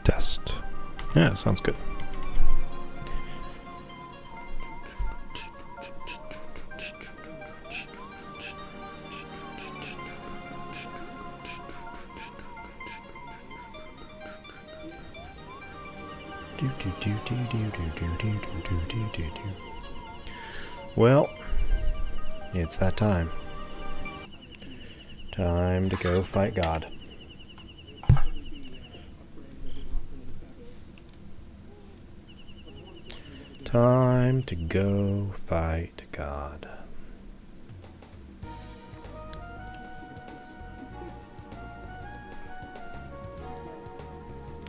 Test. Yeah, sounds good. Well, it's that time. Time to go fight God. Time to go fight God.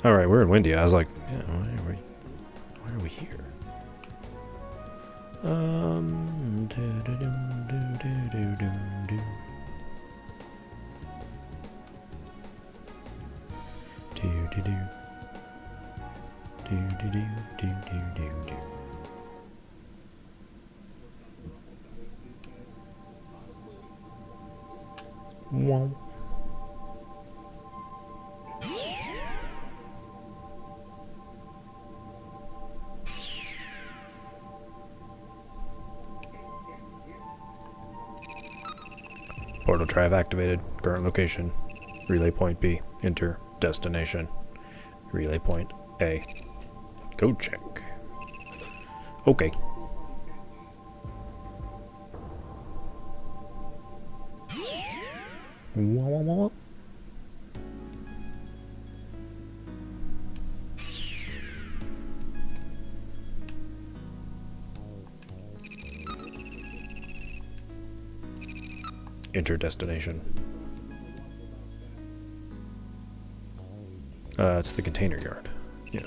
Alright, we're in Windia. I was like, yeah, why are we here? Wow. Portal drive activated. Current location. Relay point B. Enter destination. Relay point A. Go check. Okay. Wah, wah, wah. Enter destination. It's the container yard. Yeah.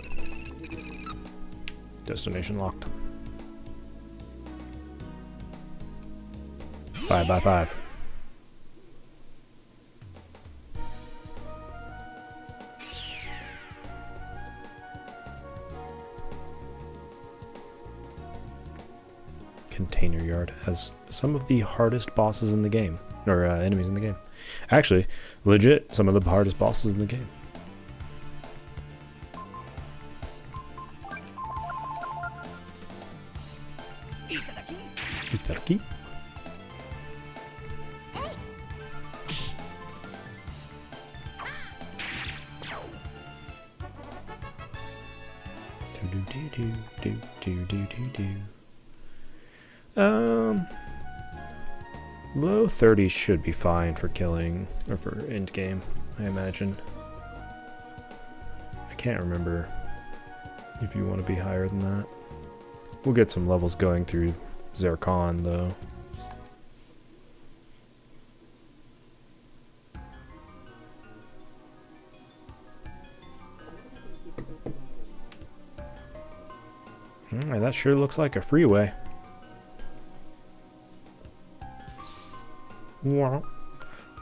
Destination locked. 5 by 5. Container yard has some of the hardest bosses in the game. Or enemies in the game. Actually, legit, some of the hardest bosses in the game. Itaraki. Low 30s should be fine for killing, or for end game, I imagine. I can't remember if you want to be higher than that. We'll get some levels going through Zircon, though. Alright, that sure looks like a freeway.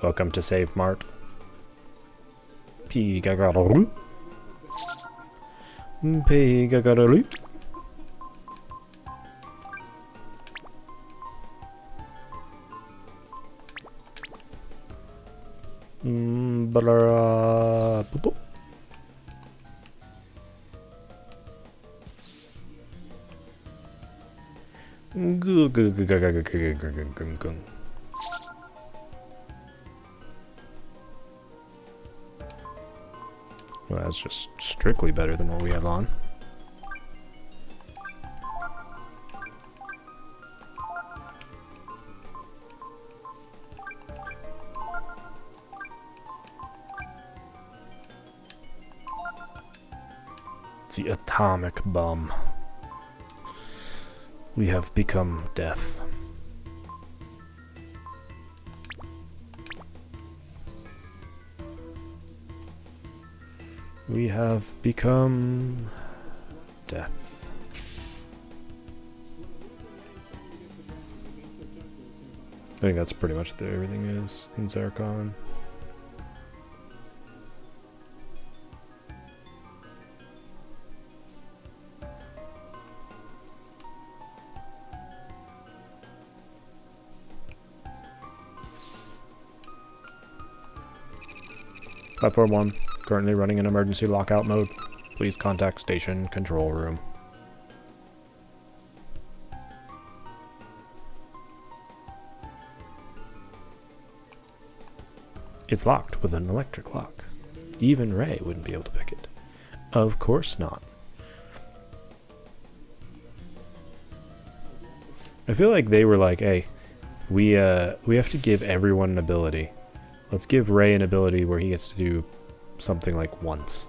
Welcome to Save Mart. Pigagararu. Pigagararu. Well, that's just strictly better than what we have on. The atomic bomb. We have become death. We have become death. I think that's pretty much everything is in Zircon. Platform 1, currently running in emergency lockout mode. Please contact station control room. It's locked with an electric lock. Even Ray wouldn't be able to pick it. Of course not. I feel like they were like, hey, we have to give everyone an ability. Let's give Ray an ability where he gets to do something like once.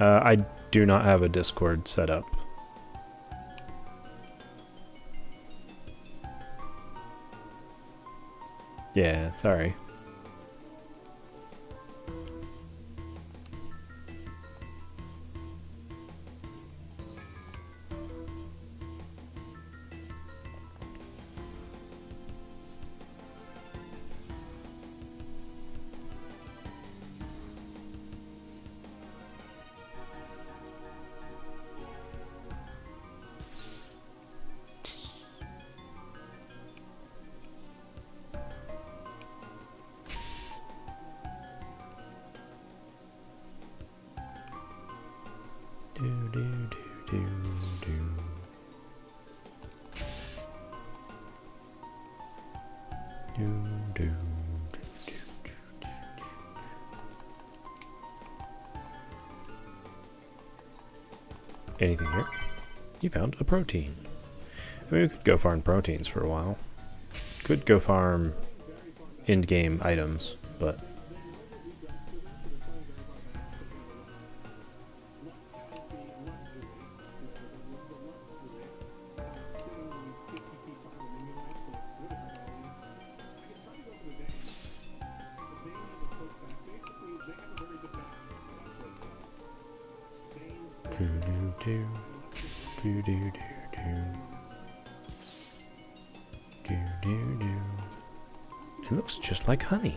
I do not have a Discord set up. Yeah, sorry. Anything here? You found a protein. I mean, we could go farm proteins for a while. Could go farm end-game items, but... It looks just like honey.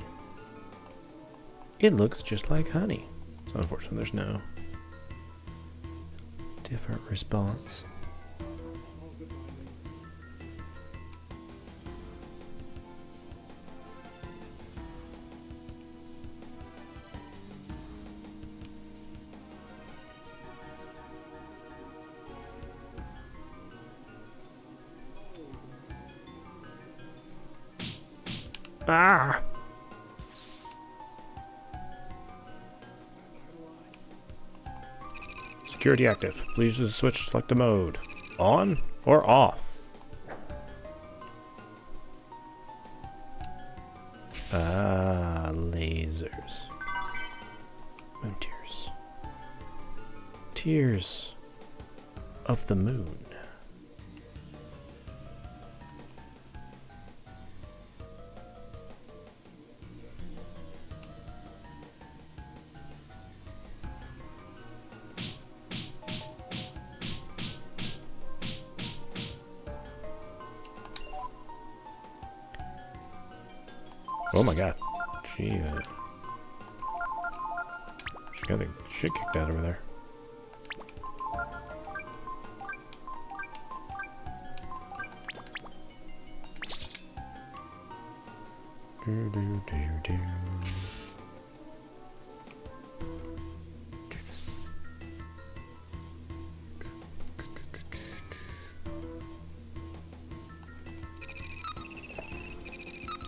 It looks just like honey. So unfortunately there's no different response. Ah! Security active. Please use the switch to select a mode. On or off? Ah, lasers. Moon tears. Tears of the moon. Oh my god. She got the shit kicked out over there.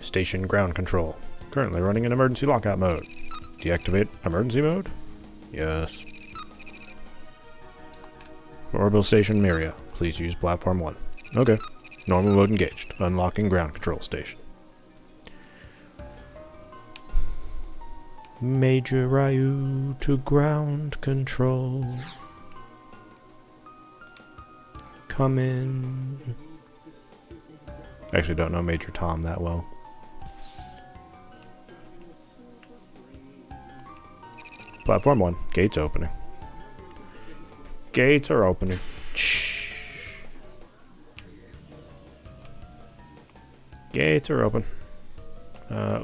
Station ground control. Currently running in emergency lockout mode. Deactivate emergency mode? Yes. Orbital station Myria. Please use platform 1. Okay. Normal mode engaged. Unlocking ground control station. Major Ryu to ground control. Come in. Actually don't know Major Tom that well. Platform 1. Gates opening. Gates are opening. Shh. Gates are open.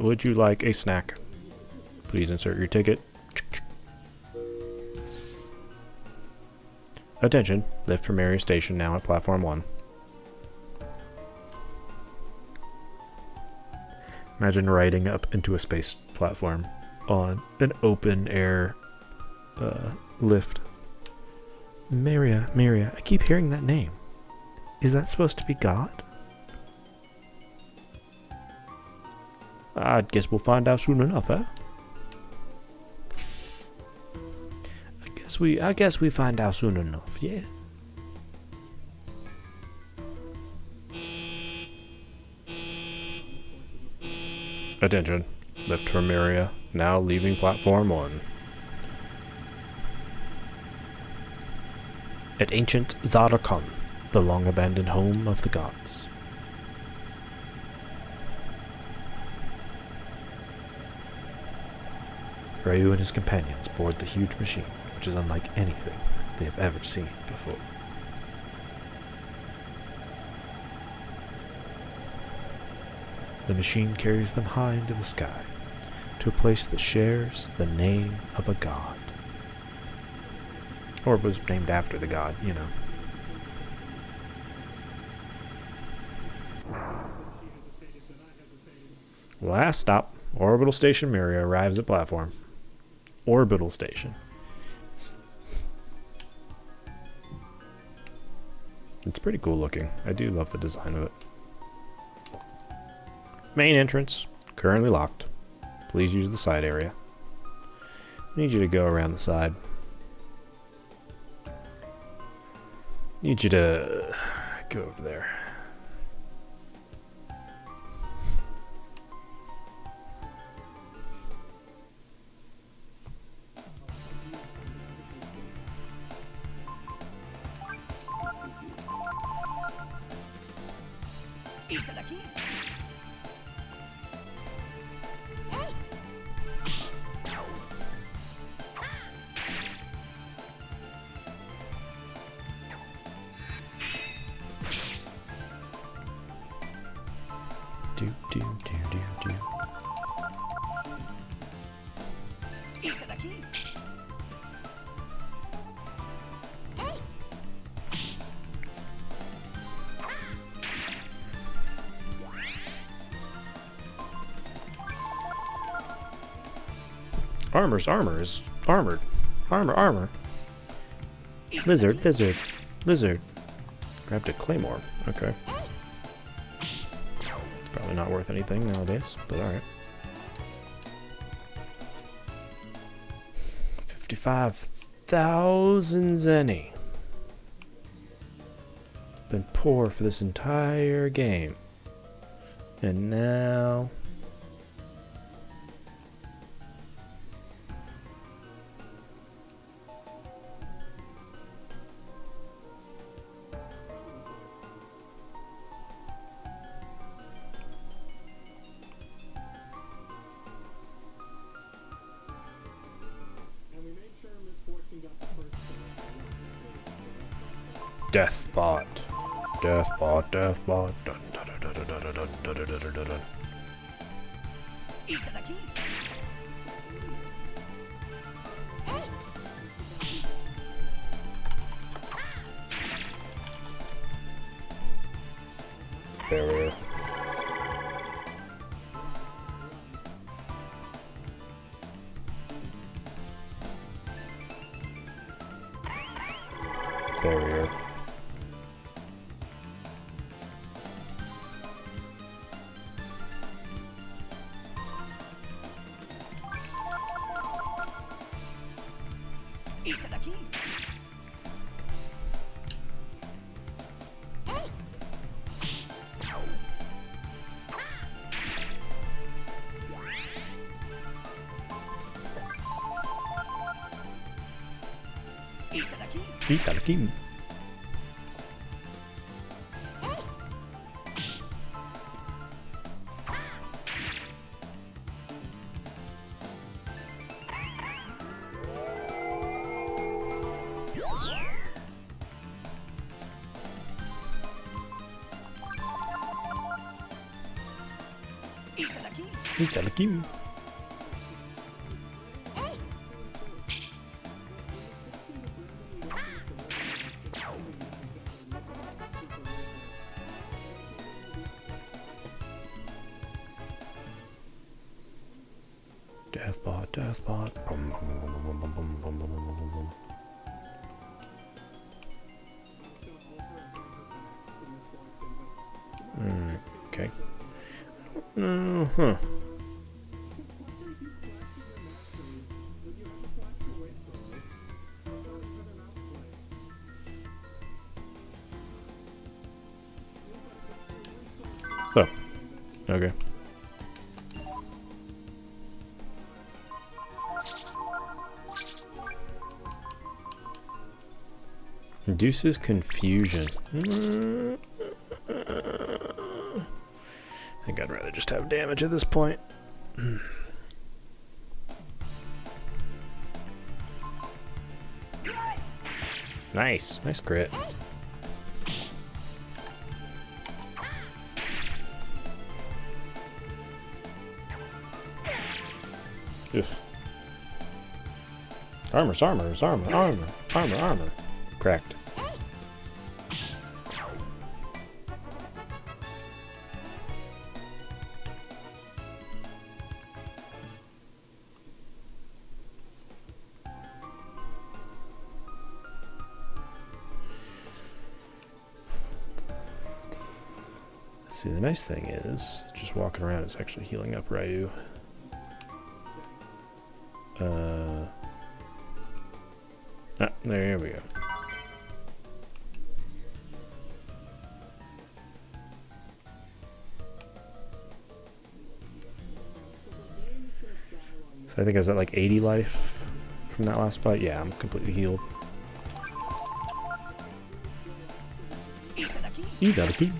Would you like a snack? Please insert your ticket. Attention. Lift from Myria Station now at Platform 1. Imagine riding up into a space platform on an open air lift. Myria, I keep hearing that name. Is that supposed to be God? I guess we'll find out soon enough, huh? I guess we find out soon enough, yeah. Attention. Lift for Myria. Now leaving platform 1. At ancient Zarkon, the long-abandoned home of the gods. Ryu and his companions board the huge machine, which is unlike anything they have ever seen before. The machine carries them high into the sky, to a place that shares the name of a god. Or was named after the god, you know. Last stop, Orbital Station Myria arrives at platform. Orbital Station. It's pretty cool looking. I do love the design of it. Main entrance, currently locked. Please use the side area. I need you to go around the side. Need you to go over there. Armor is armored. Armor. Lizard. Grabbed a claymore. Okay. Probably not worth anything nowadays, but alright. 55,000 zenny. Been poor for this entire game. And now... Deathbot. Dun, dun, dun, dun, dun, dun, dun, dun, dun, dun, dun, dun. Barrier. Barrier. Itadakim. Itadakim. Deathbot, deathbot. Bum, bum, bum, bum, bum, bum, bum, bum, bum, bum, bum. Okay. Huh. Oh. Okay. Reduces confusion. I think I'd rather just have damage at this point. Nice. Nice crit. Ugh. Armor. Cracked. See, the nice thing is, just walking around is actually healing up Ryu. There we go. So I think I was at like 80 life from that last fight. Yeah, I'm completely healed. You got a key.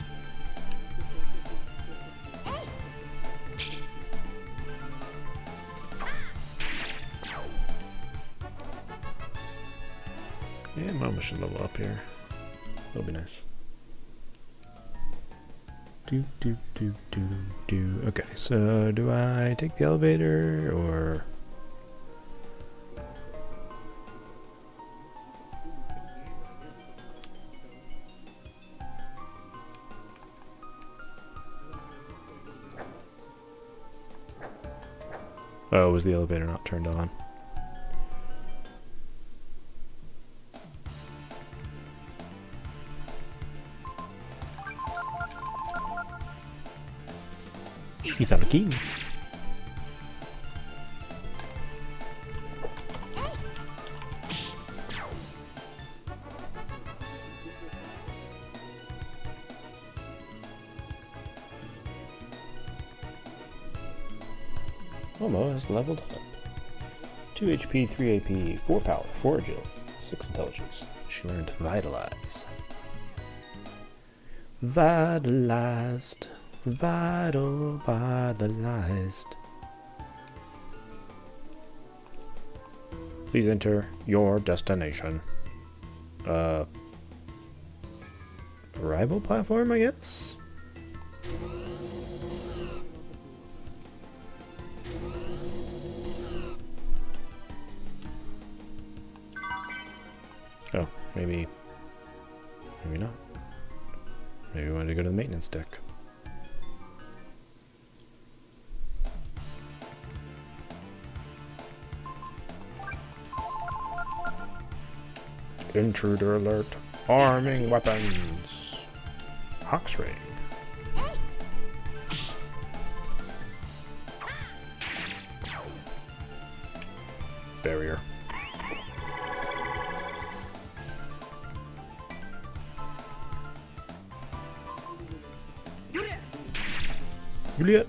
Yeah, Mama should level up here. That'll be nice. Okay, so do I take the elevator or... Oh, was the elevator not turned on? He found a key. Momo has leveled up. 2 HP, 3 AP, 4 power, 4 agility, 6 intelligence. She learned Vitalize. Vitalized. Vitalized. Please enter your destination. Arrival platform, I guess? Oh, maybe not. Maybe we wanted to go to the maintenance deck. Intruder alert. Arming weapons. Hawk's ring. Barrier. Juliet.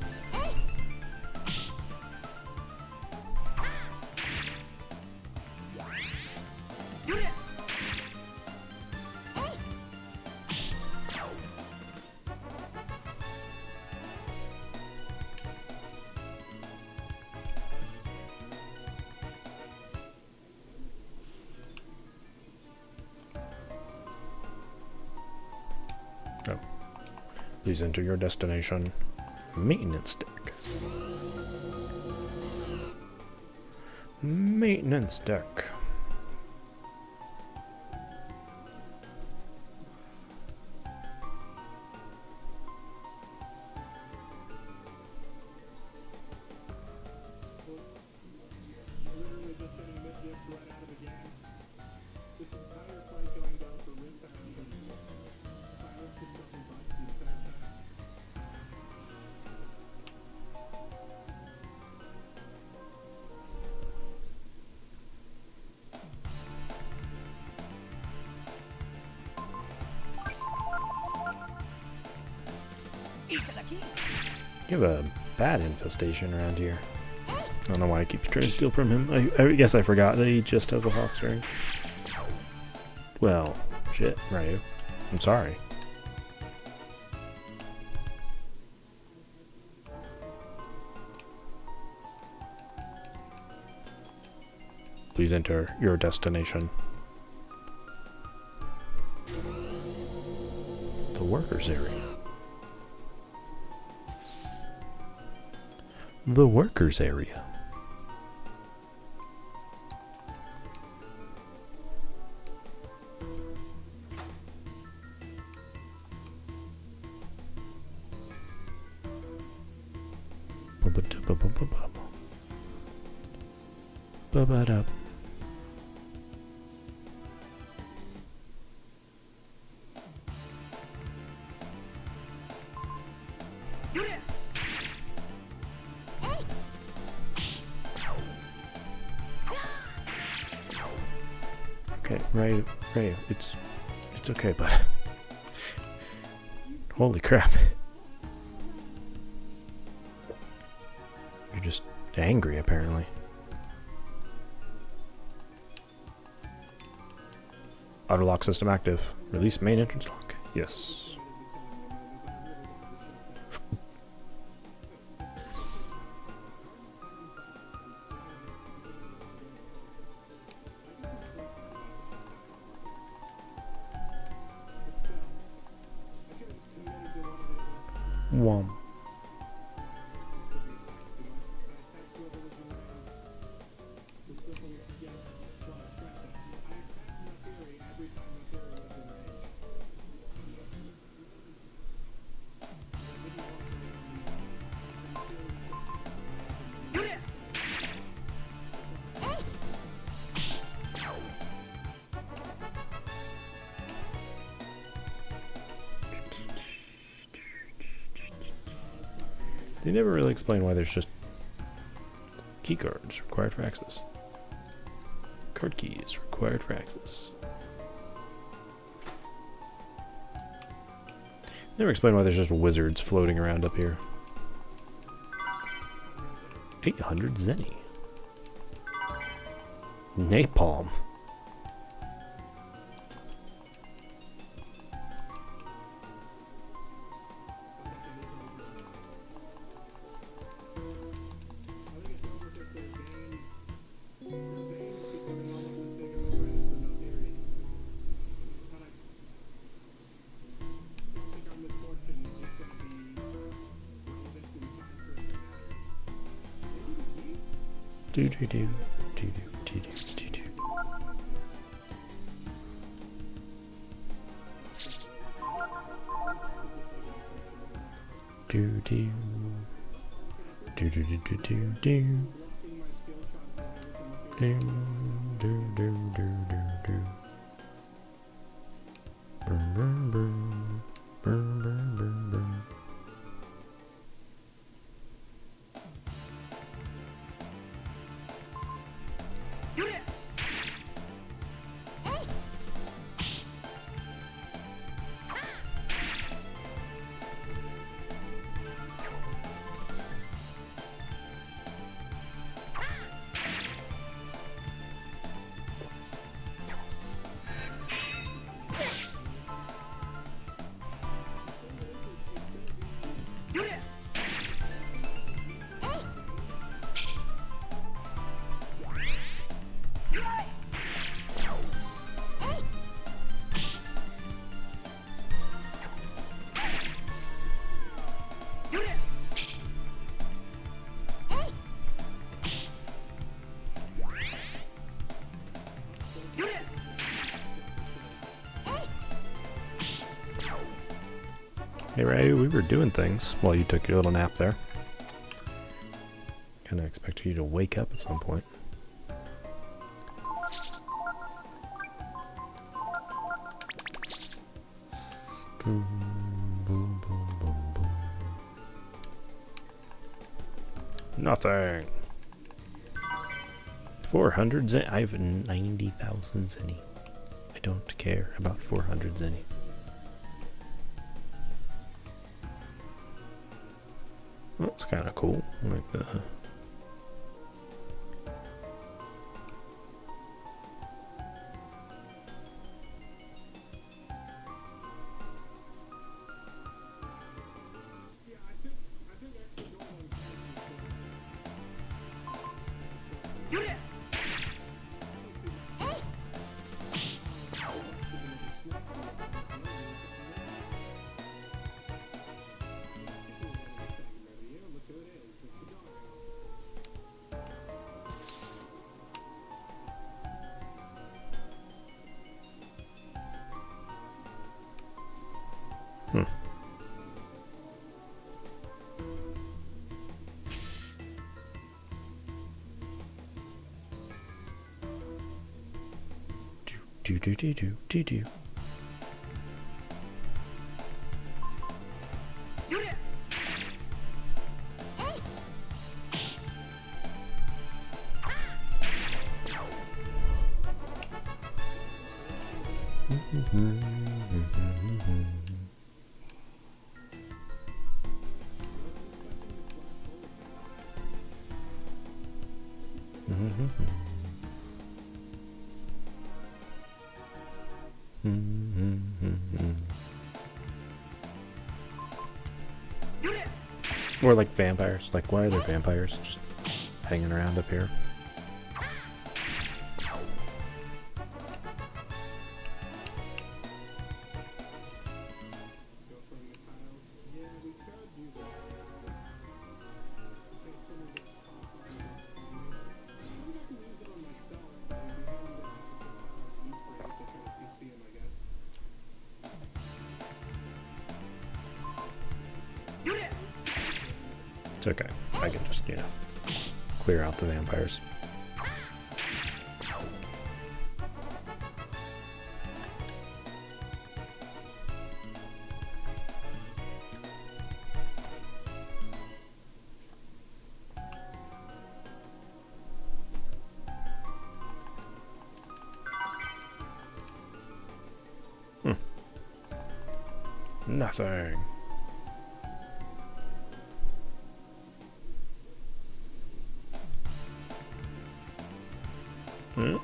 Oh. Please enter your destination. Maintenance deck. Maintenance deck. You have a bat infestation around here. I don't know why I keep trying to steal from him. I guess I forgot that he just has a hawk's ring. Well, shit, Ryu. I'm sorry. Please enter your destination. The workers area. The workers area. Ba-ba-da. Okay, Ray, it's okay, bud. Holy crap. You're just angry, apparently. Auto lock system active. Release main entrance lock. Yes. Wom. They never really explain why there's just key cards required for access. Card keys required for access. Never explain why there's just wizards floating around up here. 800 Zenny. Napalm. Do do do do do do do do. Do do do do do do do do do do do do do. Boom boom boom boom boom boom boom. Hey Ray, we were doing things while you took your little nap there. Kinda expect you to wake up at some point. Boom, boom, boom, boom, boom. Nothing. 400 zen. I have 90,000 zenny. I don't care about 400 zenny. That's kind of cool. Like the. Hmm. Do. Or like vampires. Like, why are there vampires just hanging around up here? It's okay. I can just, clear out the vampires. Nothing.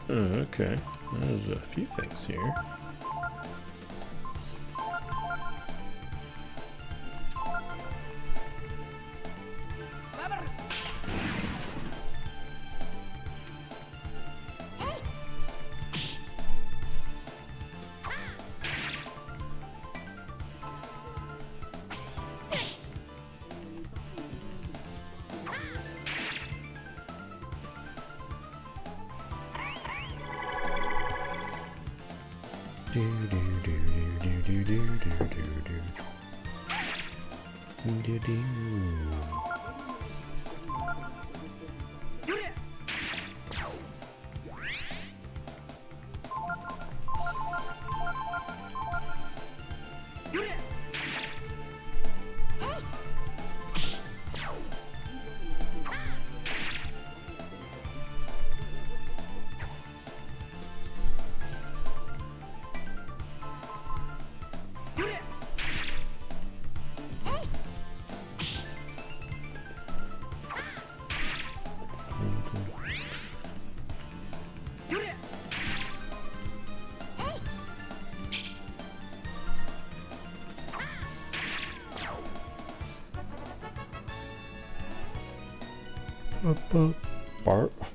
Okay. There's a few things here.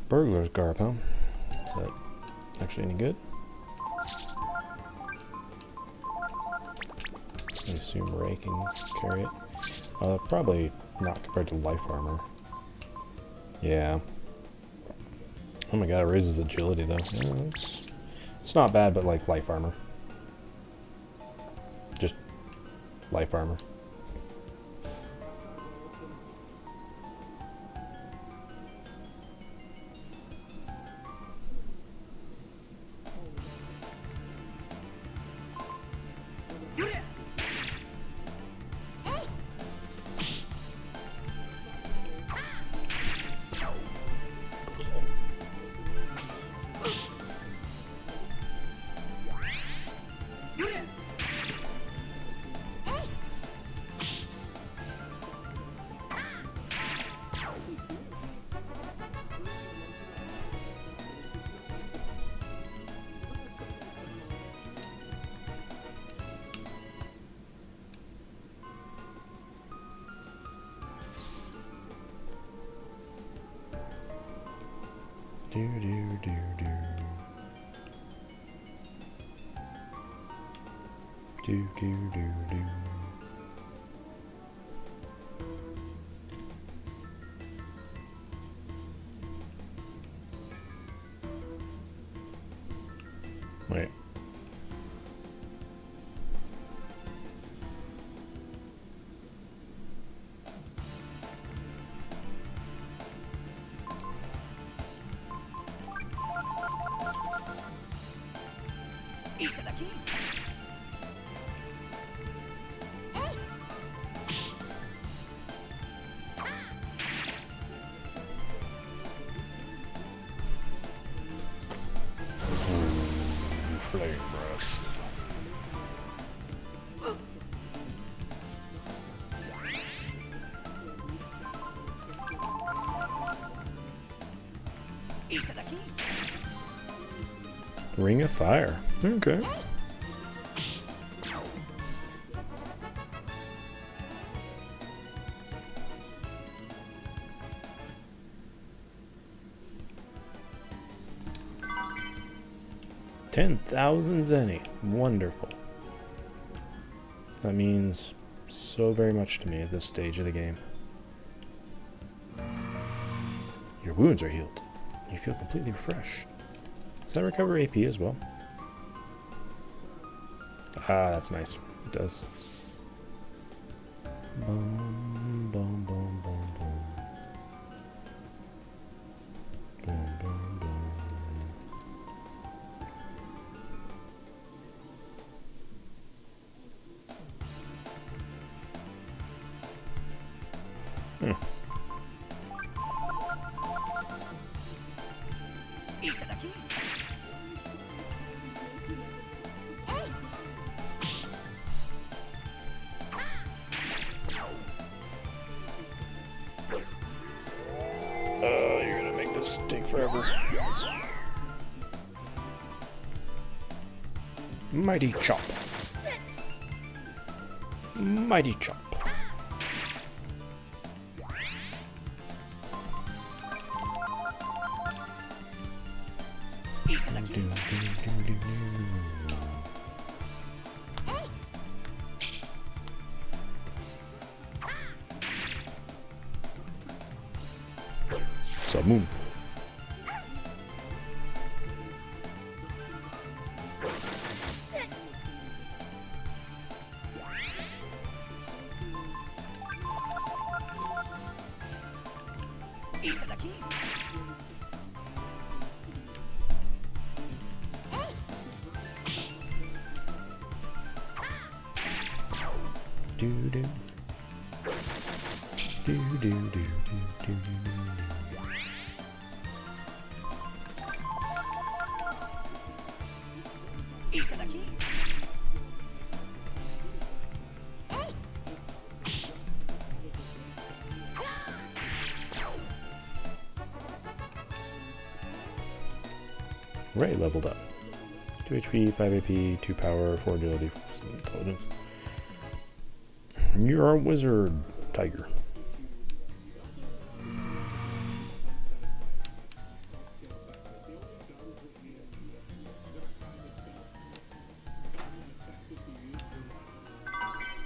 Burglar's garb, huh? Is that actually any good? I assume Ray can carry it. Probably not compared to life armor. Yeah. Oh my god, it raises agility though. Yeah, it's not bad, but like life armor. Just life armor. Do do do do. Do do do do. Wait. Flame breath. Ring of Fire. Okay. $10,000 zenny. Wonderful. That means so very much to me at this stage of the game. Your wounds are healed. You feel completely refreshed. Does that recover AP as well? Ah, that's nice. It does. Boom, boom, boom, boom, boom. Boom, boom, boom. You're gonna make this take forever. Mighty Chop. Mighty Chop. Moon. Do do do do do do do. Ray leveled up. 2 HP, 5 AP, 2 power, 4 agility, 7 intelligence. You're a wizard, tiger.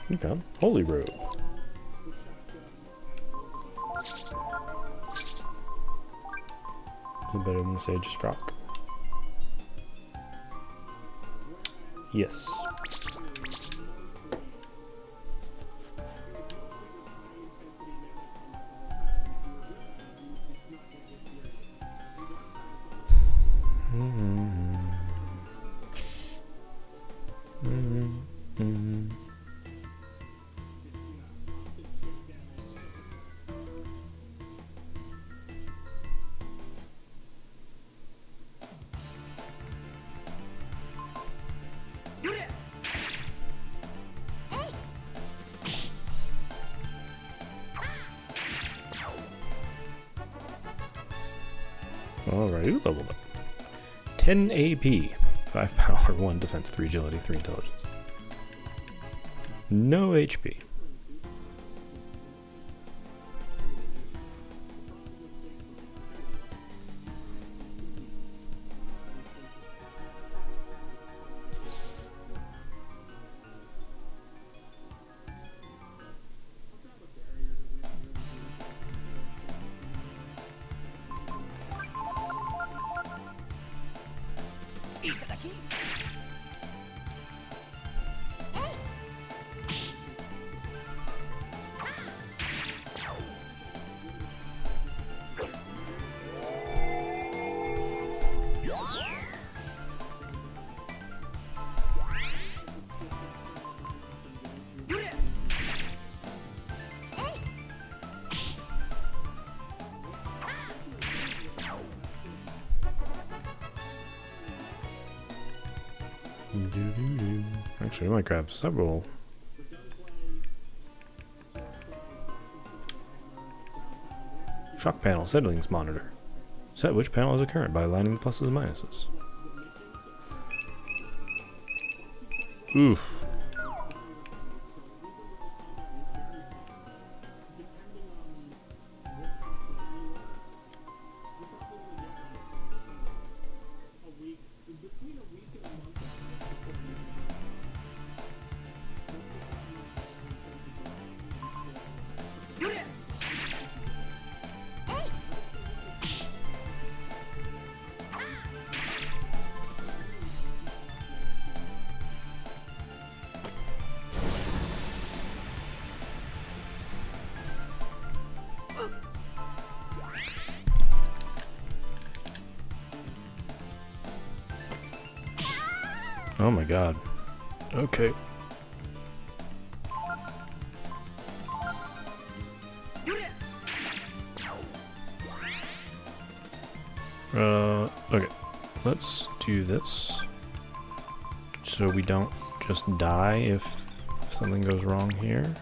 You found Holy Robe. Is it better than the Sage's Frock? Yes. Alright, you leveled up. 10 AP, 5 power, 1 defense, 3 agility, 3 intelligence. No HP. Actually, I might grab several. Shock panel settings monitor. Set which panel has a current by aligning the pluses and minuses. Oof. Oh my god. Okay. Okay. Let's do this. So we don't just die if something goes wrong here.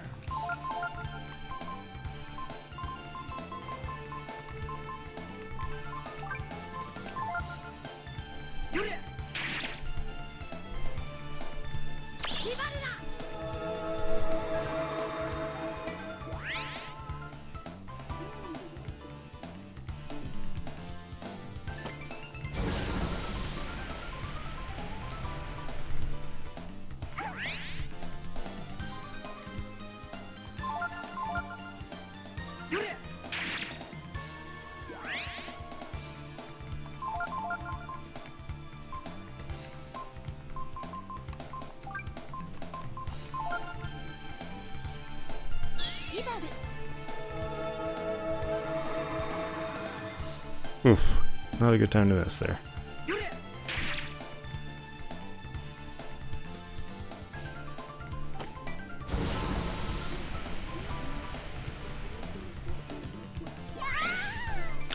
Oof, not a good time to miss there.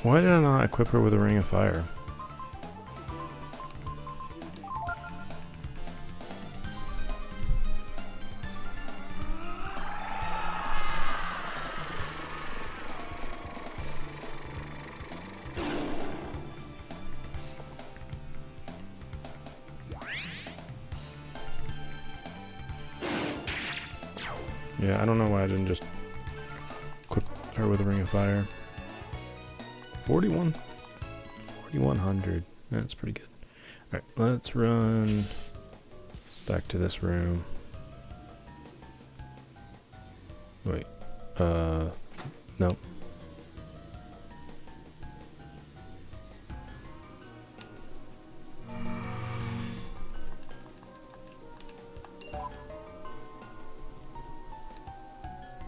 Why did I not equip her with a ring of fire? Yeah, I don't know why I didn't just equip her with a ring of fire. 4,100. That's pretty good. Alright, let's run back to this room. Wait. Nope.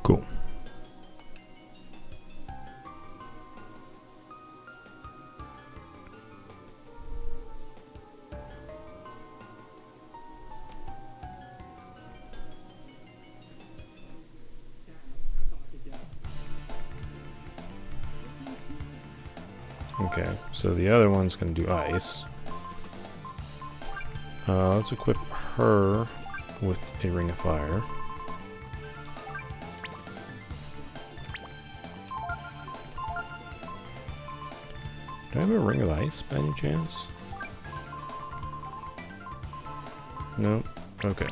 Cool. Okay, so the other one's gonna do ice. Let's equip her with a ring of fire. Do I have a ring of ice by any chance? Nope. Okay.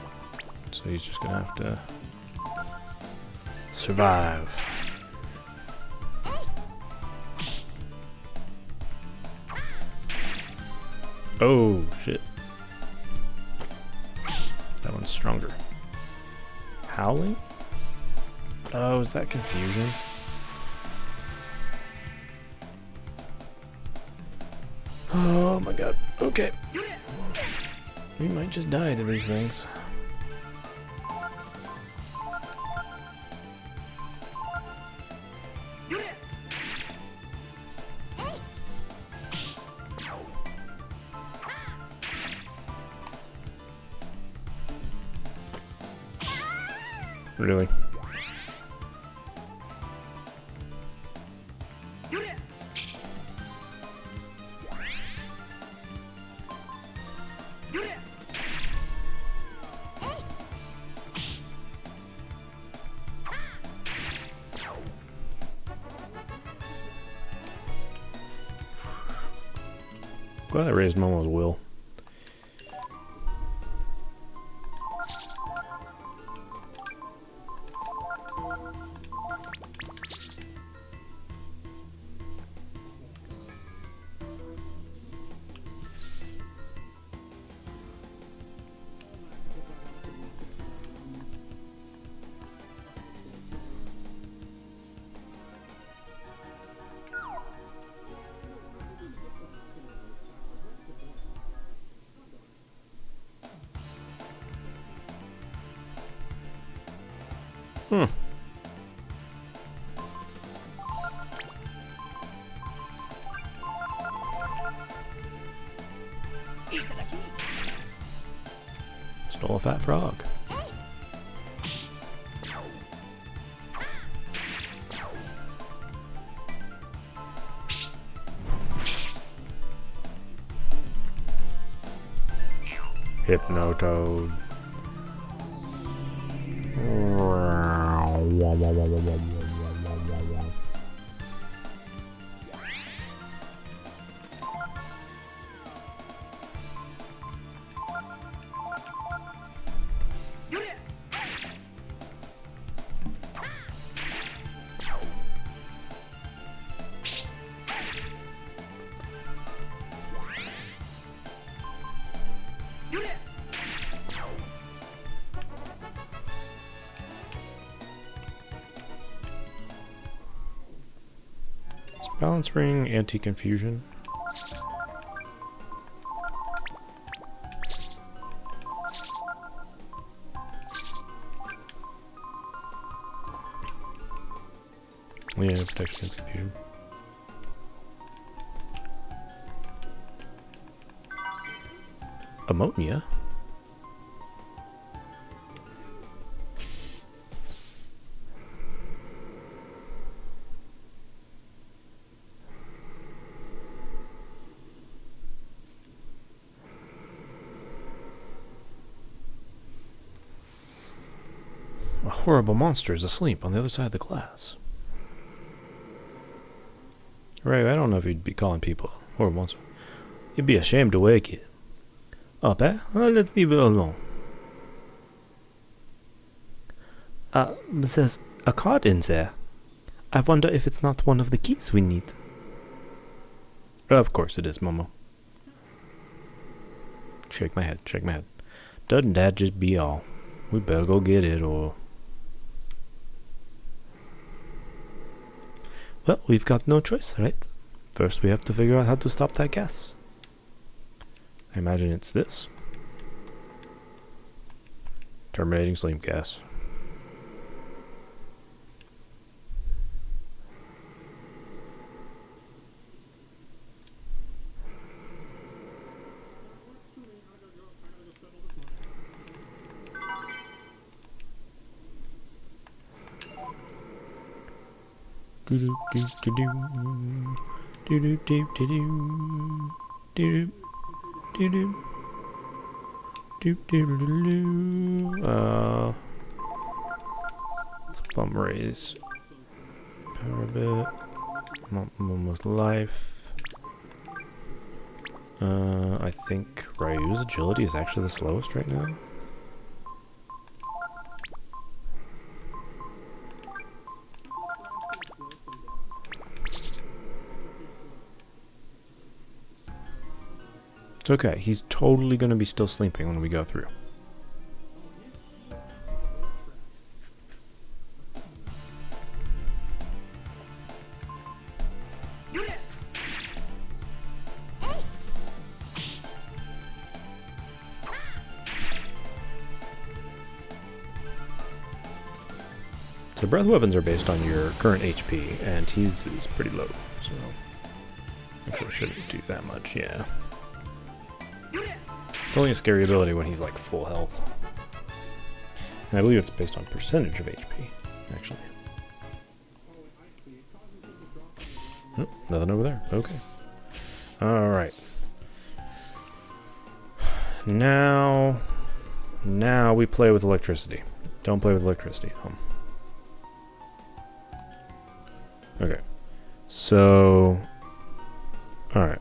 So he's just gonna have to survive. Oh, shit. That one's stronger. Howling? Oh, is that confusion? Oh my god. Okay. We might just die to these things. Really? Glad I raised Momo's will. Hmm. Stole a fat frog. Hypnotoad. Balance ring, anti-confusion. Yeah, protection against confusion. Ammonia? A horrible monster is asleep on the other side of the glass. Right, I don't know if you'd be calling people horrible monster. You'd be ashamed to wake it. Up, eh? Let's leave it alone. There's a card in there. I wonder if it's not one of the keys we need. Of course it is, Momo. Shake my head, shake my head. Doesn't that just be all? We better go get it, or... Well, we've got no choice, right? First we have to figure out how to stop that gas. I imagine it's this. Terminating sleep gas. Bum raise. Power bit. Almost life. I think Ryu's agility is actually the slowest right now. It's okay. He's totally going to be still sleeping when we go through. So breath weapons are based on your current HP, and his is pretty low, so actually shouldn't do that much, yeah. It's only a scary ability when he's like full health. And I believe it's based on percentage of HP, actually. Oh, nothing over there. Okay. Alright. Now we play with electricity. Don't play with electricity. Okay. So, alright.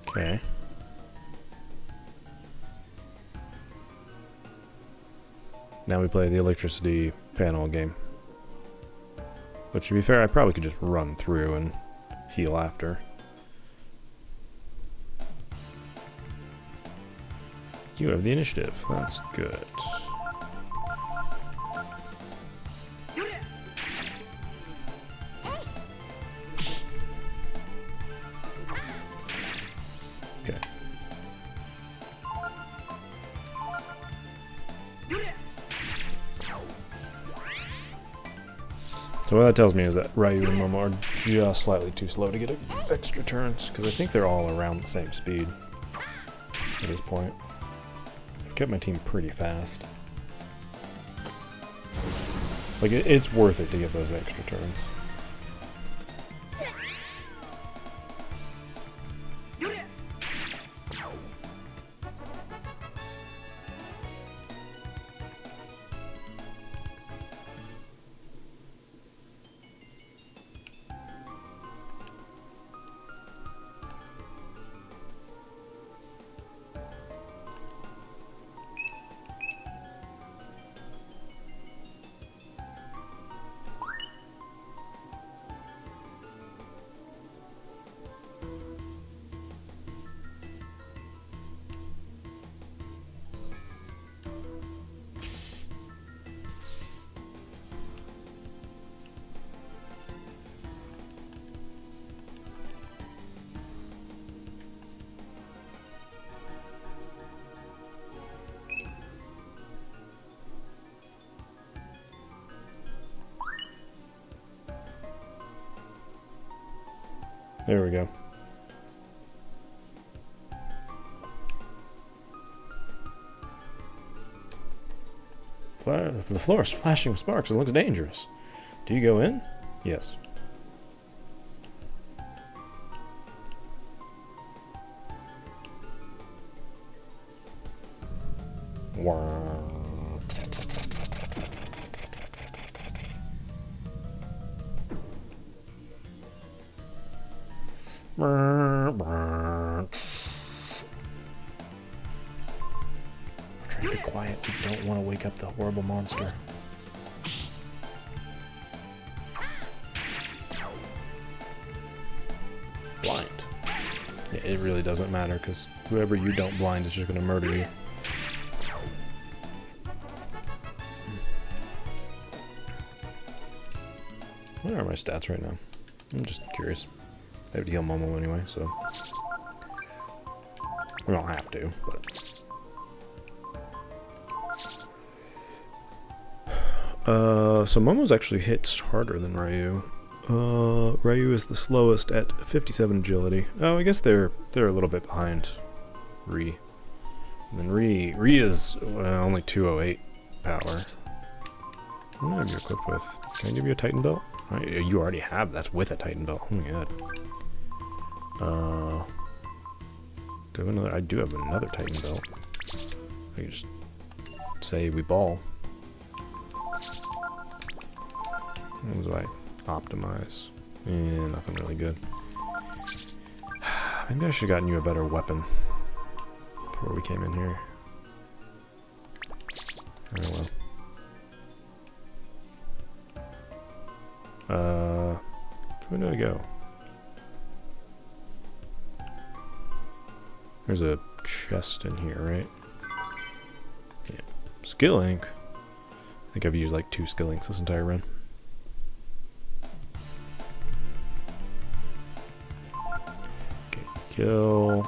Okay. Now we play the electricity panel game. Which, to be fair, I probably could just run through and heal after. You have the initiative. That's good. Okay. So what that tells me is that Ryu and Momo are just slightly too slow to get extra turns, because I think they're all around the same speed at this point. I've kept my team pretty fast. Like, it's worth it to get those extra turns. There we go. The floor is flashing with sparks. It looks dangerous. Do you go in? Yes. Try to be quiet. We don't want to wake up the horrible monster. Blind. Yeah, it really doesn't matter, because whoever you don't blind is just going to murder you. What are my stats right now? I'm just curious. I have to heal Momo anyway, so we don't have to, but so Momo's actually hits harder than Ryu. Ryu is the slowest at 57 agility. Oh, I guess they're a little bit behind Ri. And then Ri is only 208 power. What are you equipped with? Can I give you a Titan belt? You already have. That's with a Titan belt. Oh my god. I do have another Titan belt. I can just say we ball. What do I optimize? Nothing really good. Maybe I should have gotten you a better weapon before we came in here. Oh well. Where do I go? There's a chest in here, right? Yeah. Skill ink. I think I've used like 2 skill inks this entire run. kill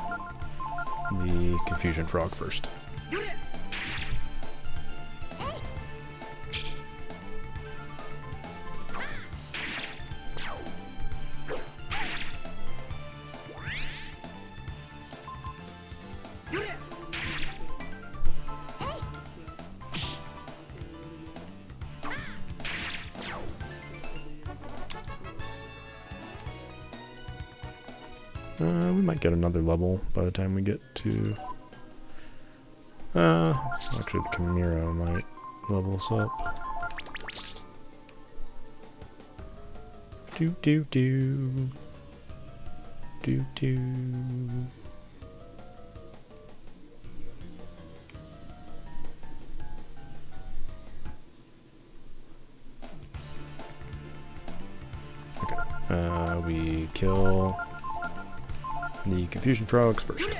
the confusion frog first. We might get another level by the time we get to... actually the Myria might level us up. Do do do. Do do. Okay. We kill the confusion frogs first.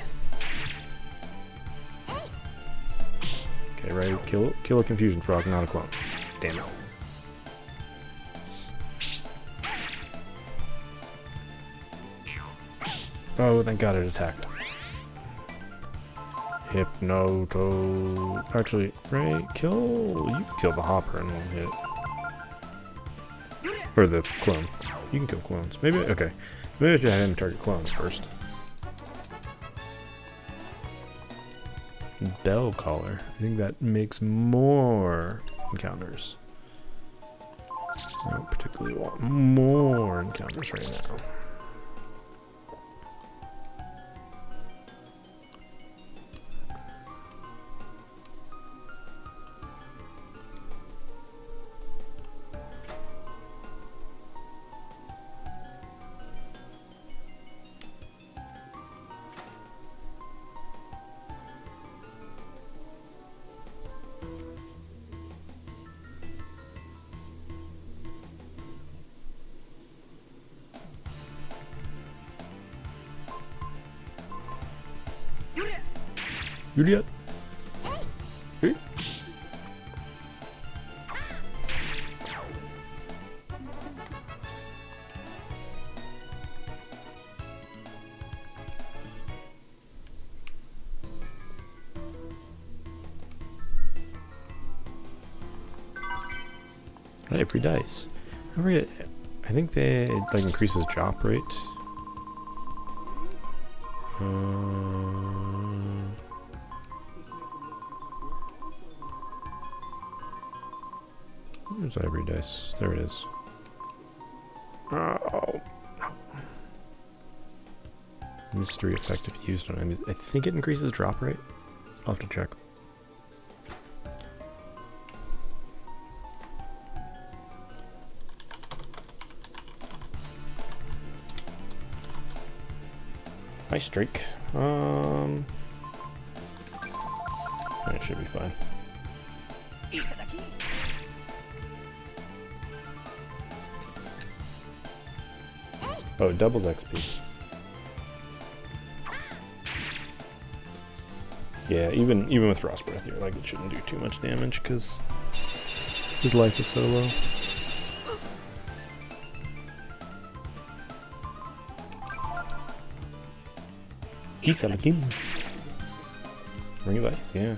Okay, right. Kill a confusion frog, not a clone. Damn it. Oh, thank God it attacked. Hypnoto. Actually, Ray, you can kill the hopper in one hit. Or the clone. You can kill clones. Maybe, okay. Maybe I should have him target clones first. Bell collar. I think that makes more encounters. I don't particularly want more encounters right now. Myria. Hey. Hey, free dice. I think they like increases drop rate. Where's every dice? There it is. Oh. Mystery effect if used on enemies. I think it increases drop rate. I'll have to check. Nice streak. It should be fine. Oh, it doubles XP. Yeah, even with Frost Breath, you're like, it shouldn't do too much damage because his life is so low. He's a game. Ring of Ice, yeah.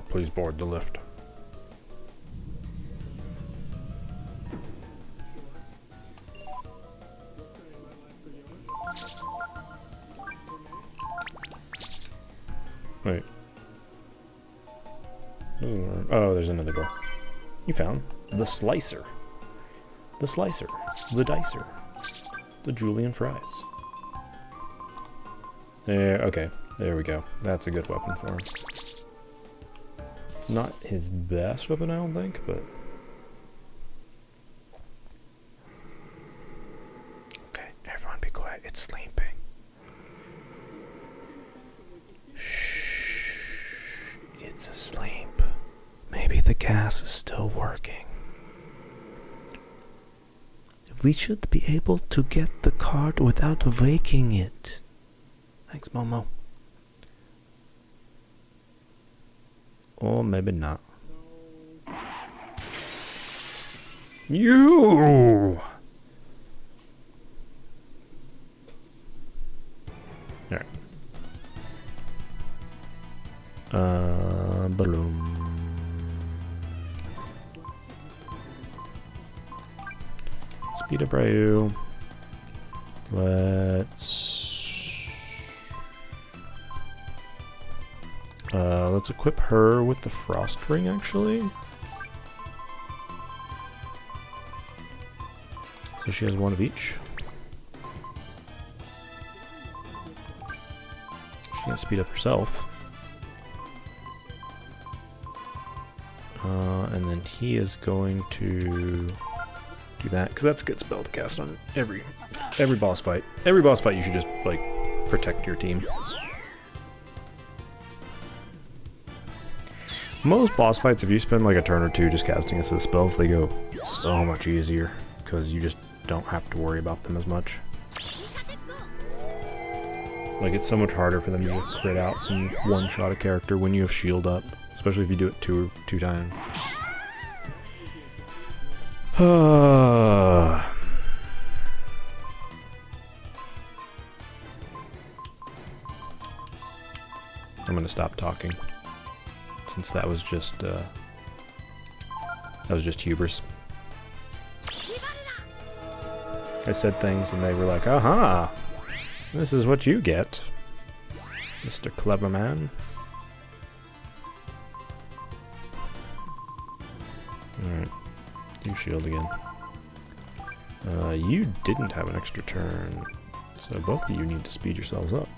Please board the lift. Wait. Oh, there's another door. You found the slicer. The slicer. The dicer. The Julian fries. There, okay. There we go. That's a good weapon for him. It's not his best weapon, I don't think, but... Okay, everyone be quiet. It's sleeping. Shh. It's asleep. Maybe the gas is still working. We should be able to get the card without waking it. Thanks, Momo. Or maybe not. You! Alright. Balloon. Speed up Ryu. Let's equip her with the frost ring, actually. So she has one of each. She can speed up herself. And then he is going to do that, because that's a good spell to cast on every boss fight. Every boss fight you should just, like, protect your team. Most boss fights, if you spend like a turn or two just casting assist spells, they go so much easier, because you just don't have to worry about them as much. Like, it's so much harder for them to just crit out and one-shot a character when you have shield up, especially if you do it two times. I'm gonna stop talking, since that was just hubris. I said things and they were like, "Aha! This is what you get, Mr. Clever Man." Alright. You shield again. You didn't have an extra turn, so both of you need to speed yourselves up.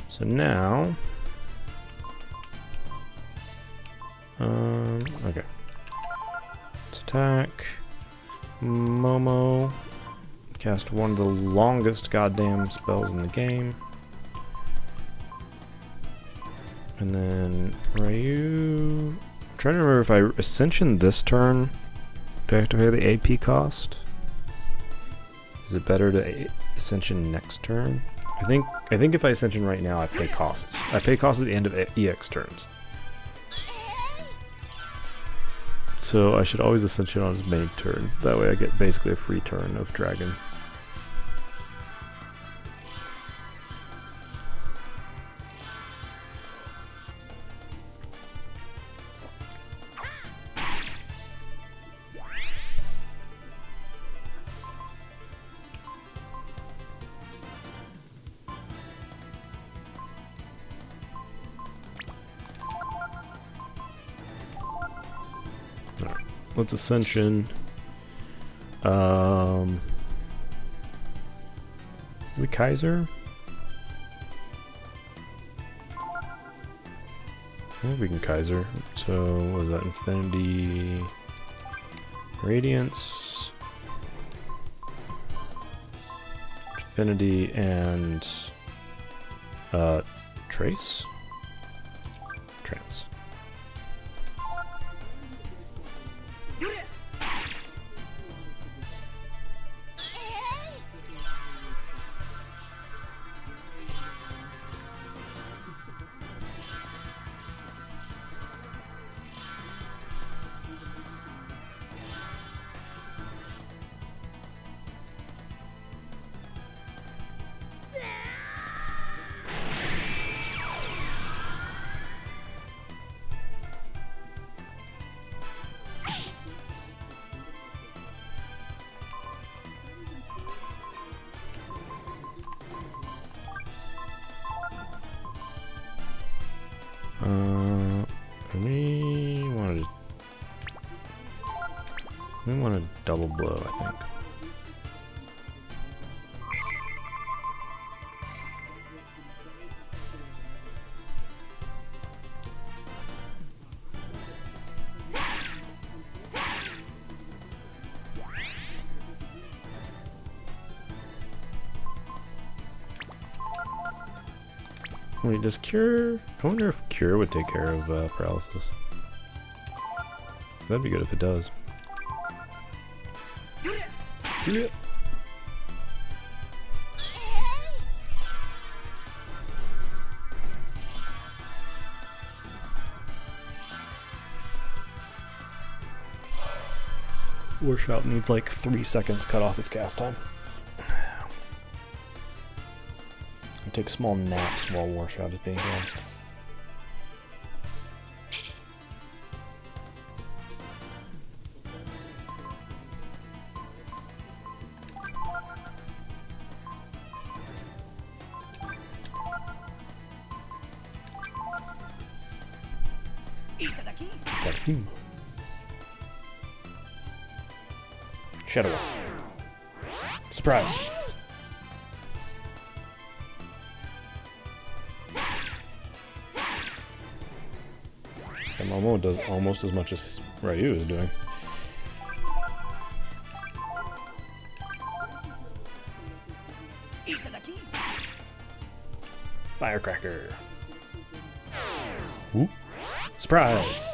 So now, okay. Let's attack Momo. Cast one of the longest goddamn spells in the game. And then Ryu. I'm trying to remember if I Ascension this turn. Do I have to pay the AP cost? Is it better to Ascension next turn? I think if I Ascension right now, I pay costs. I pay costs at the end of EX turns. So I should always Ascension on his main turn. That way I get basically a free turn of Dragon. Let's Ascension. We Kaiser? I think we can Kaiser. So, what is that? Infinity. Radiance. Infinity and. Trace? Trance. We want to double blow, I think. Wait, does Cure... I wonder if Cure would take care of paralysis. That'd be good if it does. Yeah. Warshout needs like 3 seconds to cut off its cast time. I take small naps while Warshout is being cast. Itadakim. Shadow. Surprise. And Momo does almost as much as Ryu is doing. Firecracker. Ooh. Surprise.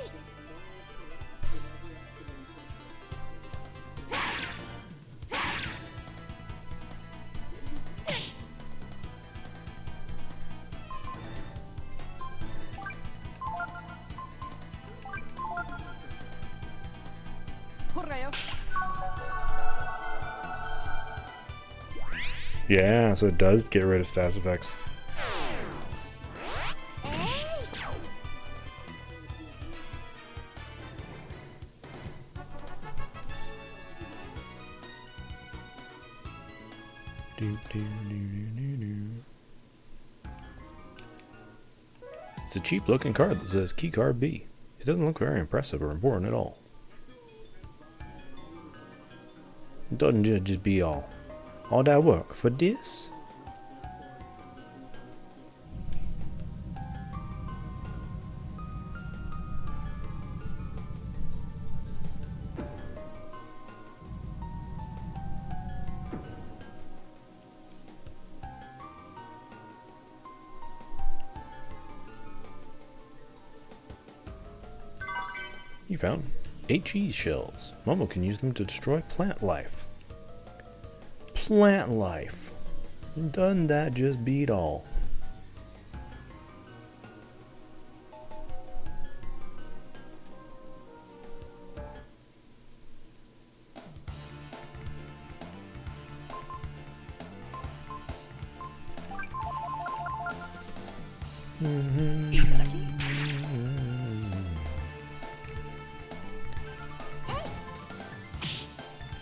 Yeah, so it does get rid of status effects. It's a cheap looking card that says key card B. It doesn't look very impressive or important at all. It doesn't just be all that work for this? You found 8 cheese shells. Momo can use them to destroy plant life. Plant life. Doesn't that just beat all?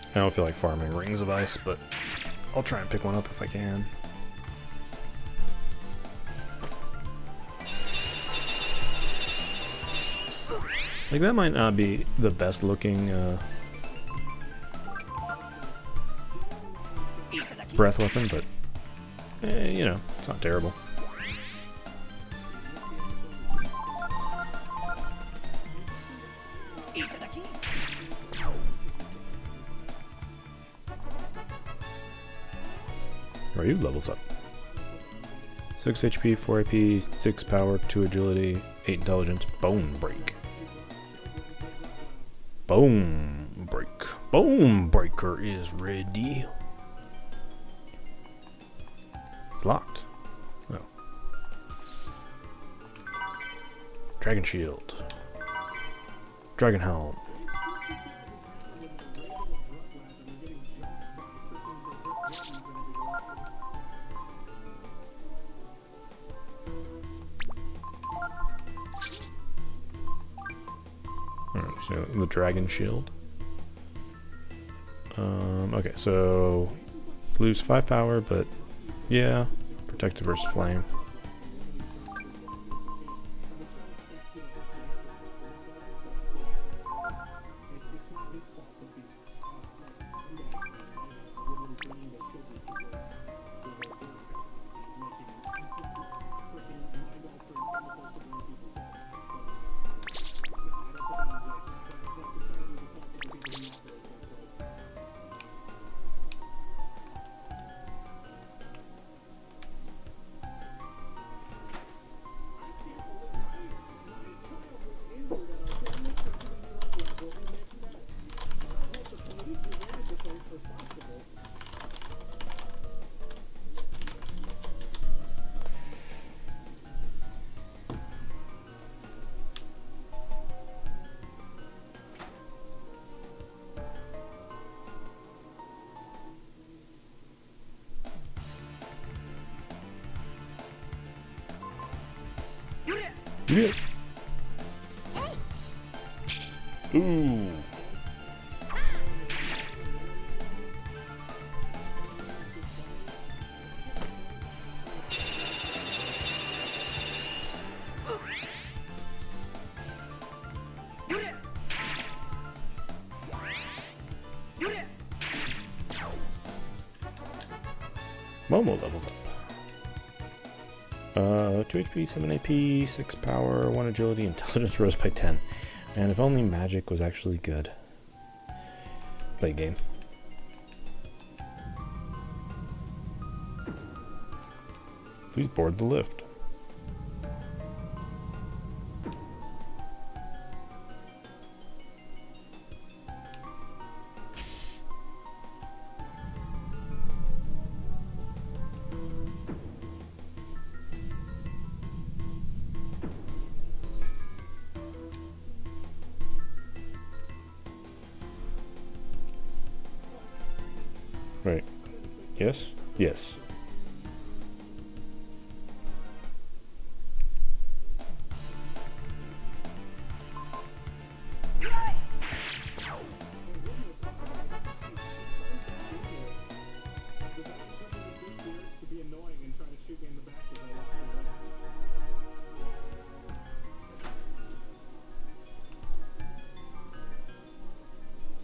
I don't feel like farming rings of ice, but I'll try and pick one up if I can. Like, that might not be the best looking breath weapon, but you know, it's not terrible. Ryu levels up. 6 HP, 4 AP, 6 power, 2 agility, 8 intelligence, bone break. Bone break. Bone breaker is ready. It's locked. Oh. Dragon shield. Dragon helm. So the dragon shield. Okay, so lose 5 power, but yeah, protected versus flame. Yeah. Ooh. Momo levels up. 2 HP, 7 AP, 6 power, 1 agility, intelligence rose by 10. And if only magic was actually good. Play game. Please board the lift. Right. Yes? Yes.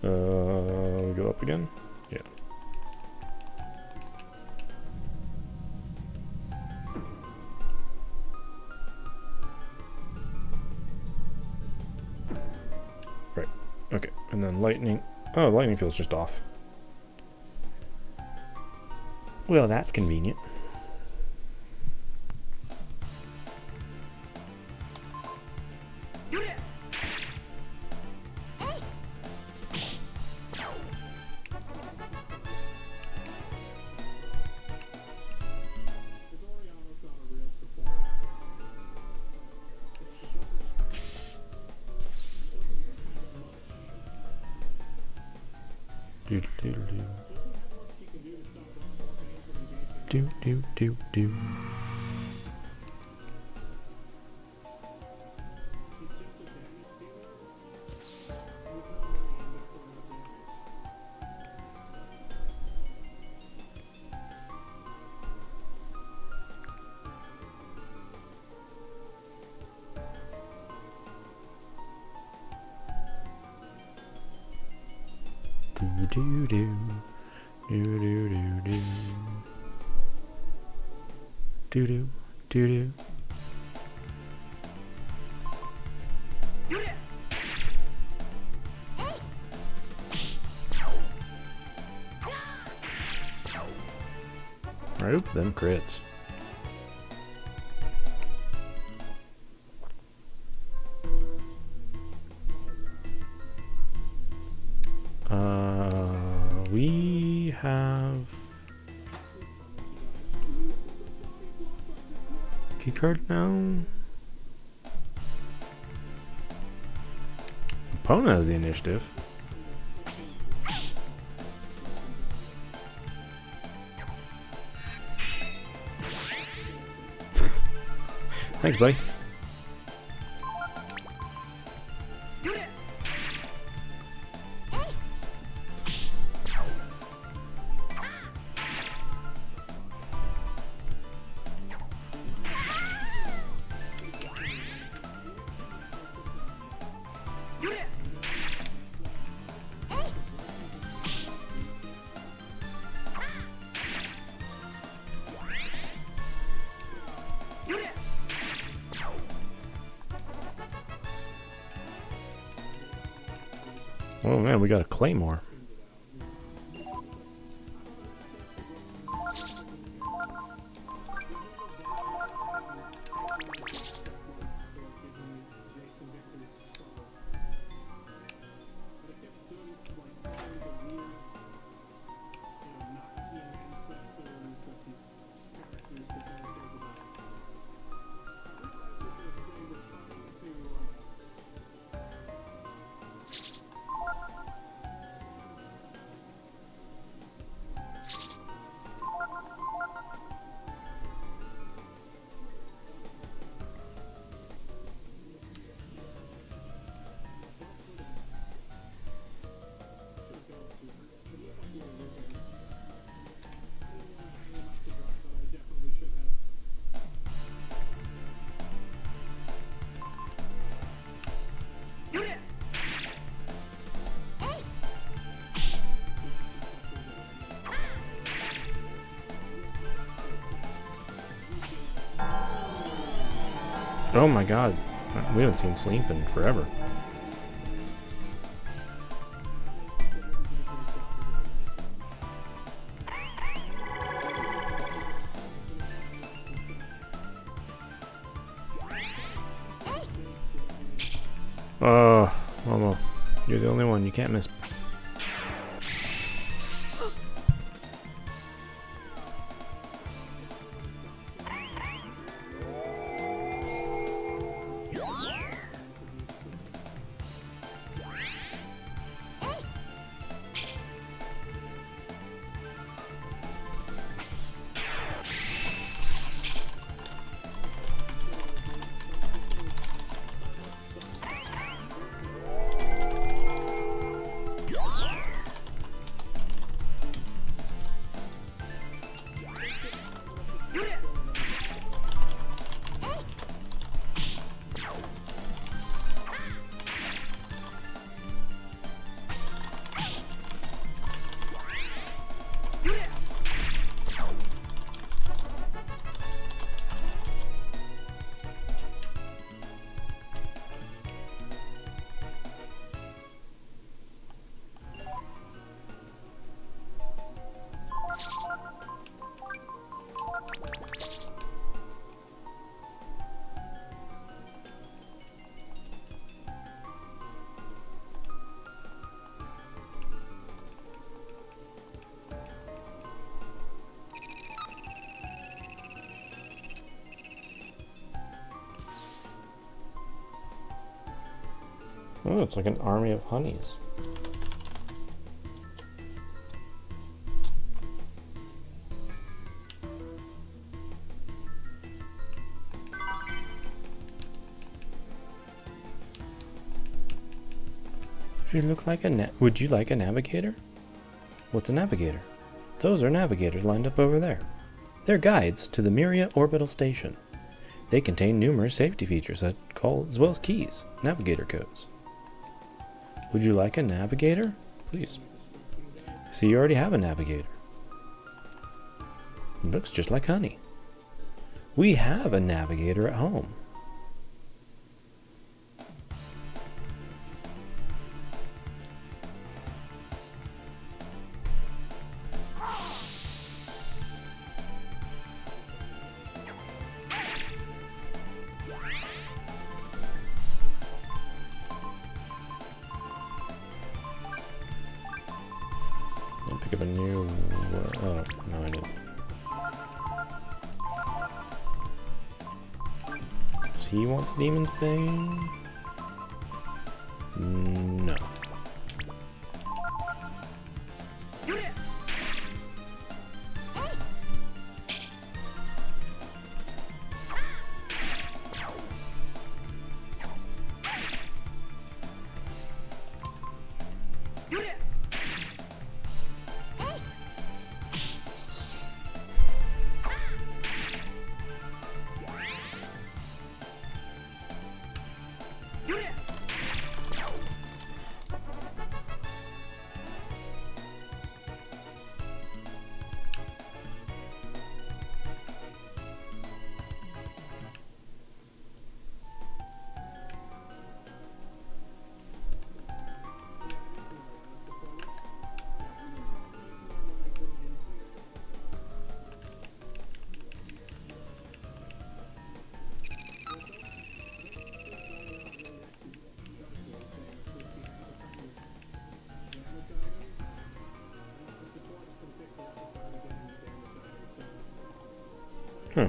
We go up again? Yeah. Right. Okay. And then lightning. Oh, lightning field's just off. Well, that's convenient. Do do do do do do do. Do do do do do do do do do do do. I hope them crits. We have key card now. Opponent has the initiative. Thanks, buddy. Oh man, we got a claymore. Oh my god. We haven't seen sleep in forever. Oh, Momo. You're the only one. You can't miss. Oh, it's like an army of honeys. You look like would you like a navigator? What's a navigator? Those are navigators lined up over there. They're guides to the Myria orbital station. They contain numerous safety features as well as keys, navigator codes. Would you like a navigator? Please. See, you already have a navigator. It looks just like honey. We have a navigator at home. Pick up a new... oh, no I didn't. Does he want the Demon's Bane? No. Hmm.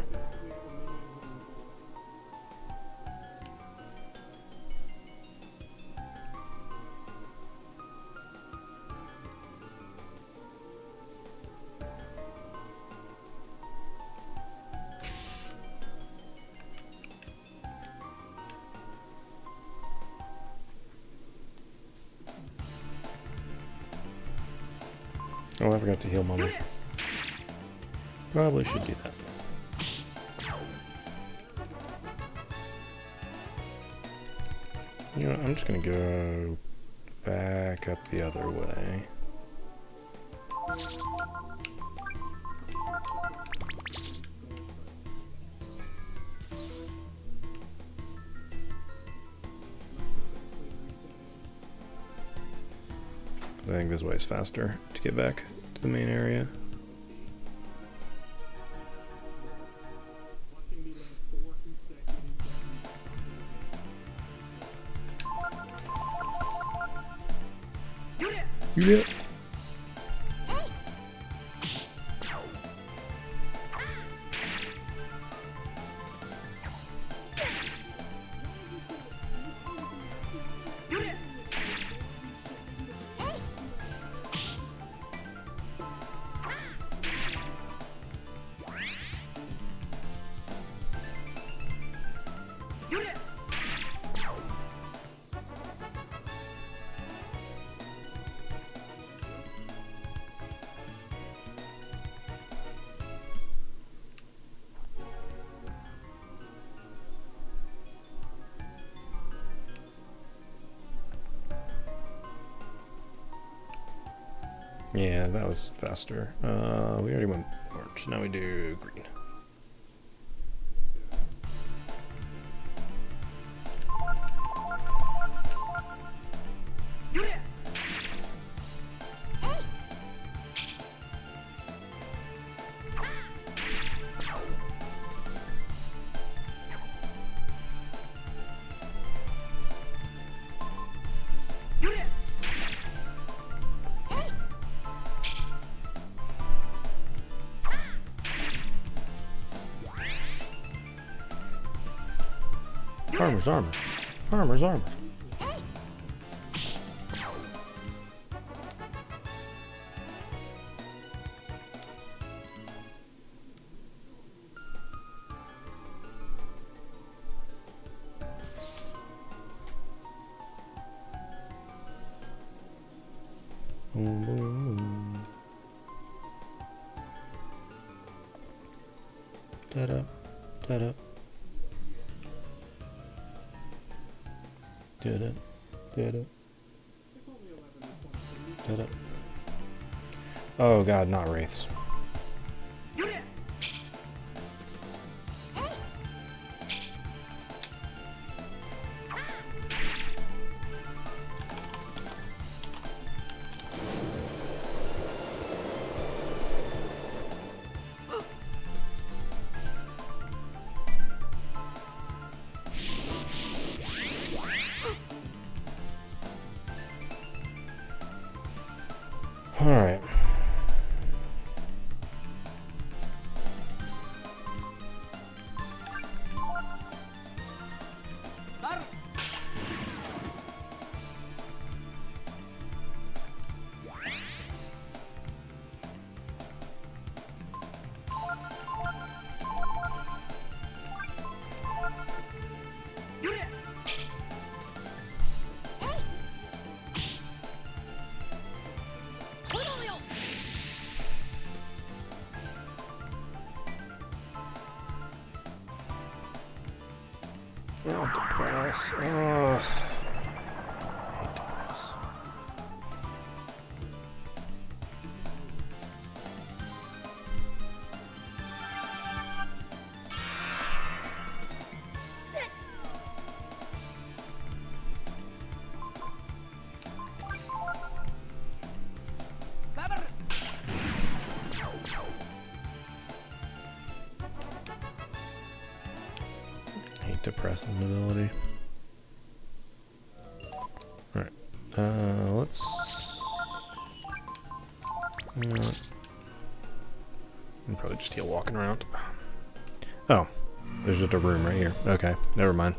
Oh, I forgot to heal Mama. Probably should do that. You know, I'm just gonna go back up the other way. I think this way is faster to get back to the main area. Yeah. Yeah, that was faster. We already went orange. Now we do green. Armor's armor. Armor's armor. Boom, boom, boom. Da-da, da-da. Da-da, da-da. Da-da. Oh god, not wraiths. Alright. Oh, depress. Oh. I hate depress. Depressing ability. Alright. Let's... I'm probably just heal walking around. Oh. There's just a room right here. Okay. Never mind.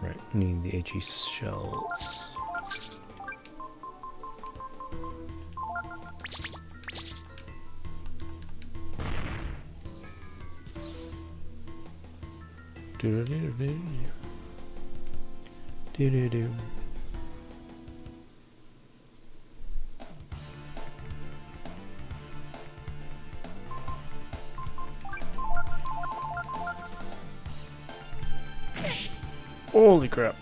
Right, need the HE shells. Do-do-do-do. Do-do-do. Holy crap.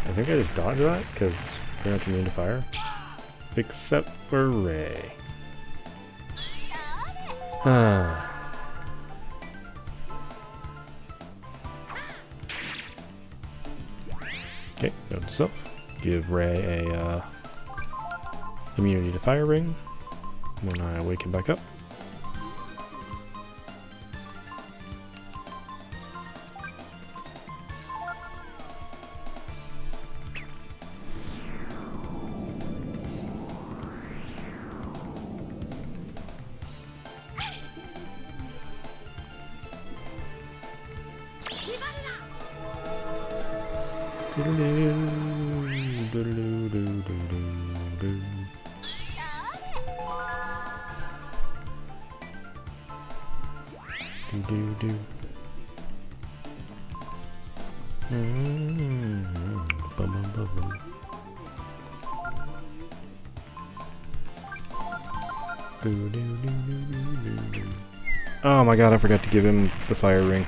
I think I just dodged that because they're not immune to fire. Except for Ray. Okay, note to self. Give Ray a immunity to fire ring. When I wake him back up. Oh my god, I forgot to give him the fire ring.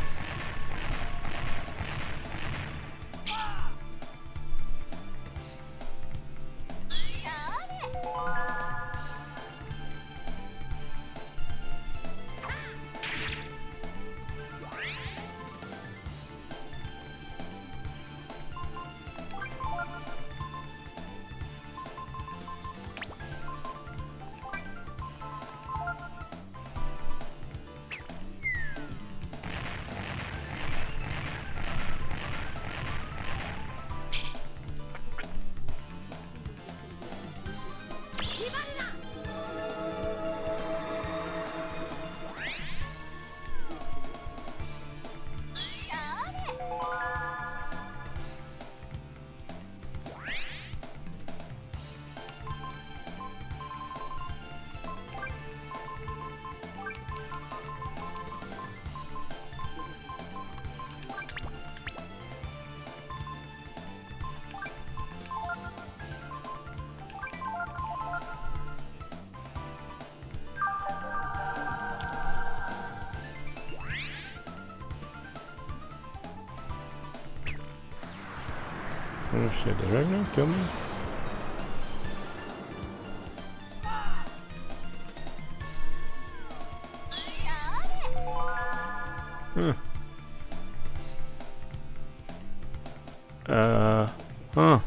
Oh shit, did Ragnar kill me? Huh. Huh.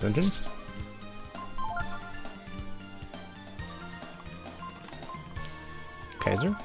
Engine? Kaiser?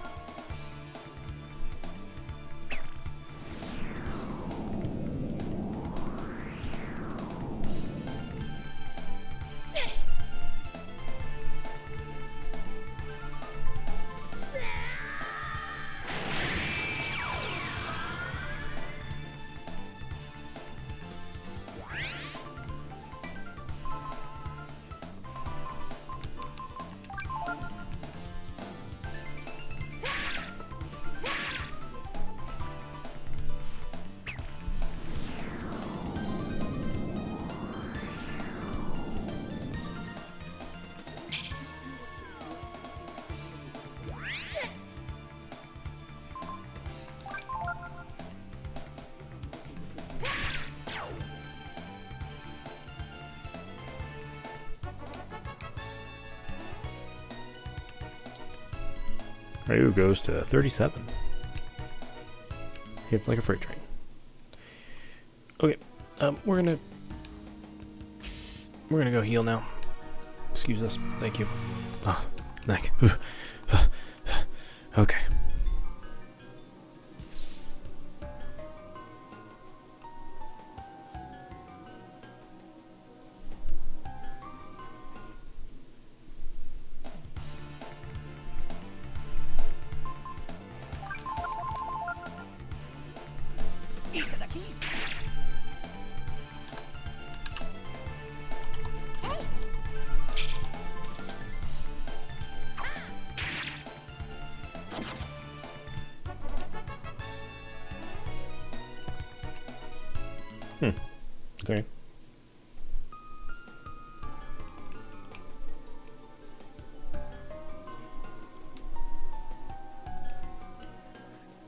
Ryu goes to 37. Hits like a freight train. Okay, we're gonna go heal now. Excuse us. Thank you. Ah, neck. Okay.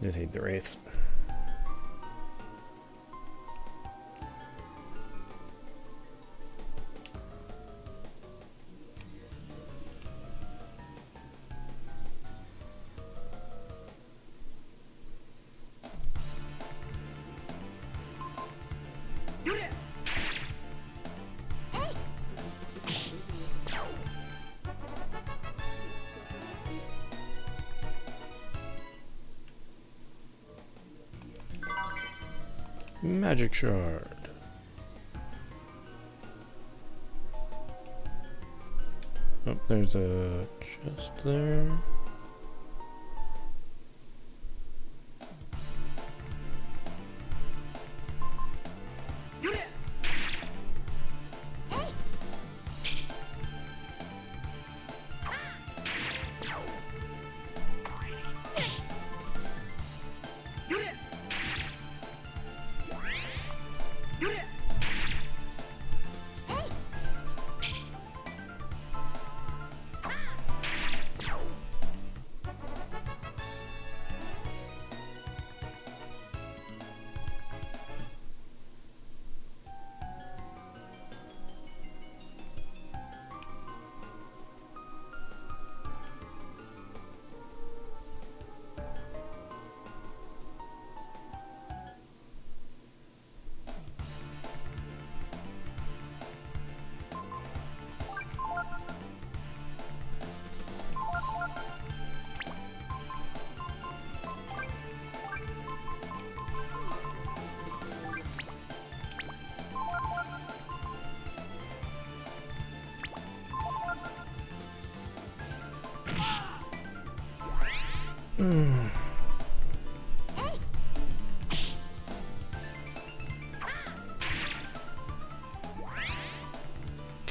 Did hate the wraiths. Magic shard. Oh, there's a chest there.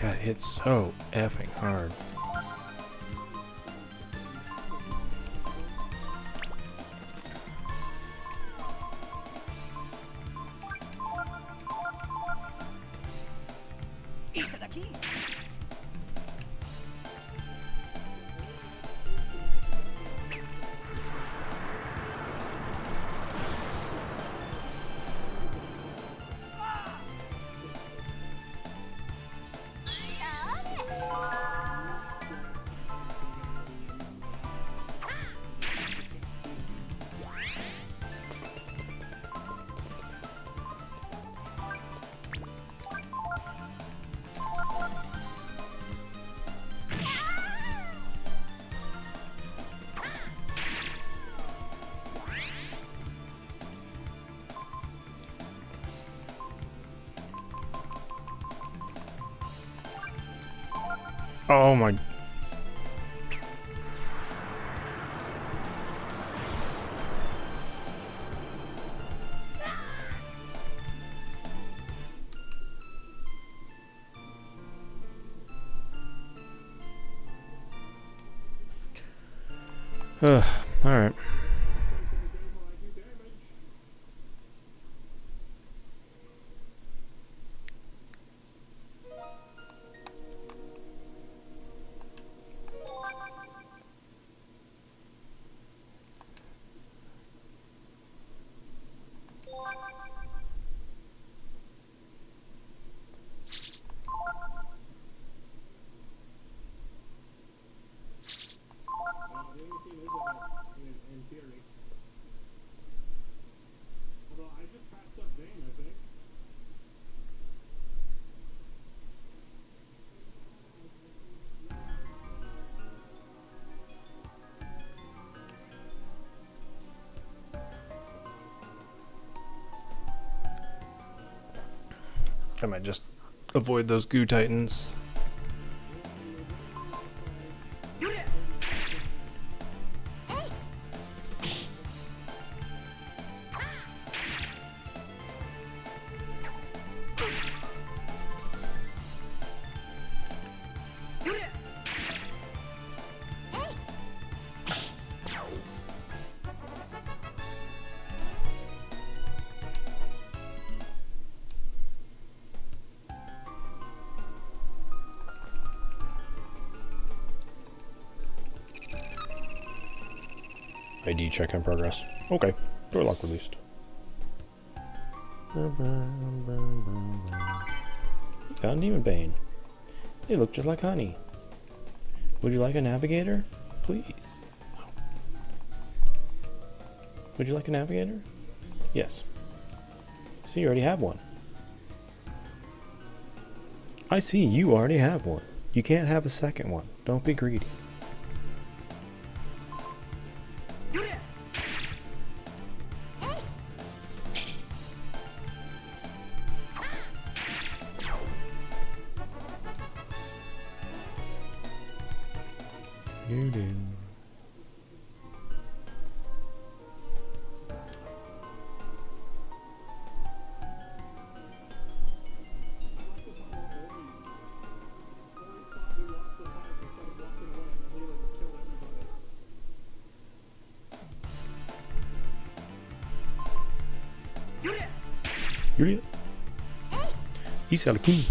Got hit so effing hard. Oh my. Alright. I might just avoid those goo titans. ID check in progress. Okay. Door lock released. Found Demon Bane. They look just like honey. Would you like a navigator? Please. Would you like a navigator? Yes. So you already have one. I see you already have one. You can't have a second one. Don't be greedy. Myria. Isalakin.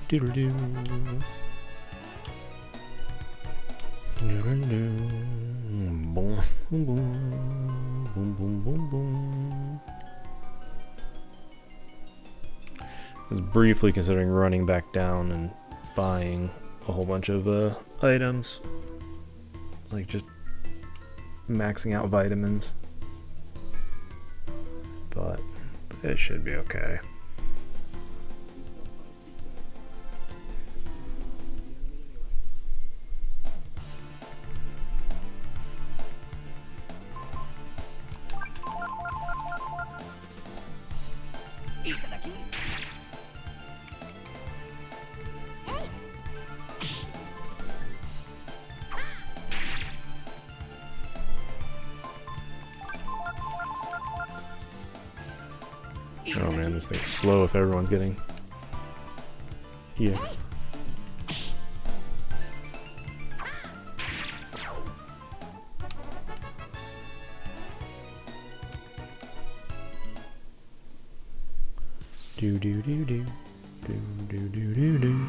Doodle-doo. Doodle-doo. Boom, boom, boom, boom, boom, boom, boom. I was briefly considering running back down and buying a whole bunch of items, like just maxing out vitamins, but it should be okay. Oh man, this thing's slow if everyone's getting... Yeah. Do do do do do do do do do.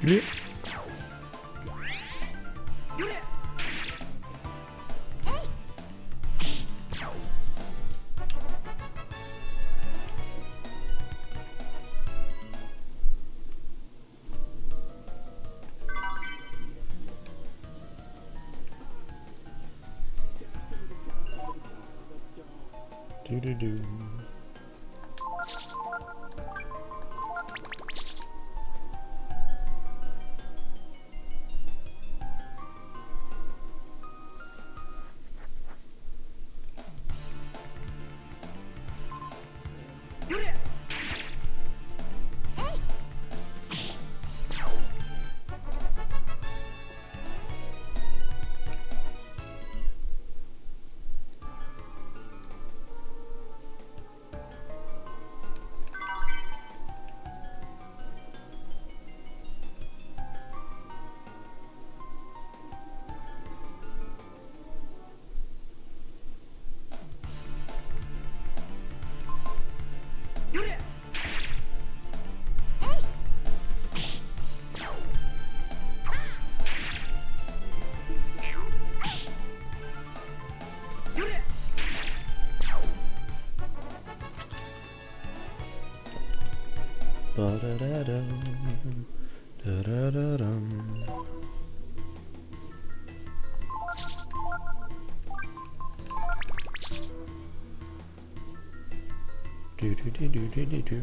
Yeah. Do do do. Da-da-dum. Da-da-da-dum. Do-do-do-do-do-do-do. Do-do-do-do.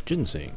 Ginseng.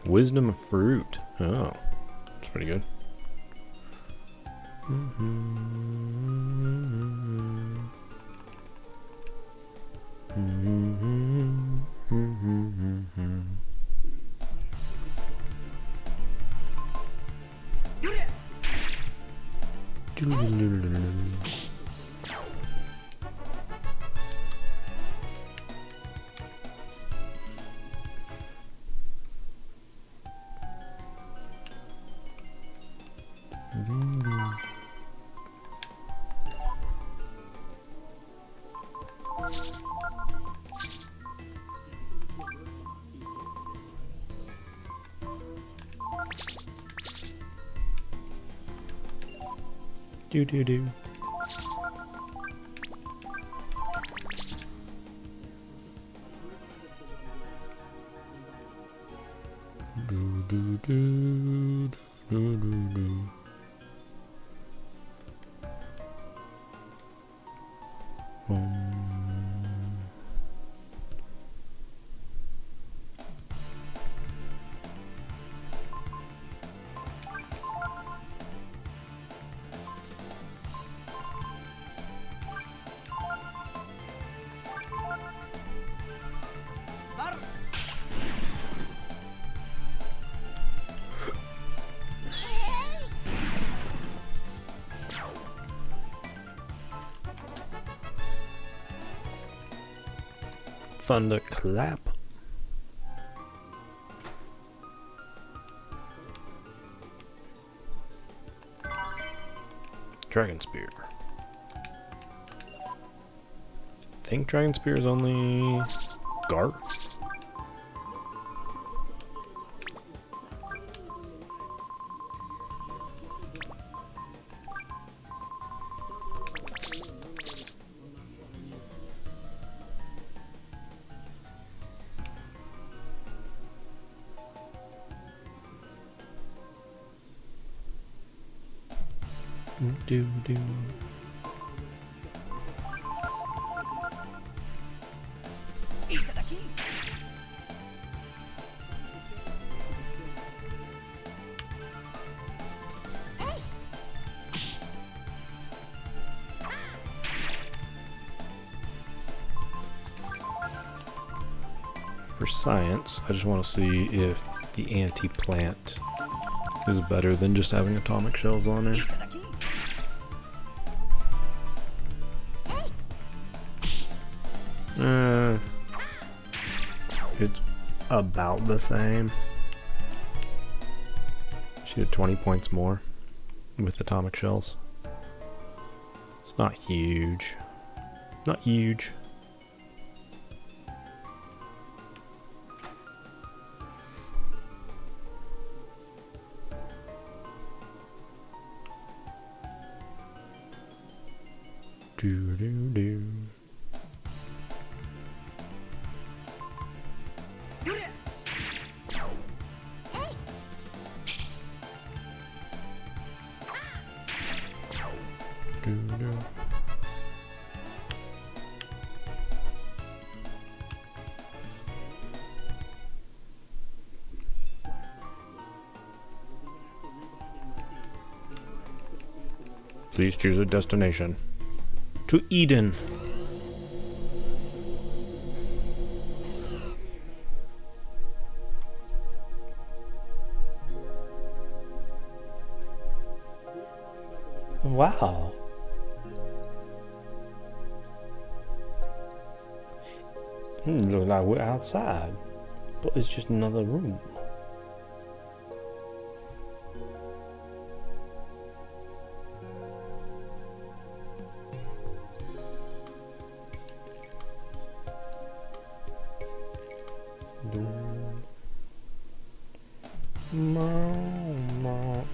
Wisdom fruit. Oh, that's pretty good. Do. Thunderclap. Dragon Spear. I think Dragon Spear is only Gar. Do do. For science, I just want to see if the anti-plant is better than just having atomic shells on her. It's about the same. She had 20 points more with atomic shells. It's not huge. Not huge. Do do do. Please choose a destination. To Eden. Wow. Looks like we're outside, but it's just another room.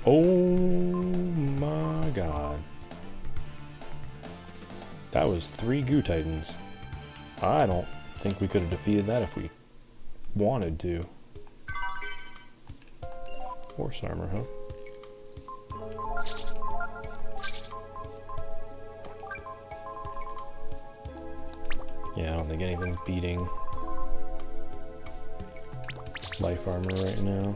Oh my god. That was 3 Goo Titans. I don't think we could have defeated that if we wanted to. Force armor, huh? Yeah, I don't think anything's beating life armor right now.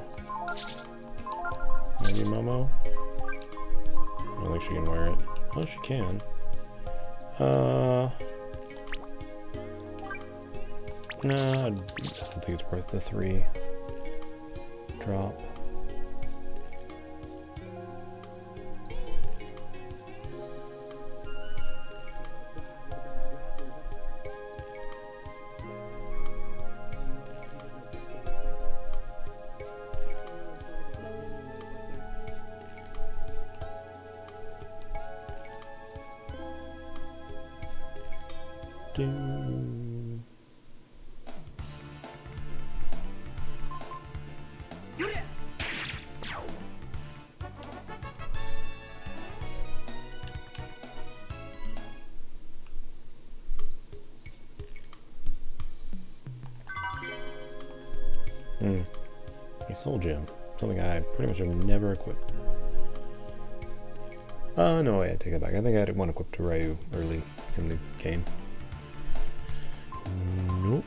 Maybe Momo? I don't think she can wear it. Oh, she can. No, I don't think it's worth the 3 drop. A soul gem. Something I pretty much have never equipped. No, I take that back. I think I had one equipped to Ryu early in the game. Nope.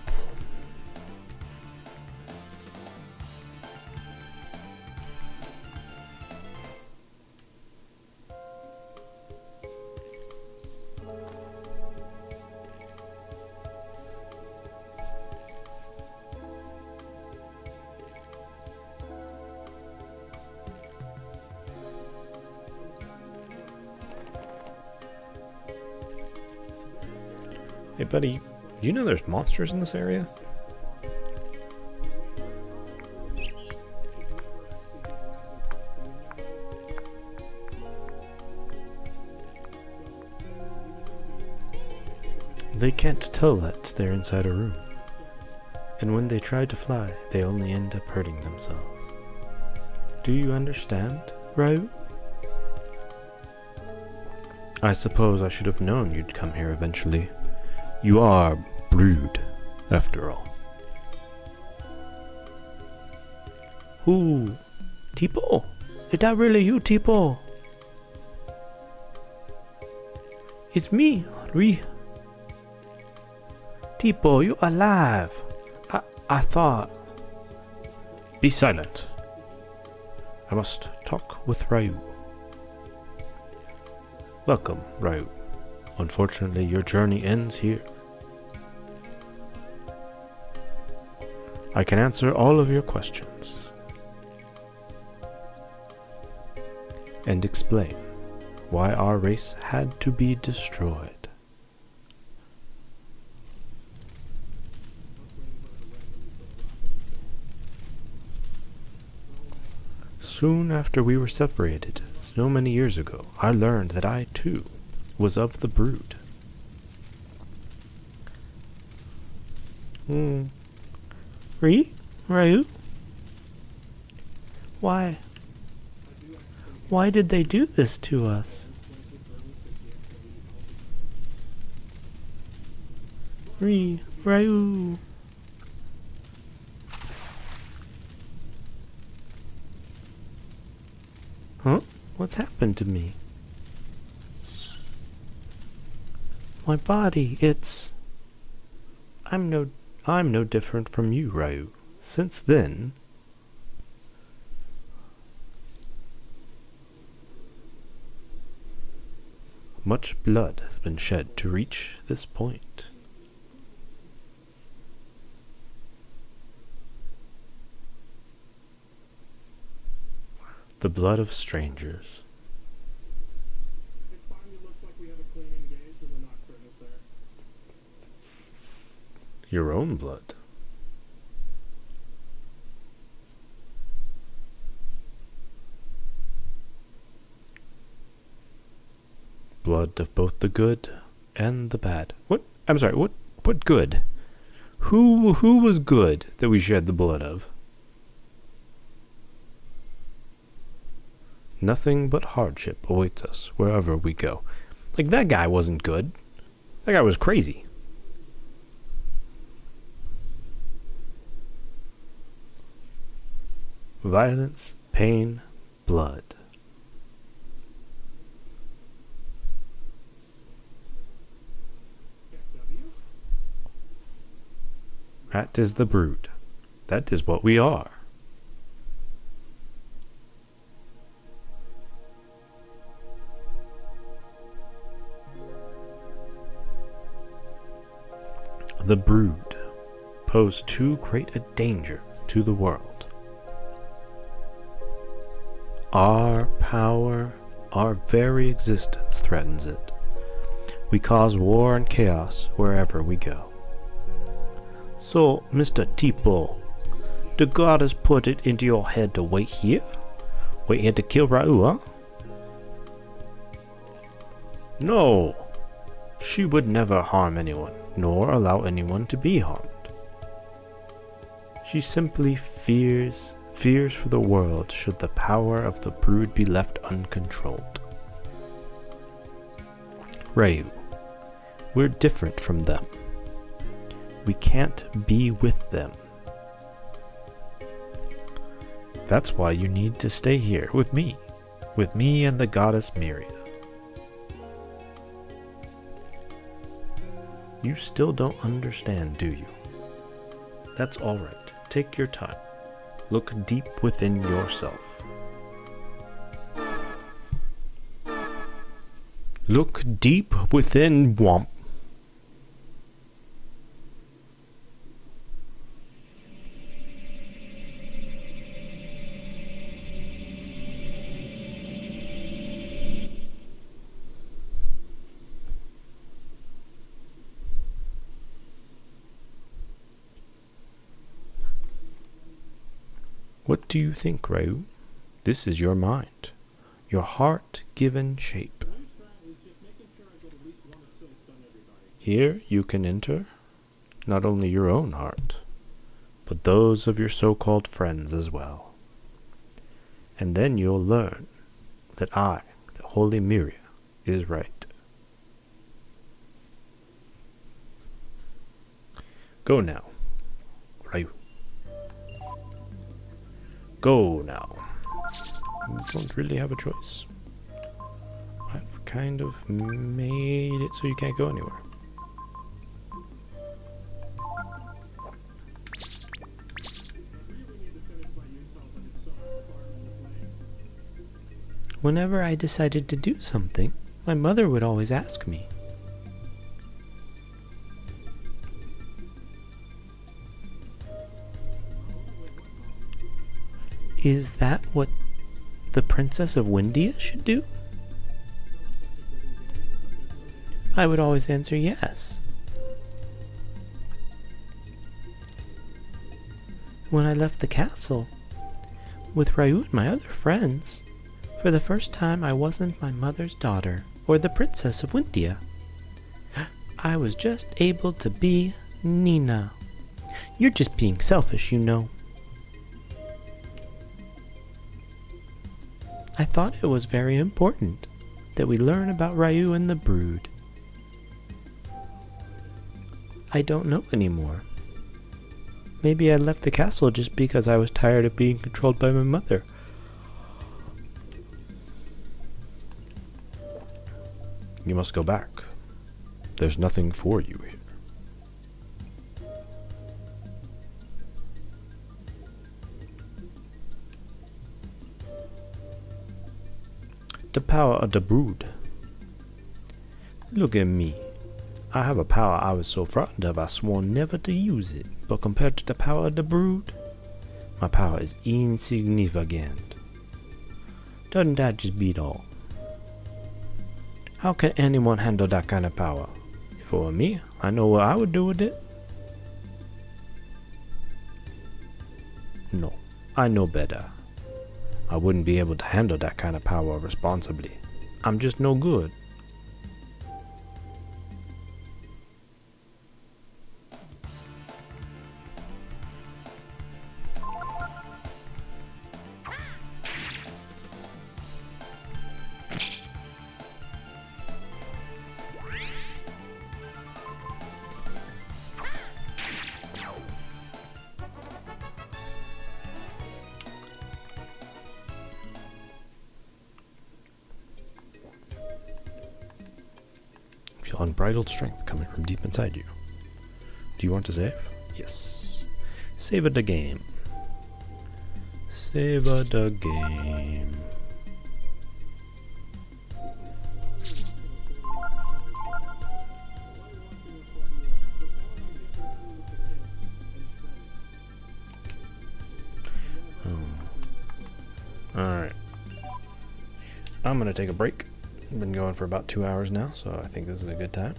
Hey, buddy, Do you know there's monsters in this area? They can't tell that they're inside a room. And when they try to fly, they only end up hurting themselves. Do you understand, Ryu? I suppose I should have known you'd come here eventually. You are brood, after all. Who? Tipo? Is that really you, Tipo? It's me, Rui. Tipo, you alive? I thought... Be silent. I must talk with Ryu. Welcome, Ryu. Unfortunately, your journey ends here. I can answer all of your questions. And explain why our race had to be destroyed. Soon after we were separated, so many years ago, I learned that I, too, was of the brood. Ryu? Why did they do this to us? Ryu. Huh? What's happened to me? My body, I'm no different from you, Ryu. Since then... much blood has been shed to reach this point. The blood of strangers. It finally looks like we have a clean engage and the nocturne is there. Your own blood. Blood of both the good and the bad. What? I'm sorry, what good? Who was good that we shed the blood of? Nothing but hardship awaits us wherever we go. Like, that guy wasn't good. That guy was crazy. Violence, pain, blood. That is the brood. That is what we are. The brood pose too great a danger to the world. Our power, our very existence threatens it. We cause war and chaos wherever we go. So, Mr. Tipo, the goddess put it into your head to wait here? Wait here to kill Ryu, huh? No! She would never harm anyone, nor allow anyone to be harmed. She simply fears for the world should the power of the brood be left uncontrolled. Ryu, we're different from them. We can't be with them. That's why you need to stay here with me and the goddess Myria. You still don't understand, do you? That's all right. Take your time. Look deep within yourself. Look deep within Womp. What do you think, Ryu? This is your mind, your heart-given shape. The new strat is just making sure I get at least one assist on everybody. Here you can enter not only your own heart, but those of your so-called friends as well. And then you'll learn that I, the Holy Myria, is right. Go now, Ryu. Go now. You don't really have a choice. I've kind of made it so you can't go anywhere. Whenever I decided to do something, my mother would always ask me. Is that what the Princess of Windia should do? I would always answer yes. When I left the castle, with Ryu and my other friends, for the first time I wasn't my mother's daughter, or the Princess of Windia. I was just able to be Nina. You're just being selfish, you know. I thought it was very important that we learn about Ryu and the Brood. I don't know anymore. Maybe I left the castle just because I was tired of being controlled by my mother. You must go back. There's nothing for you here. The power of the Brood. Look at me. I have a power I was so frightened of I swore never to use it. But compared to the power of the Brood, my power is insignificant. Doesn't that just beat all? How can anyone handle that kind of power? If it were me, I know what I would do with it. No, I know better. I wouldn't be able to handle that kind of power responsibly. I'm just no good. Feel unbridled strength coming from deep inside you. Do you want to save? Yes. Savor the game. Savor the game. Alright. I'm gonna take a break. I've been going for about 2 hours now, so I think this is a good time.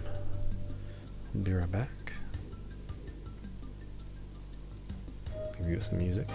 I'll be right back. Give you some music.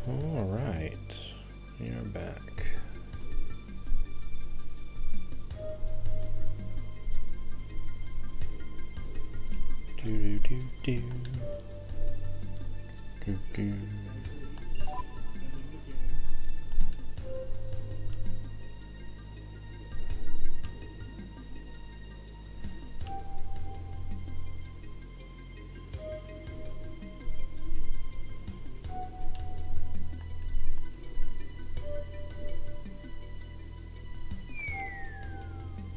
Alright. We are back. Do do do do. Do do.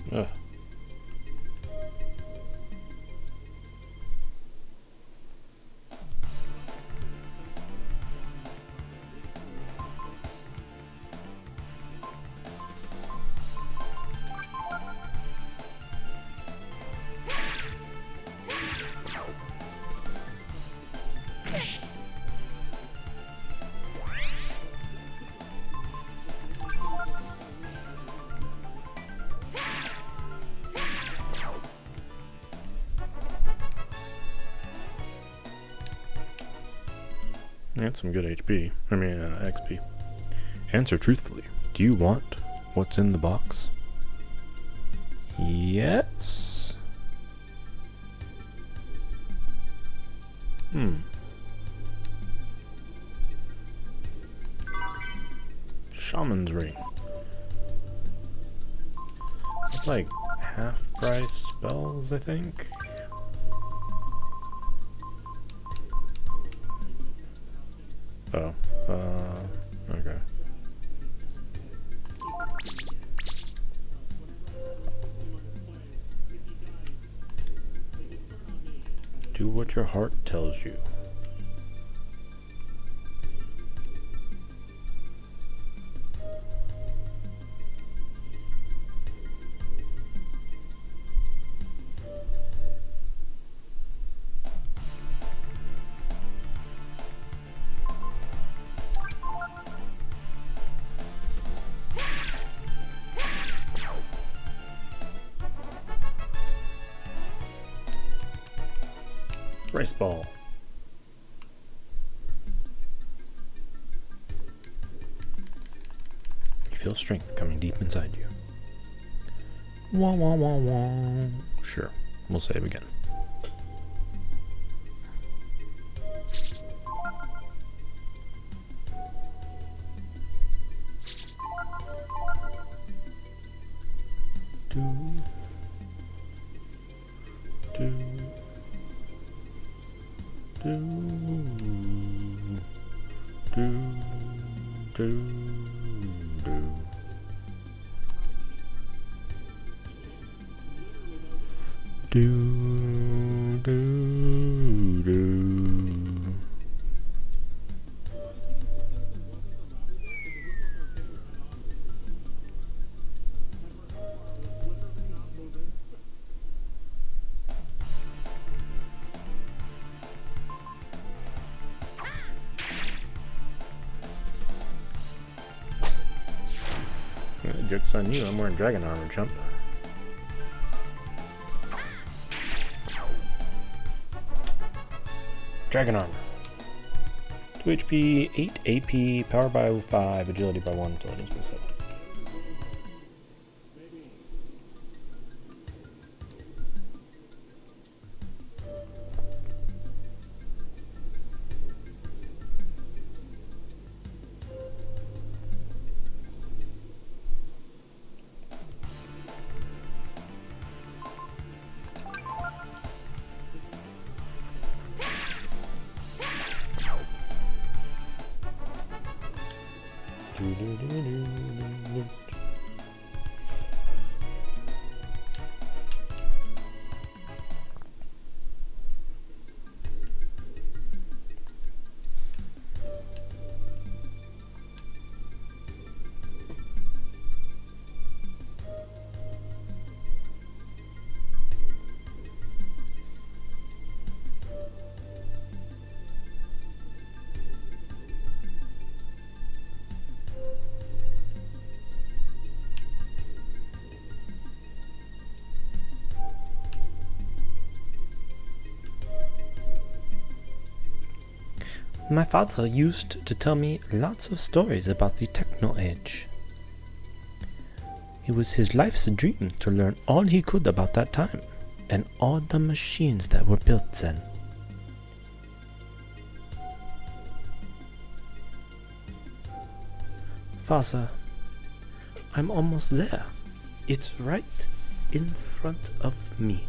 Ugh. That's some good XP. Answer truthfully. Do you want what's in the box? Yes. Shaman's Ring. It's like half price spells, I think. Oh, okay. Do what your heart tells you. Rice ball. You feel strength coming deep inside you. Wah wah wah wah. Sure, we'll save again. Do do. Do do do do. Do do do. Joke's on you, I'm wearing dragon armor, chump. Dragon armor. 2 HP, 8 AP, power by 5, agility by 1, intelligence by 7. My father used to tell me lots of stories about the Techno Age. It was his life's dream to learn all he could about that time, and all the machines that were built then. Father, I'm almost there. It's right in front of me.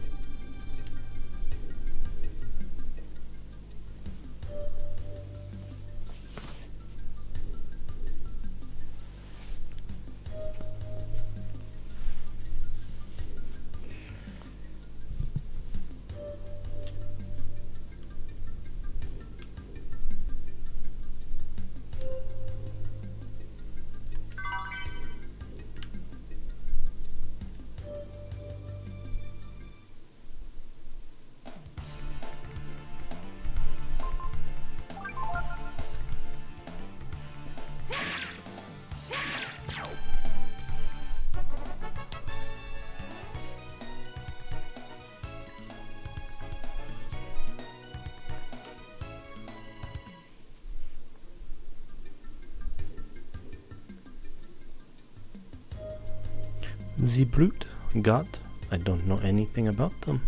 The brute, God, I don't know anything about them.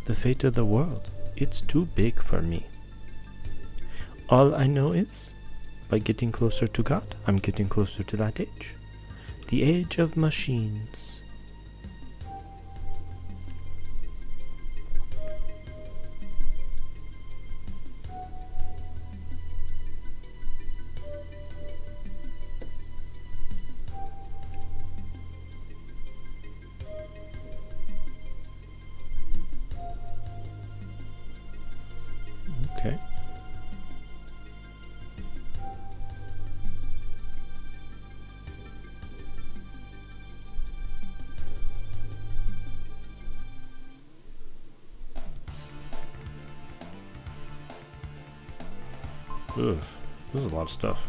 The fate of the world, it's too big for me. All I know is, by getting closer to God, I'm getting closer to that age. The age of machines. Okay. Ugh, this is a lot of stuff.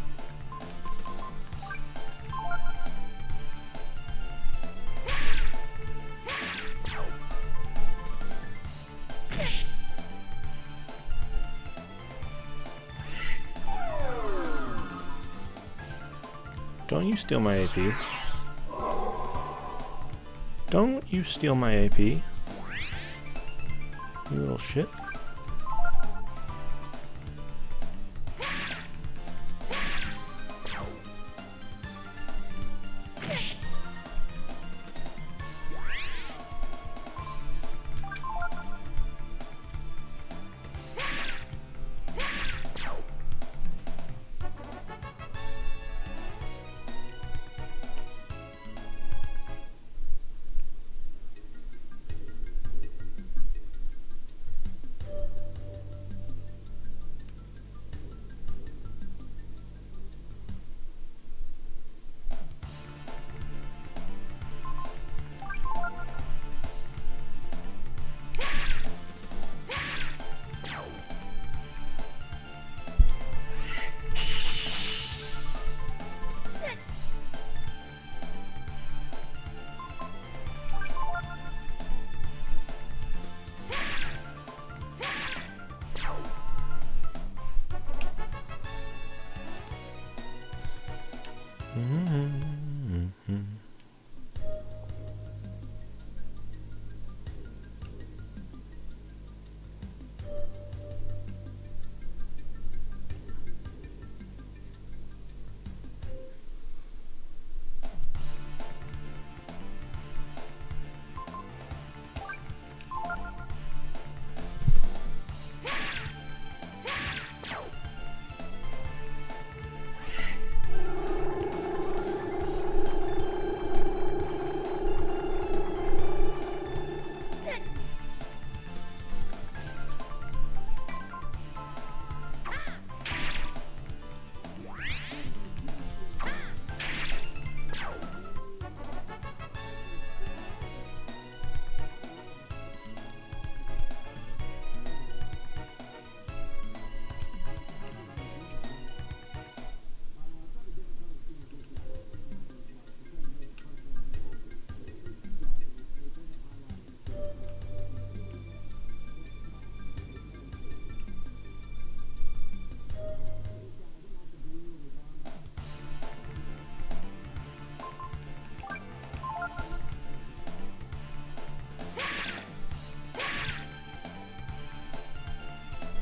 Don't you steal my AP. Don't you steal my AP. You little shit.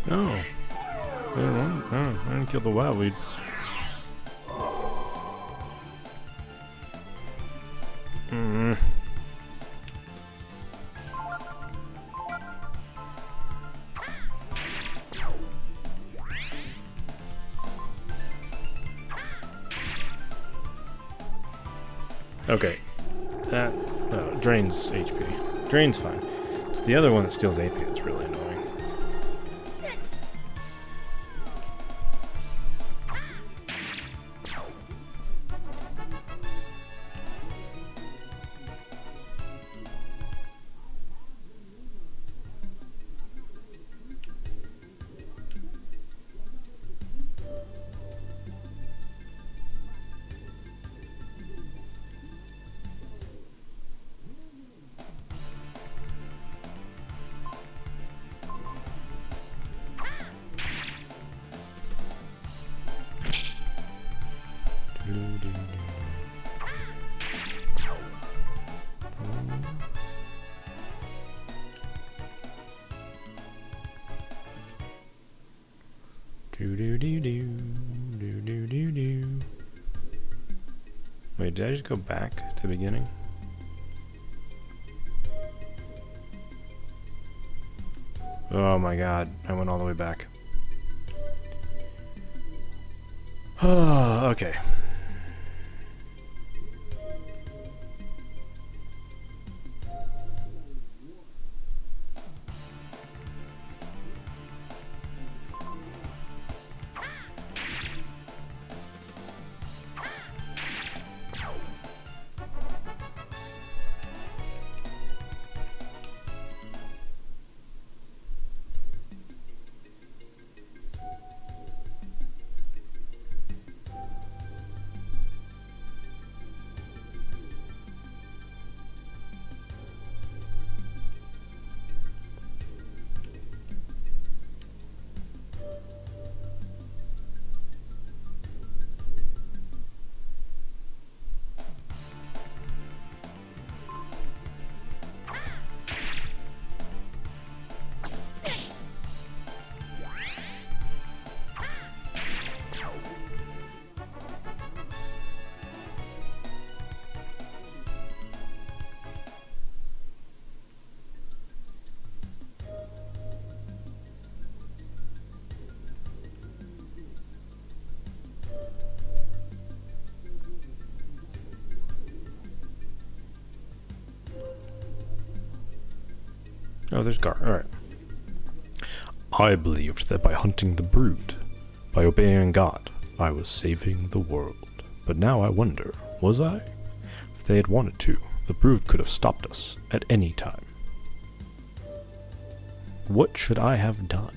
No. I didn't kill the wildweed. Mm. Okay. That drains HP. Drains fine. It's the other one that steals AP that's really annoying. Wait, did I just go back to the beginning? Oh my god, I went all the way back. Okay. Oh, there's Gar. Alright. I believed that by hunting the brood, by obeying God, I was saving the world. But now I wonder, was I? If they had wanted to, the brood could have stopped us at any time. What should I have done?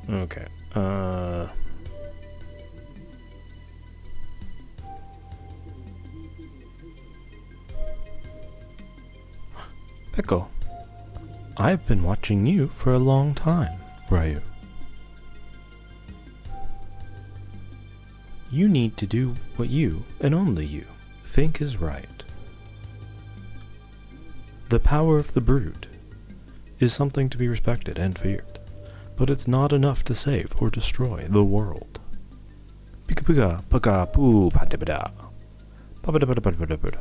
Okay. Peko, I've been watching you for a long time, Ryu. You need to do what you, and only you, think is right. The power of the brood is something to be respected and feared, but it's not enough to save or destroy the world. Pika pika paka poo patibada. Papadabadabadabada.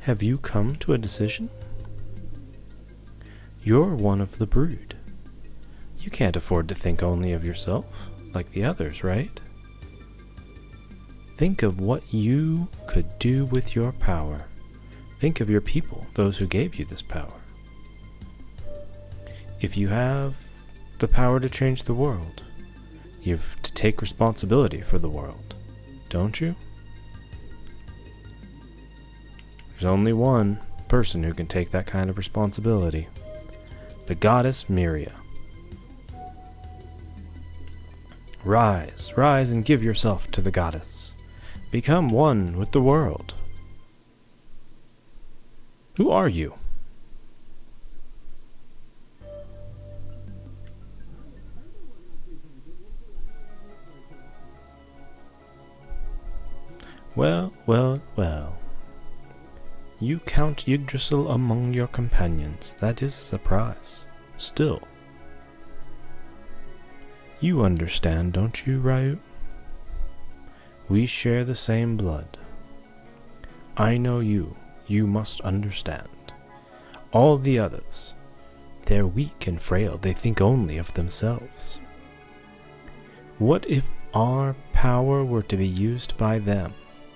Have you come to a decision? You're one of the brood. You can't afford to think only of yourself, like the others, right? Think of what you could do with your power. Think of your people, those who gave you this power. If you have the power to change the world, you've to take responsibility for the world, don't you? There's only one person who can take that kind of responsibility. The goddess Myria. Rise, rise and give yourself to the goddess. Become one with the world. Who are you? Well, well, well. You count Yggdrasil among your companions. That is a surprise. Still. You understand, don't you, Ryu? We share the same blood. I know you. You must understand. All the others, they're weak and frail. They think only of themselves. What if our power were to be used by them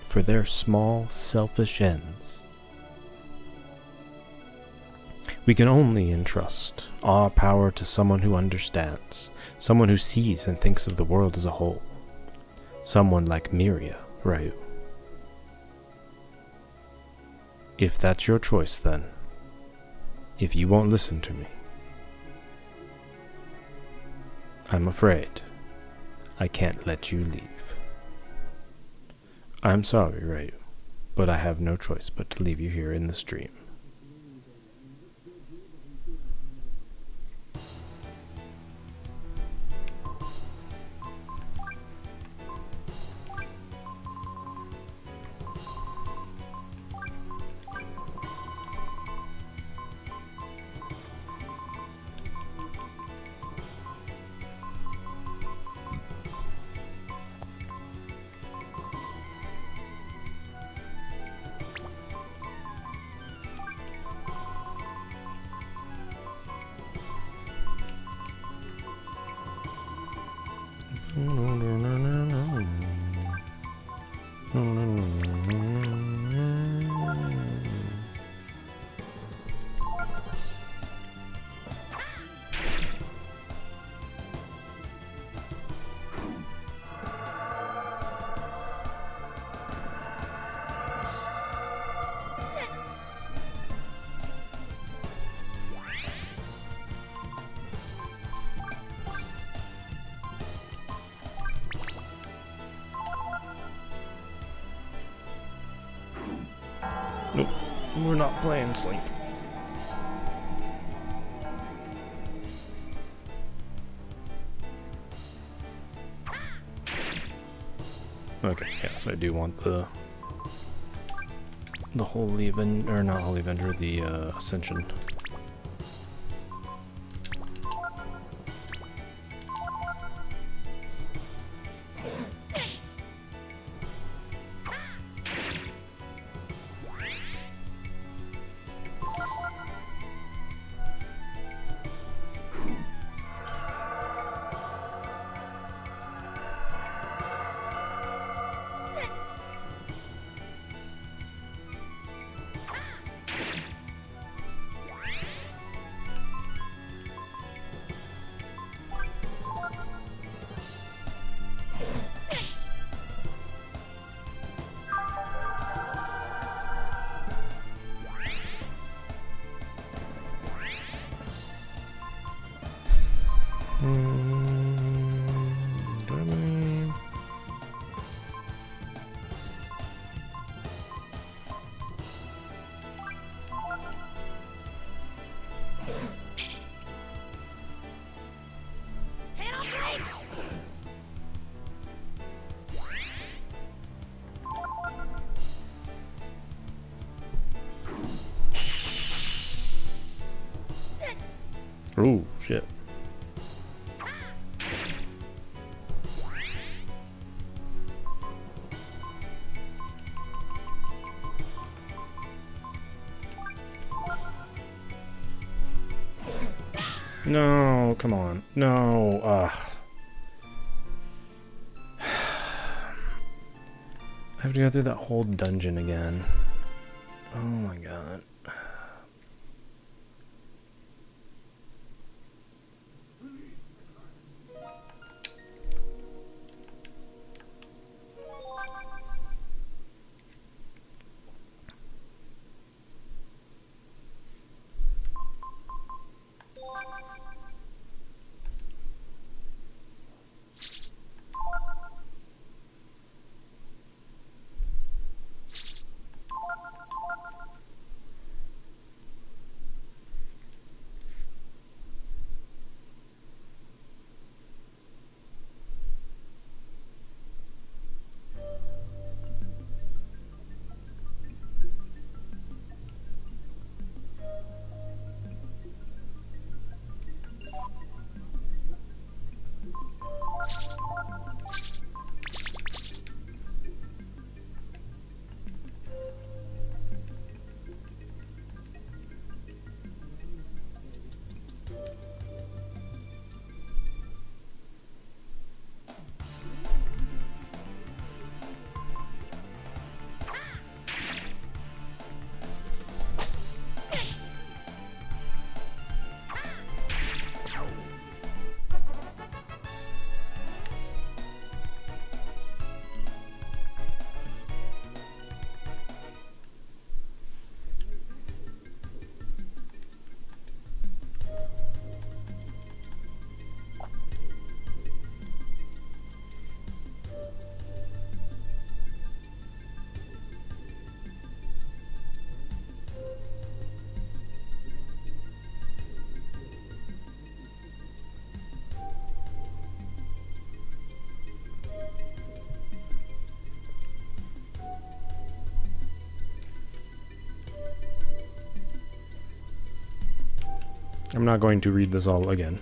for their small, selfish ends? We can only entrust our power to someone who understands, someone who sees and thinks of the world as a whole. Someone like Myria, Ryu. If that's your choice, then. If you won't listen to me, I'm afraid I can't let you leave. I'm sorry, Ryu, but I have no choice but to leave you here in the stream. Nope, we're not playing Sleep. Okay, yes, I do want the Holy Avenger, or not Holy Avenger, the Ascension. Oh, shit. No, come on. No, I have to go through that whole dungeon again. Oh my god. I'm not going to read this all again.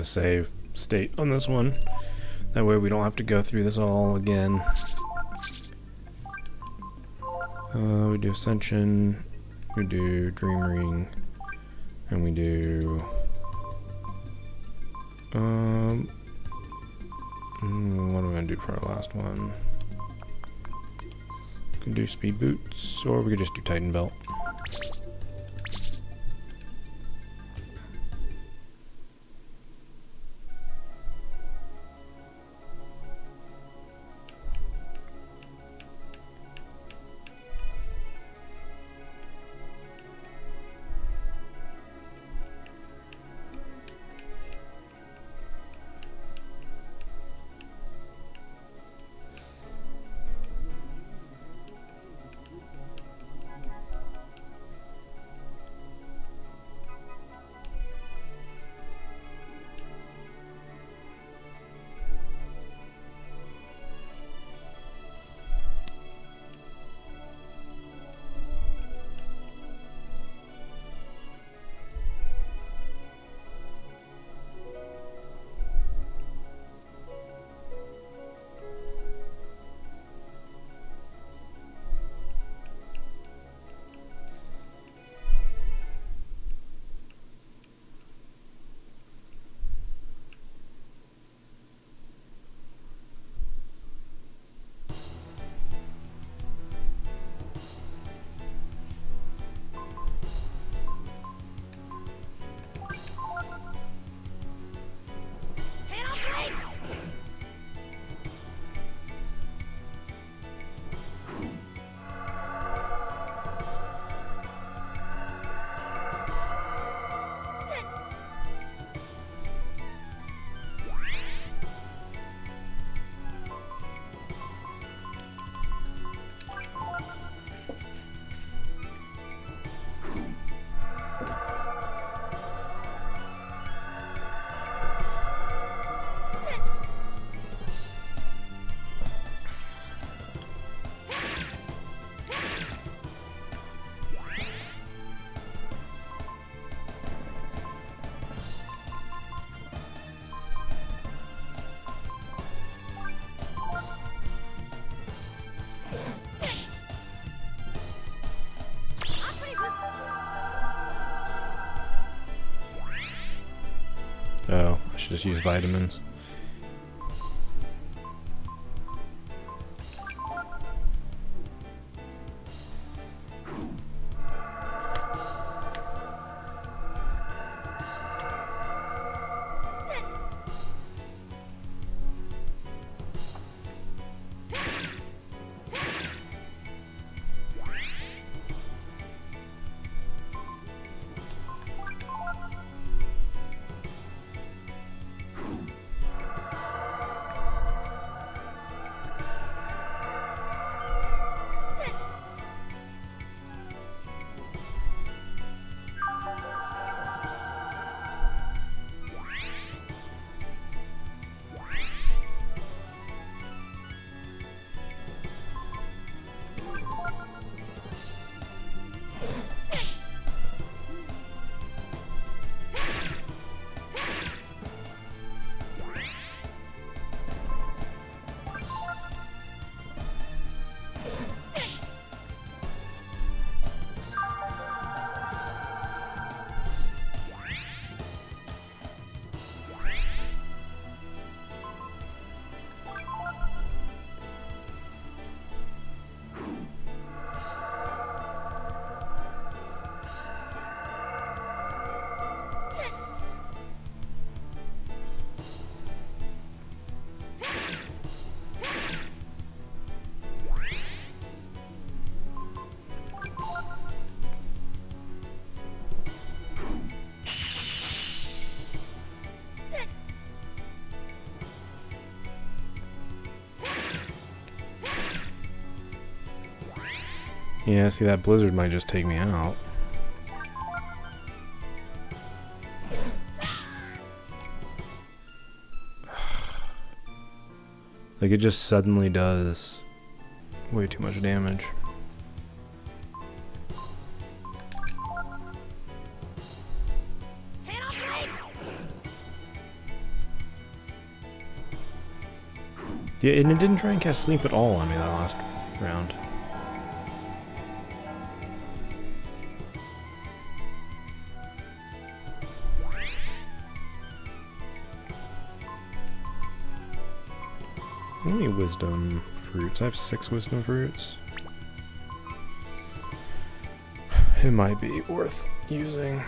gonna save state on this one. That way we don't have to go through this all again. We do Ascension, we do Dream Ring, and we do... what am I gonna do for our last one? We can do Speed Boots, or we could just do Titan Belt. Oh, I should just use vitamins. Yeah, see, that blizzard might just take me out. Like, it just suddenly does way too much damage. Yeah, and it didn't try and cast sleep at all on me that last round. How many wisdom fruits? I have 6 wisdom fruits. It might be worth using.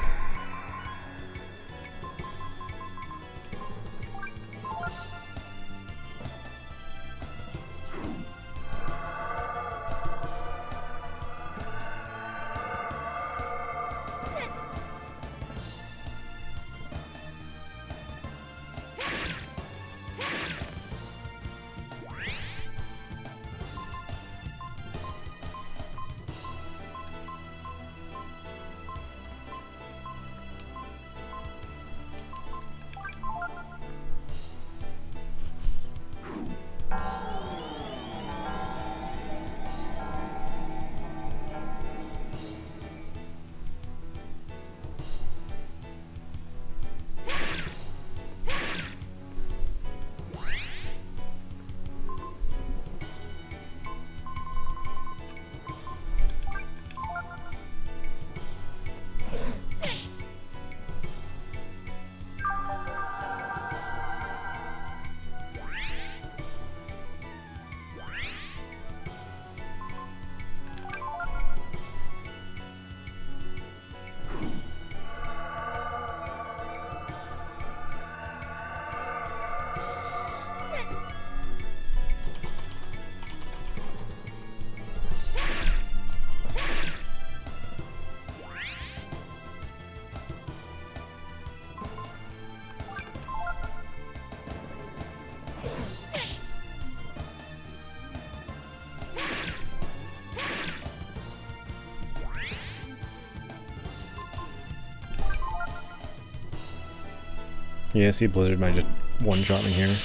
Yeah, see, Blizzard might just one-shot me here.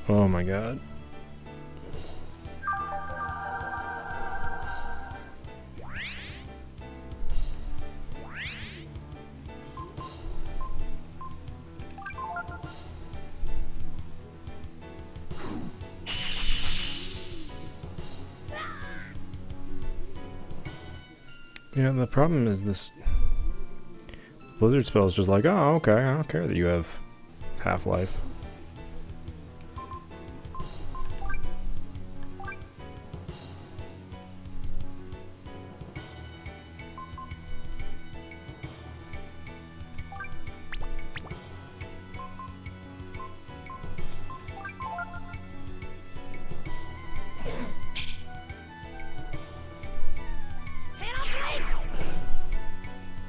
Oh my god. Yeah, the problem is this Blizzard spell is just like, oh, okay, I don't care that you have half-life.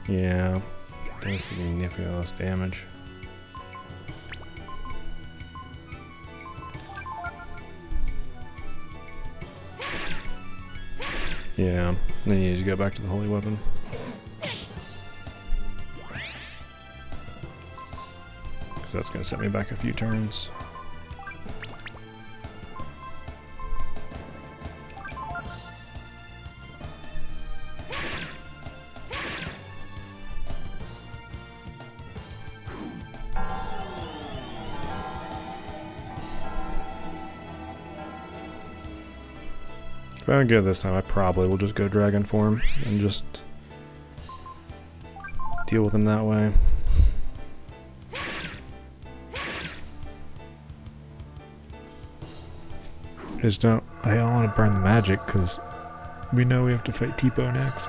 Yeah, does significantly less damage. Yeah, then you need to go back to the holy weapon. Because that's going to set me back a few turns. If I don't get it this time, I probably will just go dragon form and just deal with him that way. I don't want to burn the magic because we know we have to fight Tipo next.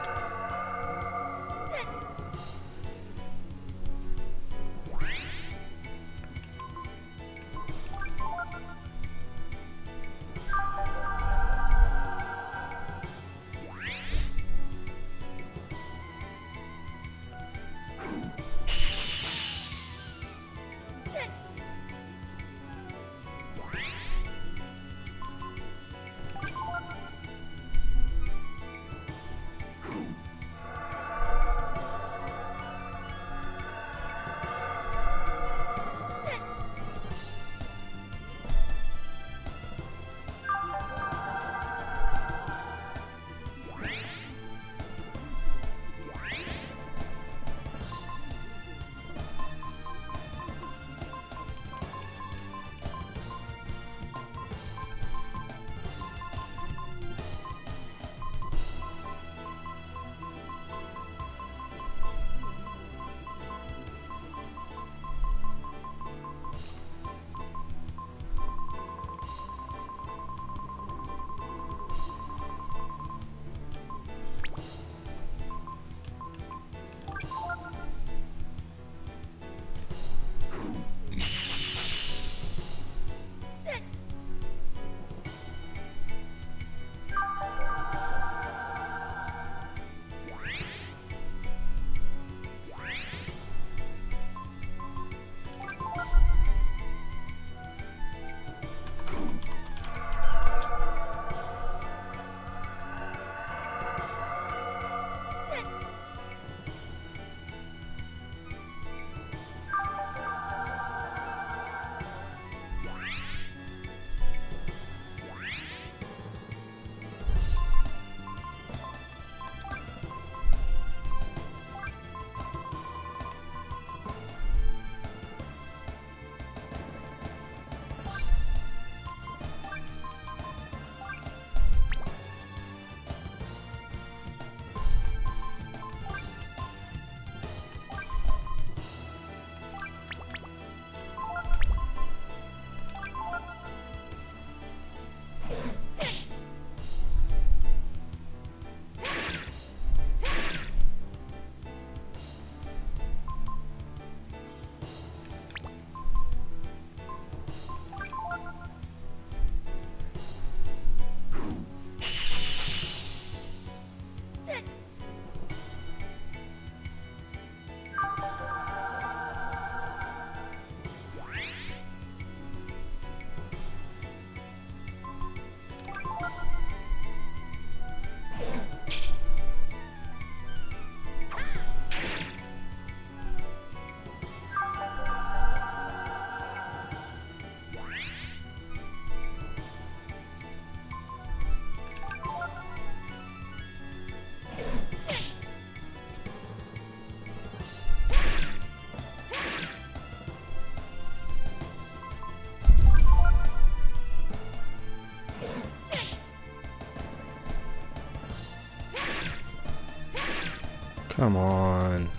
Come on.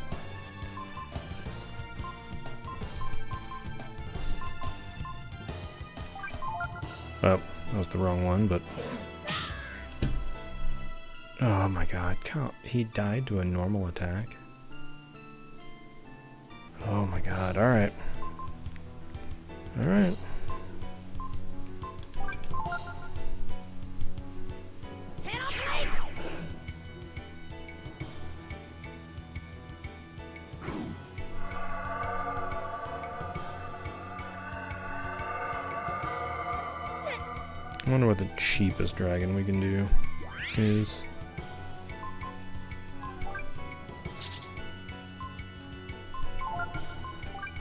Oh, that was the wrong one, but... Oh my god, he died to a normal attack? Oh my god, alright. Alright. I wonder what the cheapest dragon we can do is.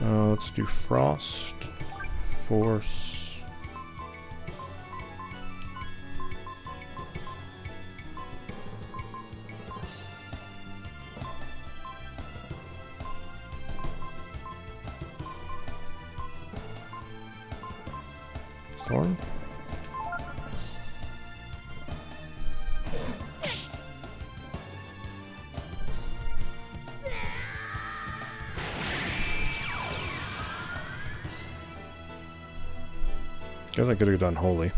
Let's do Frost, Force. Thorn? Guess I could have done Holy.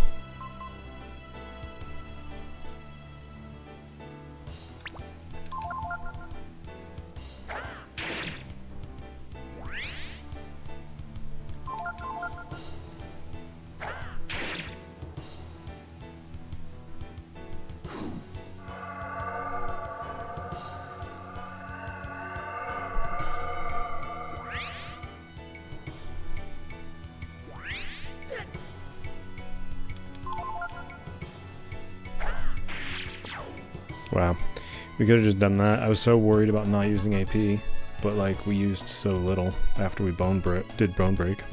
Wow. We could have just done that. I was so worried about not using AP, but like we used so little after we did Bone Break.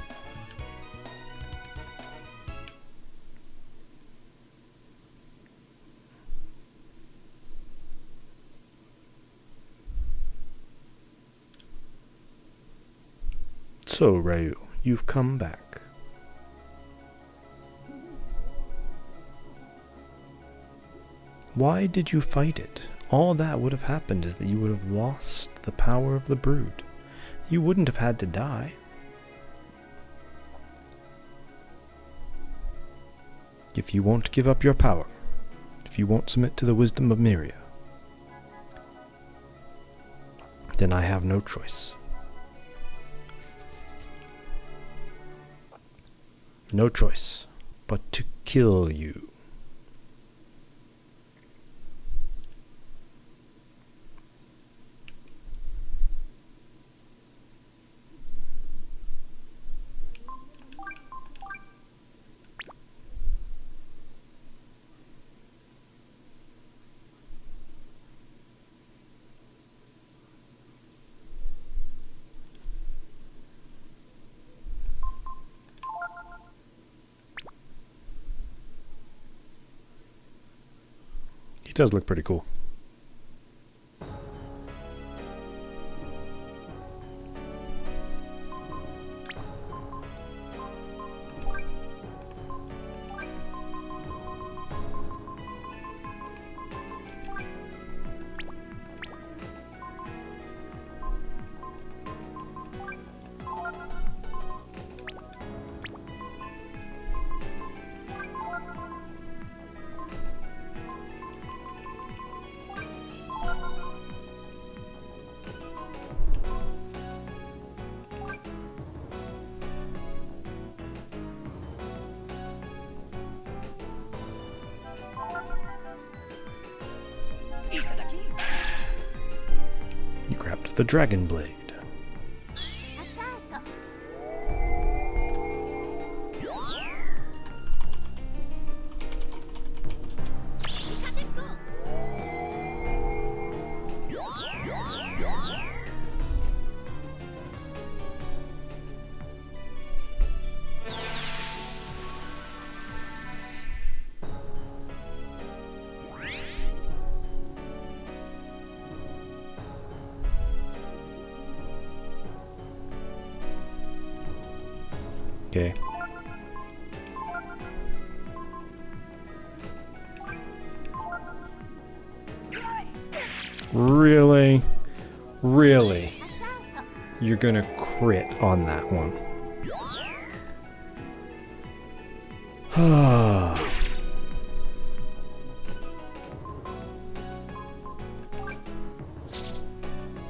So, Ryu, you've come back. Why did you fight it? All that would have happened is that you would have lost the power of the brood. You wouldn't have had to die. If you won't give up your power, if you won't submit to the wisdom of Myria, then I have no choice. No choice but to kill you. He does look pretty cool. You grabbed the Dragon Blade. Okay. Really? Really? You're gonna crit on that one.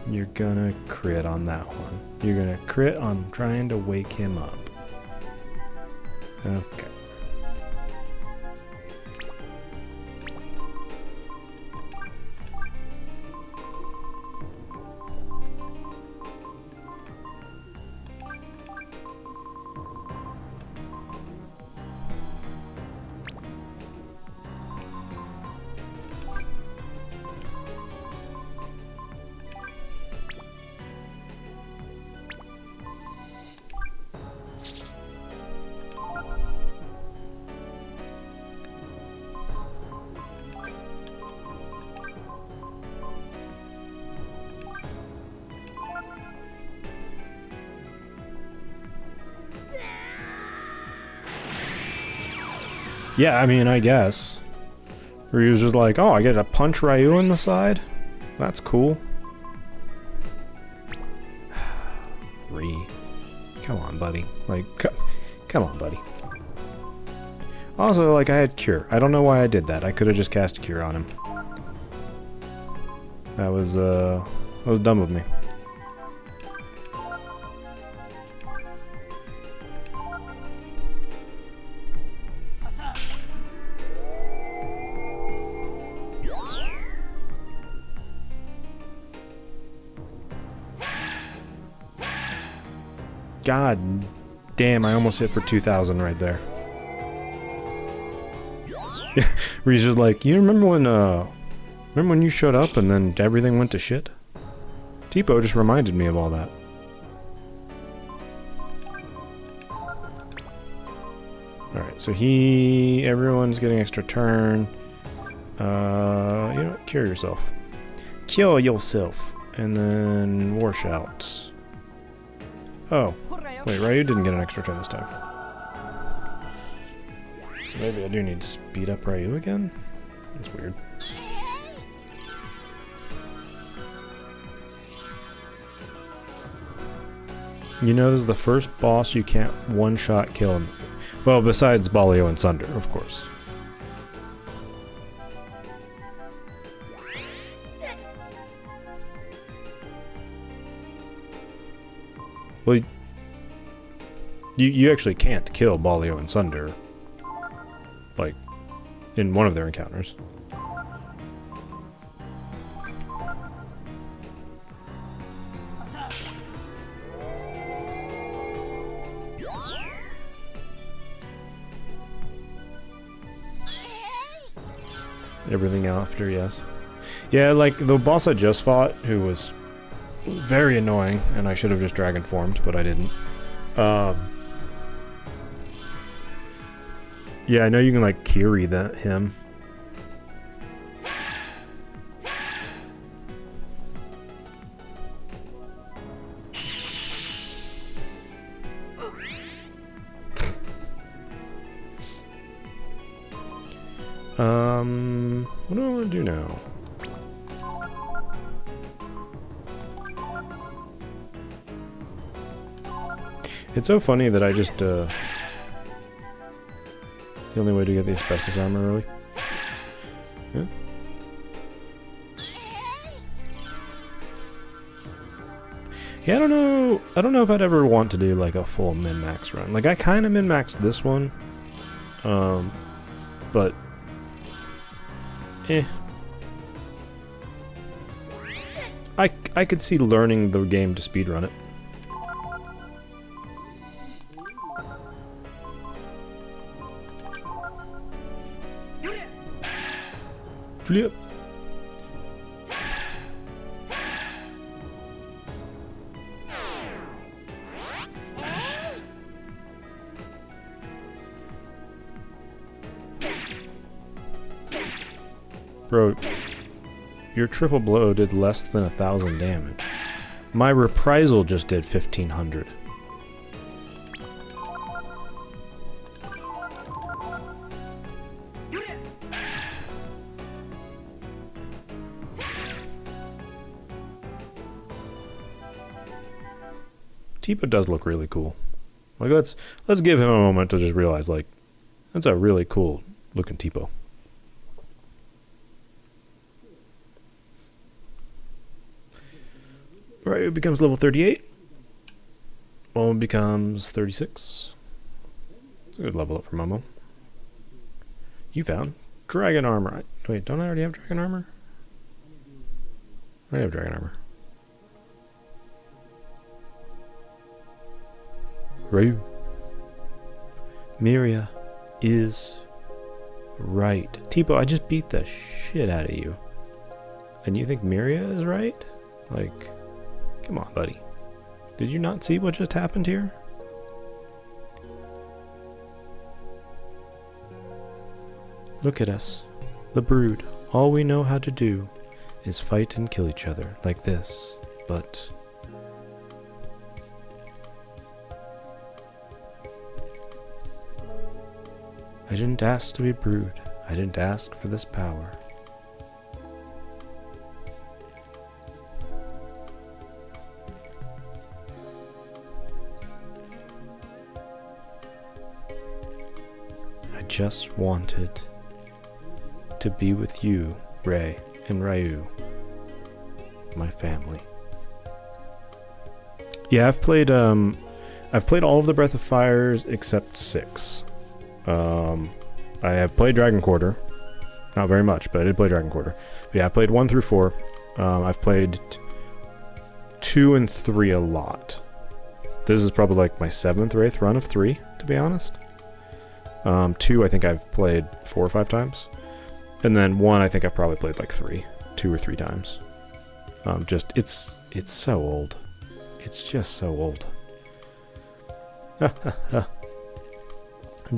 You're gonna crit on that one. You're gonna crit on trying to wake him up. Okay. Yeah, I mean, I guess. Or he was just like, oh, I get to punch Ryu in the side? That's cool. Ree. Come on, buddy. Like, come on, buddy. Also, like, I had Cure. I don't know why I did that. I could have just cast Cure on him. That was dumb of me. God damn, I almost hit for 2,000 right there. Where he's just like, you remember when you showed up and then everything went to shit? Tipo just reminded me of all that. Alright, so everyone's getting extra turn. You know what, cure yourself. Kill yourself. And then War Shouts. Oh. Wait, Ryu didn't get an extra turn this time. So maybe I do need to speed up Ryu again? That's weird. You know, this is the first boss you can't one-shot kill in this game. Well, besides Balio and Sunder, of course. Well, you actually can't kill Balio and Sunder, like, in one of their encounters. Everything after, yes. Yeah, like, the boss I just fought, who was very annoying, and I should have just dragon formed, but I didn't. Yeah, I know you can, like, Kiri him. What do I want to do now? It's so funny that I just, it's the only way to get the asbestos armor, really. Yeah. Yeah, I don't know if I'd ever want to do, like, a full min-max run. Like, I kind of min-maxed this one. But... I could see learning the game to speedrun it. Flip. Bro, your triple blow did less than 1,000 damage. My reprisal just did 1,500. Tipo does look really cool. Like let's give him a moment to just realize like that's a really cool looking Tipo. Right, it becomes level 38. Momo becomes 36. It's a good level up for Momo. You found dragon armor. Wait, don't I already have dragon armor? I have dragon armor. Ryu. Myria is right. Tipo, I just beat the shit out of you. And you think Myria is right? Like, come on, buddy. Did you not see what just happened here? Look at us. The brood. All we know how to do is fight and kill each other like this. But I didn't ask to be brood. I didn't ask for this power. I just wanted to be with you, Ray and Ryu, my family. Yeah, I've played all of the Breath of Fires except 6. I have played Dragon Quarter. Not very much, but I did play Dragon Quarter. But yeah, I played 1 through 4. I've played 2 and 3 a lot. This is probably like my 7th or 8th run of 3, to be honest. 2 I think I've played 4 or 5 times. And then 1 I think I've probably played like 2 or 3 times. Just, it's so old. It's just so old.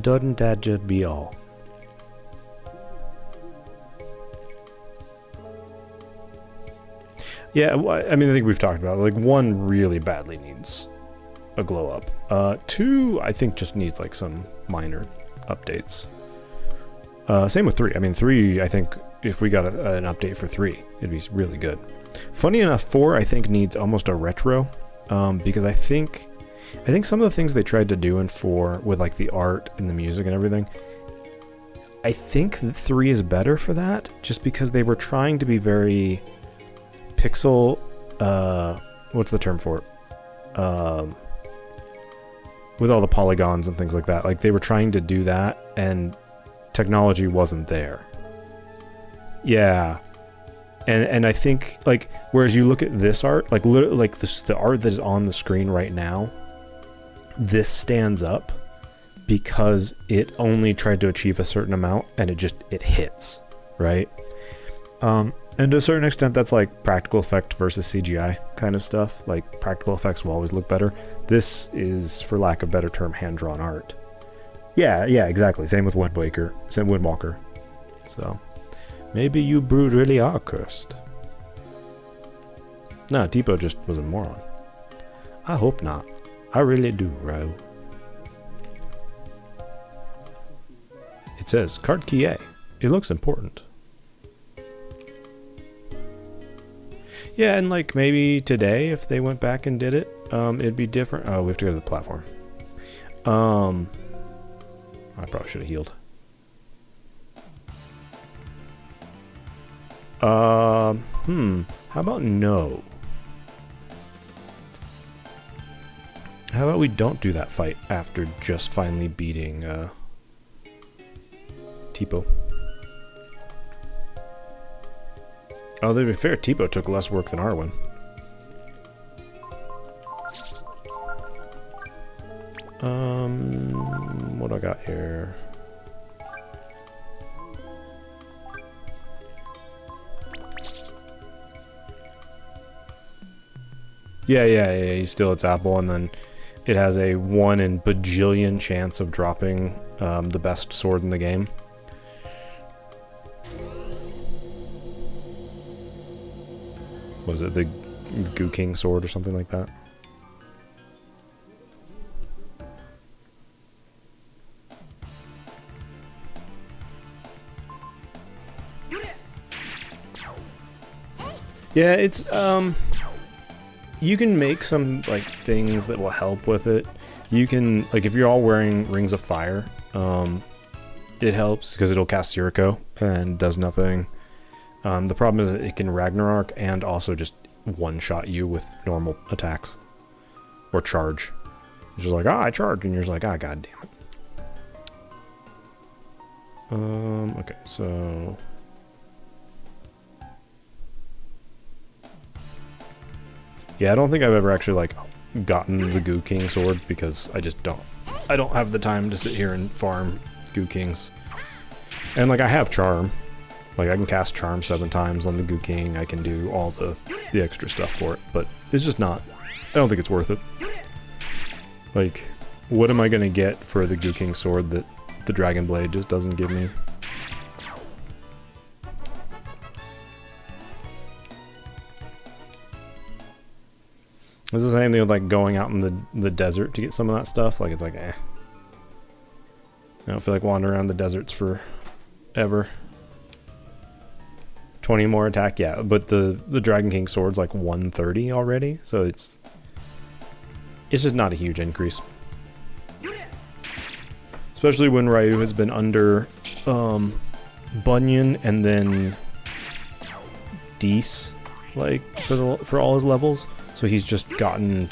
Doesn't that just be all? Yeah, I mean, I think we've talked about it. Like, 1 really badly needs a glow up. 2, I think, just needs like some minor updates. Same with 3. I mean, 3, I think if we got an update for 3, it'd be really good. Funny enough, 4, I think, needs almost a retro, because I think some of the things they tried to do in 4 with like the art and the music and everything, I think 3 is better for that, just because they were trying to be very pixel, what's the term for it? With all the polygons and things like that. Like, they were trying to do that, and technology wasn't there. Yeah. And I think, like, whereas you look at this art, like, literally, like, the art that is on the screen right now, this stands up because it only tried to achieve a certain amount, and it hits, right? And to a certain extent, that's like practical effect versus CGI kind of stuff. Like, practical effects will always look better. This is, for lack of a better term, hand-drawn art. Yeah, exactly. Same with Windwalker. So, maybe you brood really are cursed. No, Tipo just was a moron. I hope not. I really do, Ro. It says, card key A. It looks important. Yeah, and like maybe today, if they went back and did it, it'd be different. Oh, we have to go to the platform. I probably should have healed. How about no? How about we don't do that fight after just finally beating Tipo? Oh, to be fair, Tipo took less work than Arwen. What do I got here? Yeah, he still hits Apple, and then it has a 1 in bajillion chance of dropping the best sword in the game. Was it the Goo King sword or something like that? Yeah, it's you can make some like things that will help with it. You can, like, if you're all wearing Rings of Fire, it helps because it'll cast Sirocco and does nothing. The problem is that it can Ragnarok and also just one-shot you with normal attacks. Or charge. It's just like, I charge, and you're just like, god damn it. Okay, so... Yeah, I don't think I've ever actually, like, gotten the Goo King sword, because I just don't... I don't have the time to sit here and farm Goo Kings. And, like, I have Charm. Like, I can cast Charm 7 times on the Goo King, I can do all the extra stuff for it, but it's just not... I don't think it's worth it. Like, what am I gonna get for the Goo King sword that the Dragon Blade just doesn't give me? Is this anything with, like, going out in the desert to get some of that stuff? Like, it's like, eh. I don't feel like wandering around the deserts for ever. 20 more attack, yeah, but the Dragon King sword's like 130 already, so it's just not a huge increase. Especially when Ryu has been under Bunyan and then Dees, like, for all his levels. So he's just gotten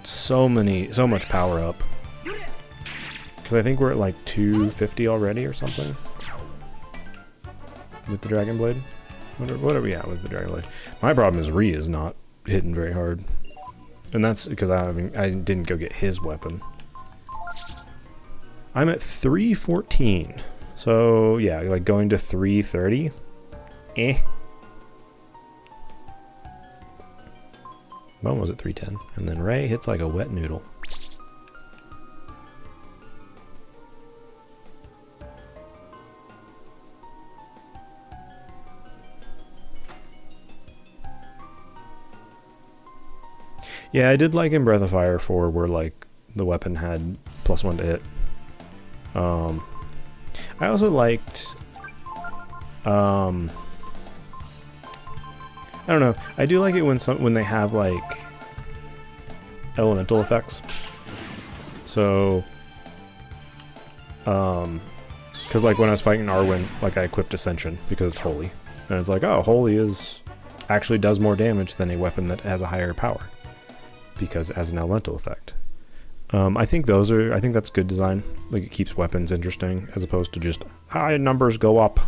so much power up. Because I think we're at like 250 already or something. With the Dragon Blade. What are we at with the Dragon Blade? My problem is Rhea is not hitting very hard. And that's because I didn't go get his weapon. I'm at 314. So yeah, like going to 330. Eh. Bone was at 310. And then Ray hits like a wet noodle. Yeah, I did like in Breath of Fire 4 where like the weapon had +1 to hit. I also liked I don't know. I do like it when they have like elemental effects. So cuz like when I was fighting Arwen, like I equipped Ascension because it's holy. And it's like, oh, holy actually does more damage than a weapon that has a higher power. Because it has an elemental effect. I think that's good design. Like, it keeps weapons interesting, as opposed to just, high numbers go up.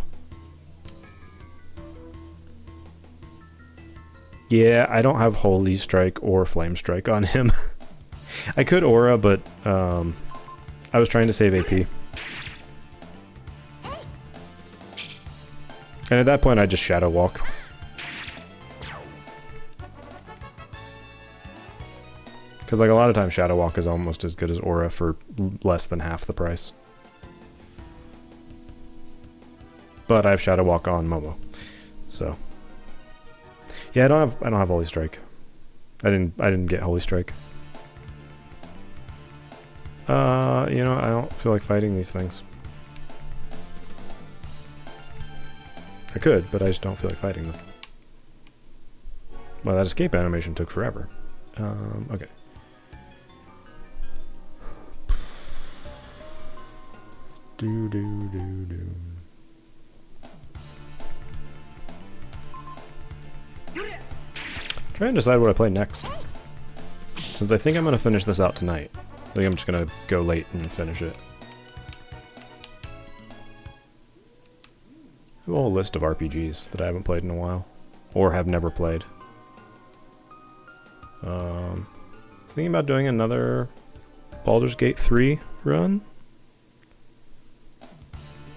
Yeah, I don't have Holy Strike or Flame Strike on him. I could Aura, but I was trying to save AP. And at that point, I just Shadow Walk. Because like a lot of times Shadow Walk is almost as good as Aura for less than half the price. But I have Shadow Walk on Momo. So yeah, I don't have Holy Strike. I didn't get Holy Strike. You know, I don't feel like fighting these things. I could, but I just don't feel like fighting them. Well, that escape animation took forever. Okay. Trying to decide what I play next. Since I think I'm gonna finish this out tonight. I think I'm just gonna go late and finish it. I have a whole list of RPGs that I haven't played in a while. Or have never played. Thinking about doing another Baldur's Gate 3 run.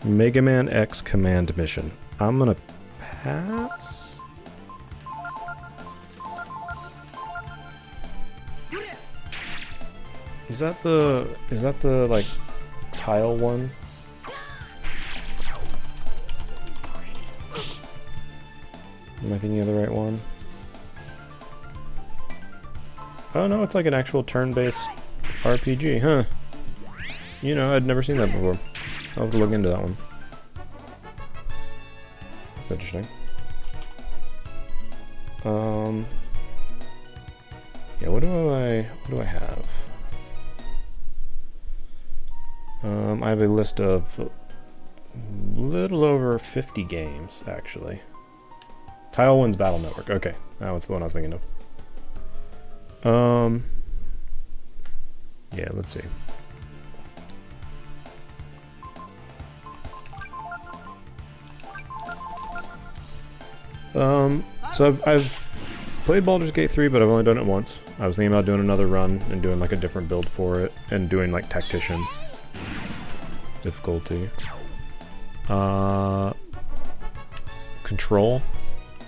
Mega Man X Command Mission. I'm gonna pass. Is that the like tile one? Am I thinking of the right one? Oh no, it's like an actual turn-based RPG, huh? You know, I'd never seen that before. I'll have to look into that one. That's interesting. Yeah, what do I have? I have a list of a little over 50 games, actually. Tailwind's Battle Network. Okay, that was the one I was thinking of. Yeah, let's see. So I've played Baldur's Gate 3, but I've only done it once. I was thinking about doing another run and doing like a different build for it and doing like Tactician difficulty. Control.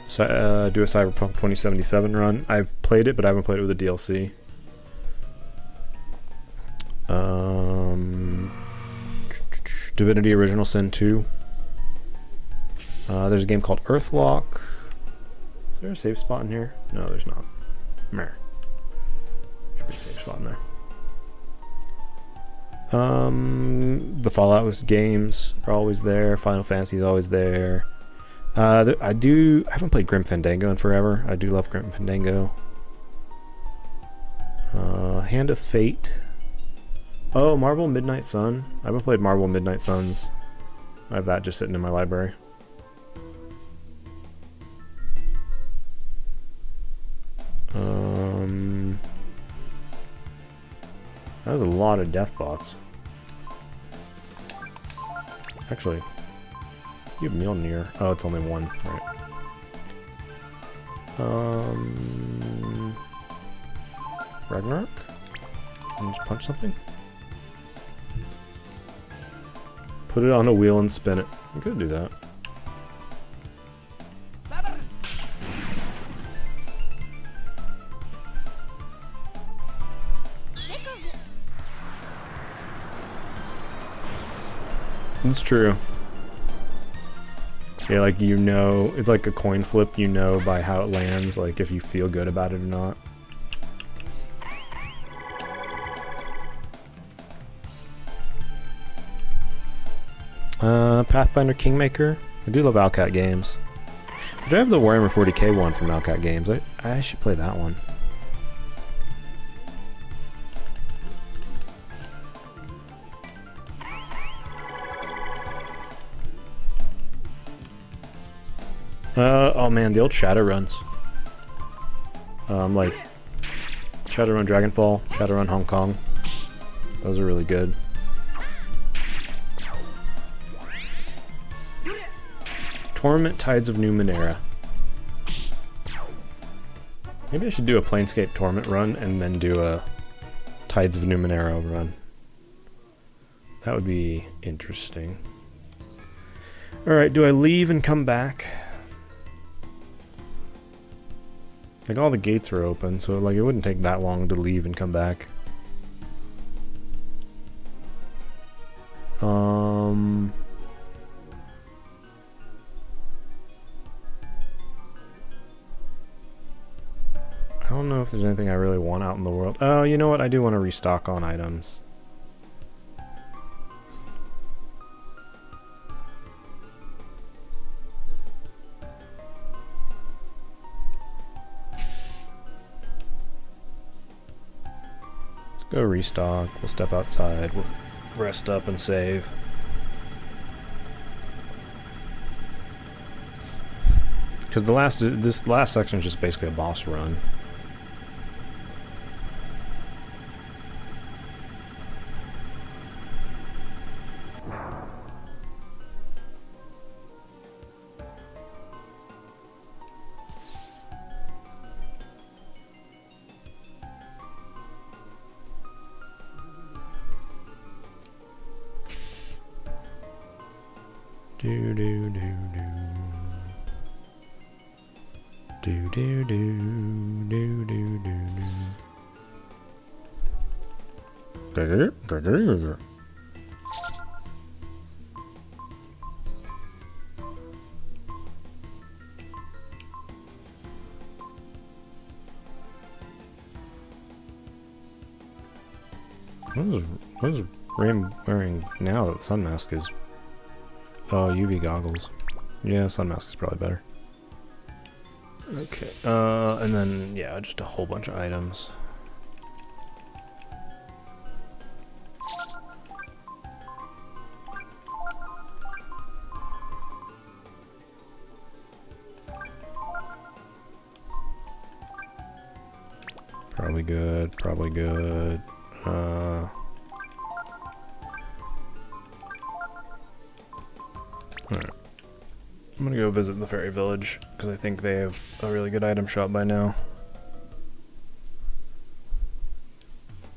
So do a Cyberpunk 2077 run. I've played it, but I haven't played it with the DLC. Divinity Original Sin 2. There's a game called Earthlock. Is there a safe spot in here? No, there's not. Meh. Should be a safe spot in there. The Fallout games are always there. Final Fantasy is always there. I haven't played Grim Fandango in forever. I do love Grim Fandango. Hand of Fate. Oh, Marvel Midnight Sun. I haven't played Marvel Midnight Suns. I have that just sitting in my library. That was a lot of death bots. Actually, you have Mjolnir. Oh, it's only one, right? Ragnarok? Can you just punch something? Put it on a wheel and spin it. I could do that. It's true. Yeah, like you know, it's like a coin flip, you know by how it lands, like if you feel good about it or not. Pathfinder Kingmaker. I do love Owlcat games. But I have the Warhammer 40k one from Owlcat games. I should play that one. Oh man, the old Shadowruns. Like Shadowrun Dragonfall, Shadowrun Hong Kong. Those are really good. Torment Tides of Numenera. Maybe I should do a Planescape Torment run and then do a Tides of Numenera run. That would be interesting. Alright, do I leave and come back? Like all the gates are open, so like it wouldn't take that long to leave and come back. I don't know if there's anything I really want out in the world. Oh, you know what? I do want to restock on items. Let's go restock. We'll step outside. We'll rest up and save. Because this last section is just basically a boss run. Do do do do. Do do do do do do do. What is Ram wearing now that Sun Mask is? Oh, UV goggles. Yeah, Sun Mask is probably better. Okay, and then, yeah, just a whole bunch of items. Probably good, probably good. Alright. I'm gonna go visit the fairy village, because I think they have a really good item shop by now.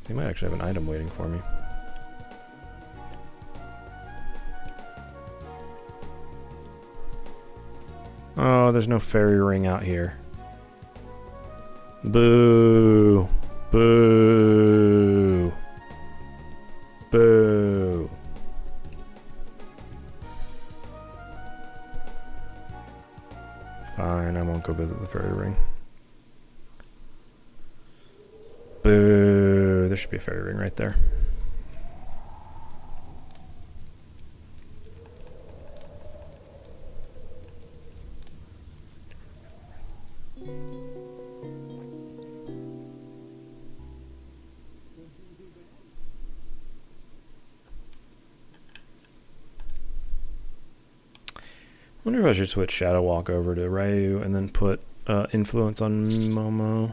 They might actually have an item waiting for me. Oh, there's no fairy ring out here. Boo! Boo! Boo! Fine, I won't go visit the fairy ring. Boo! There should be a fairy ring right there. I wonder if I should switch Shadow Walk over to Ryu and then put Influence on Momo.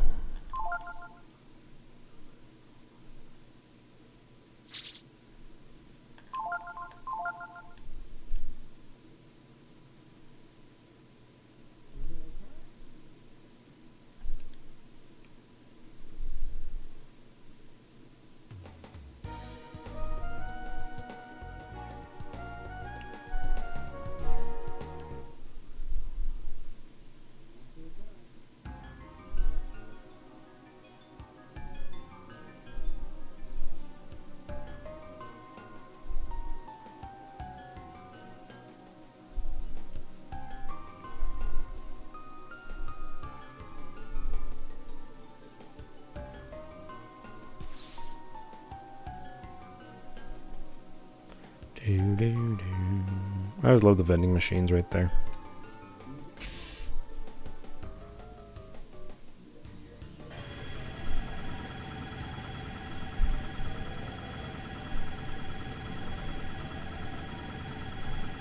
I always love the vending machines right there.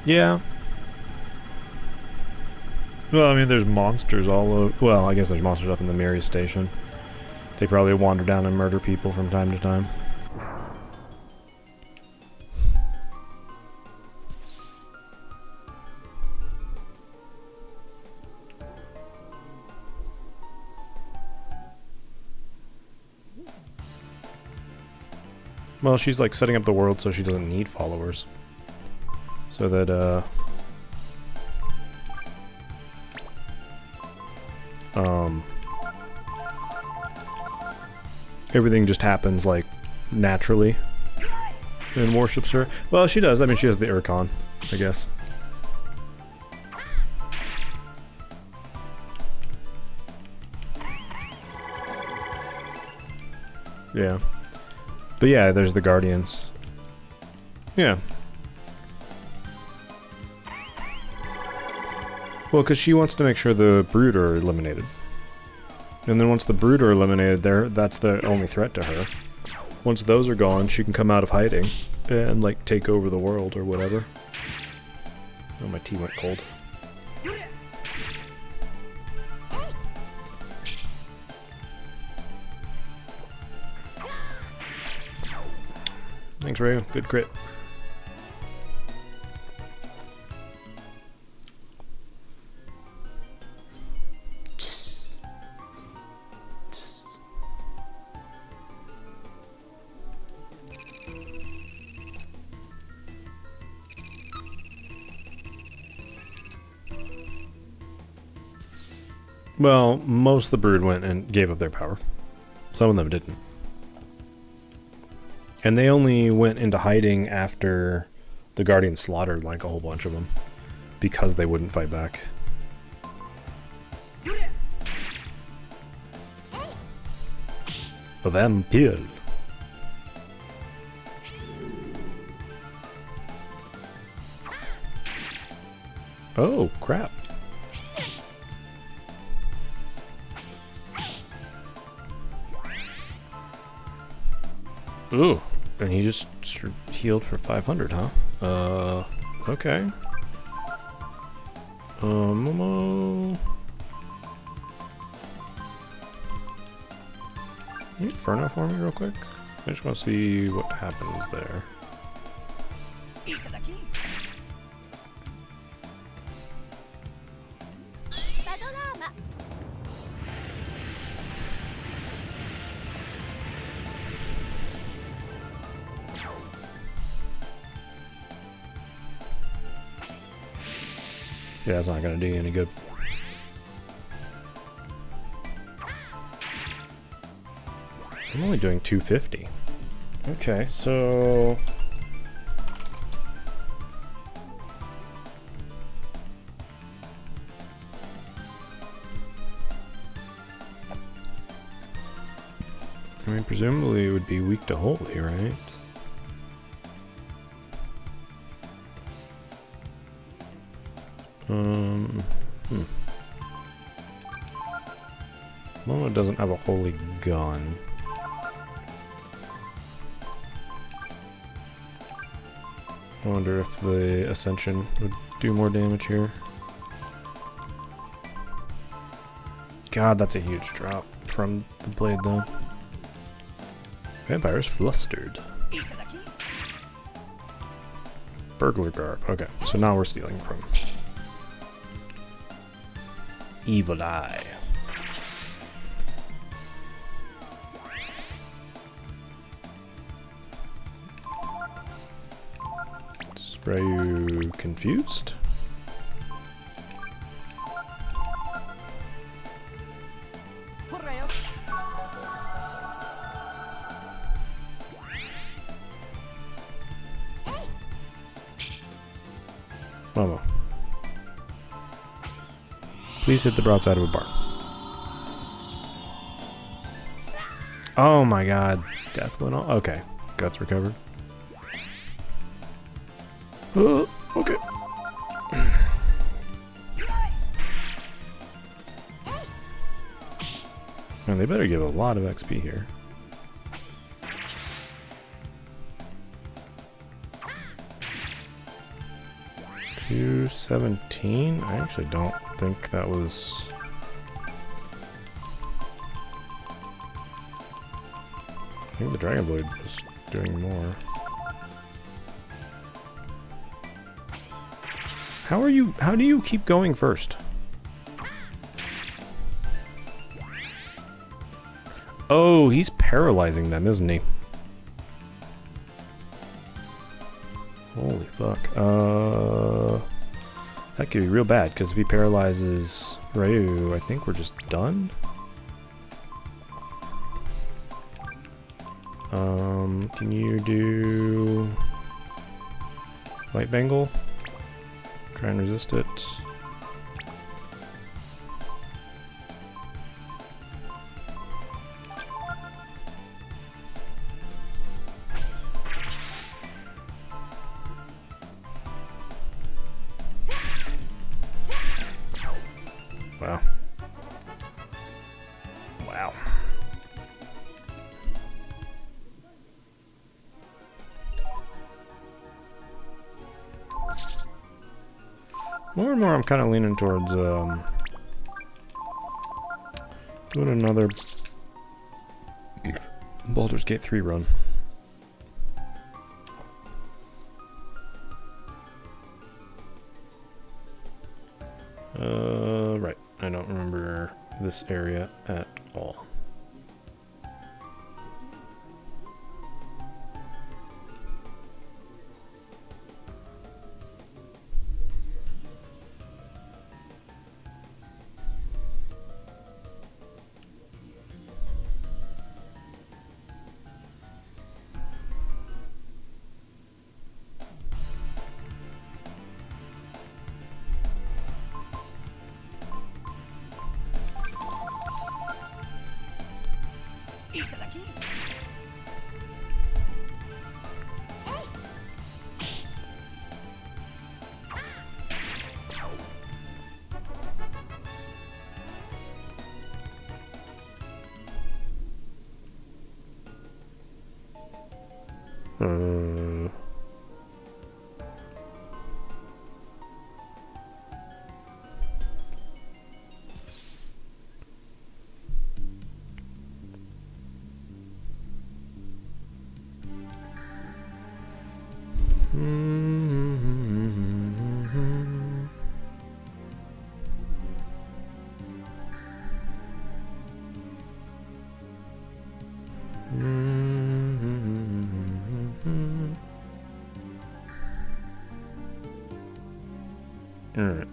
Yeah. Well, I mean, there's monsters all over. Well, I guess there's monsters up in the Myria station. They probably wander down and murder people from time to time. Well, she's like setting up the world so she doesn't need followers. So that, everything just happens, like, naturally and worships her. Well, she does. I mean, she has the Urcon, I guess. Yeah. But yeah, there's the Guardians. Yeah. Well, because she wants to make sure the Brood are eliminated. And then once the Brood are eliminated, that's the only threat to her. Once those are gone, she can come out of hiding and, like, take over the world or whatever. Oh, my tea went cold. Thanks, Ryu. Good crit. Well, most of the Brood went and gave up their power. Some of them didn't. And they only went into hiding after the Guardians slaughtered, like, a whole bunch of them. Because they wouldn't fight back. A vampire. Oh, crap. Ooh, and he just healed for 500, huh? Okay. Momo. Inferno for me real quick? I just want to see what happens there. Yeah, it's not gonna do you any good. I'm only doing 250. Okay, so... I mean, presumably it would be weak to holy, right? Momo doesn't have a holy gun. I wonder if the Ascension would do more damage here. God, that's a huge drop from the blade, though. Vampire's flustered. Burglar garb. Okay, so now we're stealing from Evil Eye. Are you confused? Momo. Please hit the broadside of a barn. Oh my god. Death went on. Okay. Guts recovered. Okay. Man, they better give a lot of XP here. $217? I actually don't think that was... I think the Dragon Blade was doing more. How do you keep going first? Oh, he's paralyzing them, isn't he? Holy fuck. That could be real bad, because if he paralyzes Ryu, I think we're just done? Can you do... Light Bangle? Try and resist it. Wow. Wow. More and more I'm kind of leaning towards doing another Baldur's Gate 3 run. Right. I don't remember this area at all. Alright.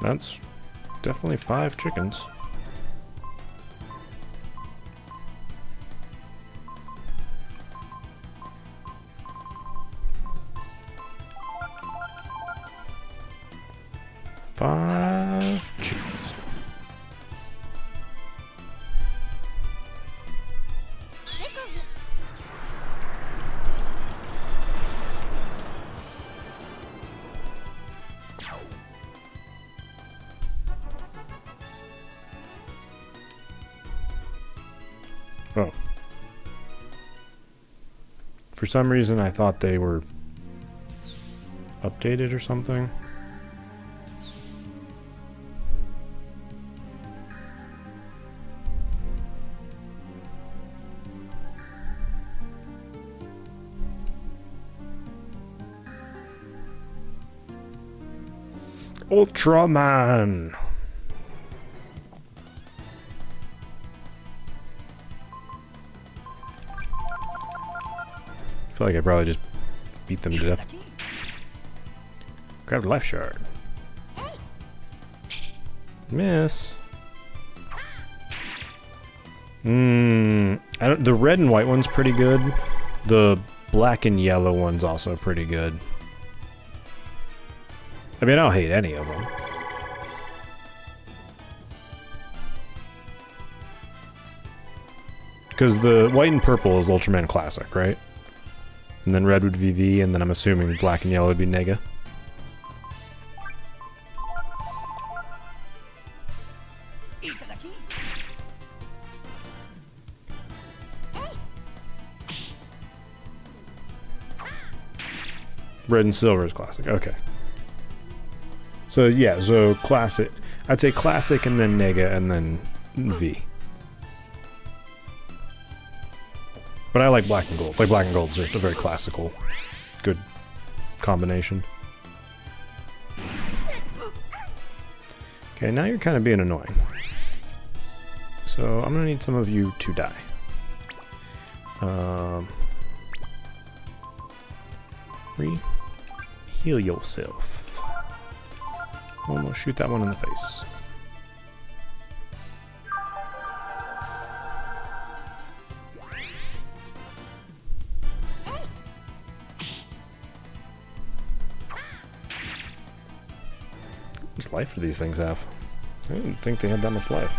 That's definitely 5 chickens. Five chickens. Oh. For some reason I thought they were updated or something. Ultraman! I feel like I probably just beat them to death. Grab the life shard. Miss. The red and white one's pretty good. The black and yellow one's also pretty good. I mean, I don't hate any of them. Because the white and purple is Ultraman Classic, right? And then red would be V, and then I'm assuming black and yellow would be Nega. Red and silver is classic, okay. So yeah, so classic. I'd say classic and then Nega and then V. But I like black and gold. Like black and gold is just a very classical, good combination. Okay, now you're kind of being annoying. So I'm gonna need some of you to die. Heal yourself. Almost shoot that one in the face. How much life do these things have? I didn't think they had that much life.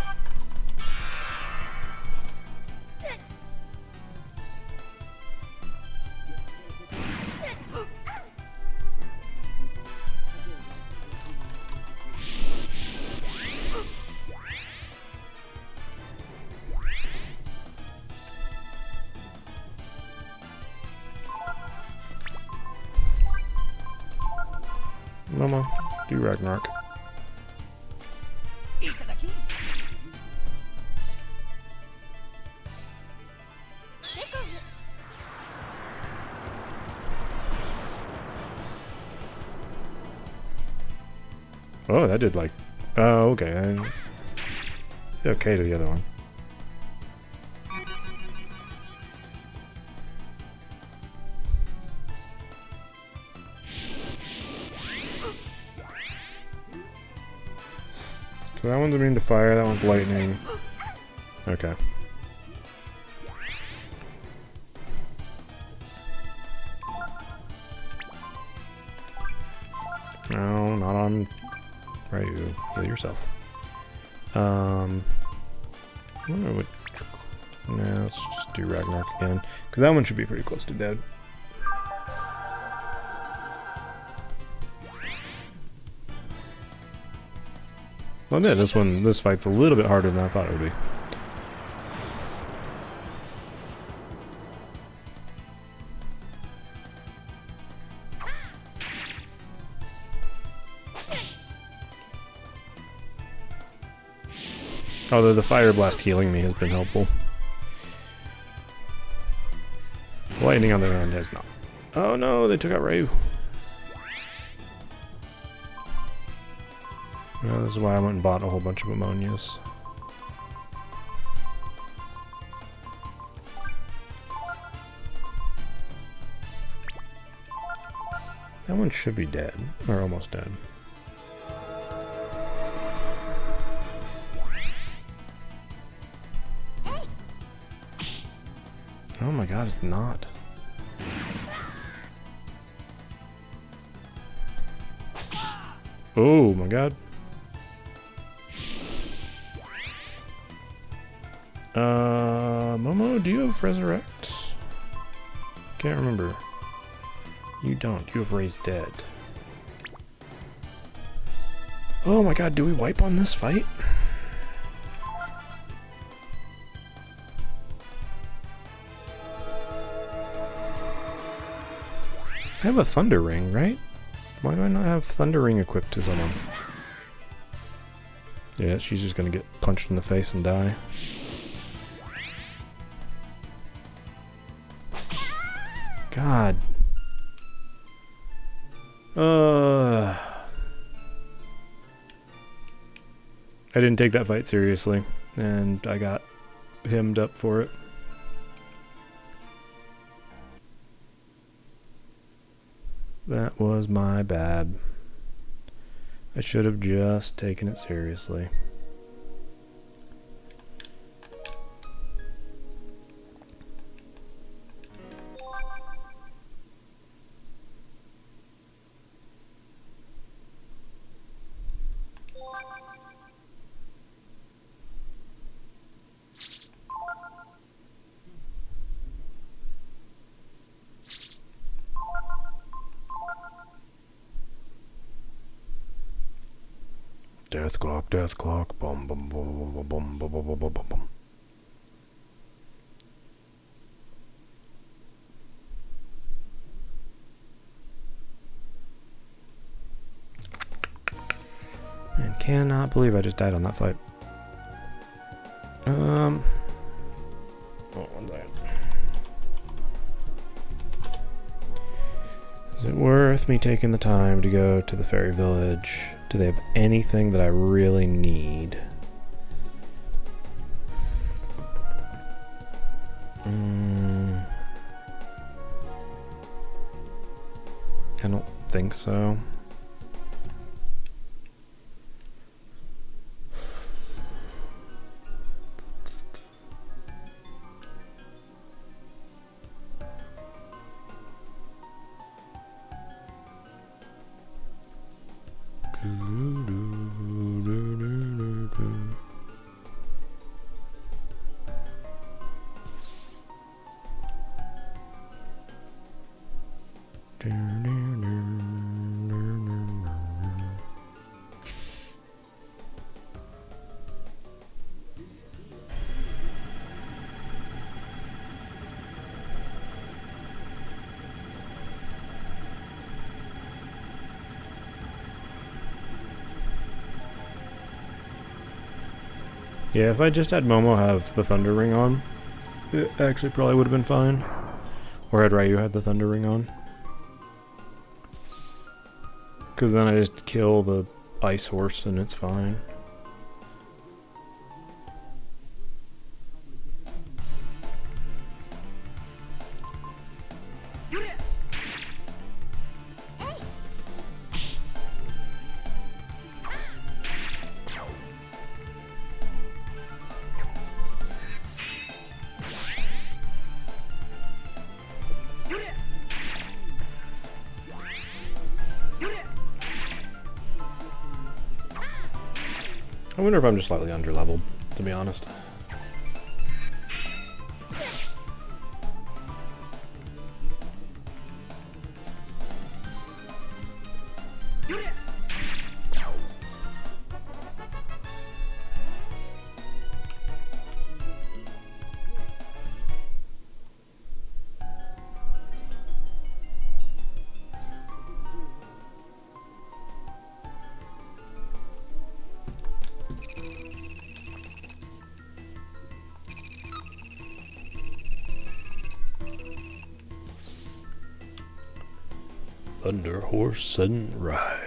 Mama, do Ragnarok. Oh, that did like... Oh, okay. Okay to the other one. So that one's immune to fire, that one's lightning. Okay. No, not on Ryu. Heal yourself. I don't know what... No, let's just do Ragnarok again. Because that one should be pretty close to dead. I'll admit, this fight's a little bit harder than I thought it would be. Although the fire blast healing me has been helpful. The lightning on the other end has not. Oh no, they took out Ryu. Well, this is why I went and bought a whole bunch of ammonias. That one should be dead, or almost dead. Oh my god, it's not. Oh my god. Momo, do you have Resurrect? Can't remember. You don't. You have Raised Dead. Oh my god, do we wipe on this fight? I have a Thunder Ring, right? Why do I not have Thunder Ring equipped to someone? Yeah, she's just gonna get punched in the face and die. God. I didn't take that fight seriously, and I got hemmed up for it. That was my bad. I should have just taken it seriously. Death clock, bum bum bum bum bum bum bum bum bum bum. Man, cannot believe I just died on that fight. Oh, one second. Is it worth me taking the time to go to the fairy village? Do they have anything that I really need? I don't think so. Yeah, if I just had Momo have the Thunder Ring on, it actually probably would have been fine. Or had Ryu had the Thunder Ring on. Because then I just kill the Ice Horse and it's fine. I wonder if I'm just slightly under-leveled, to be honest. Thunder Horse Sudden Ride.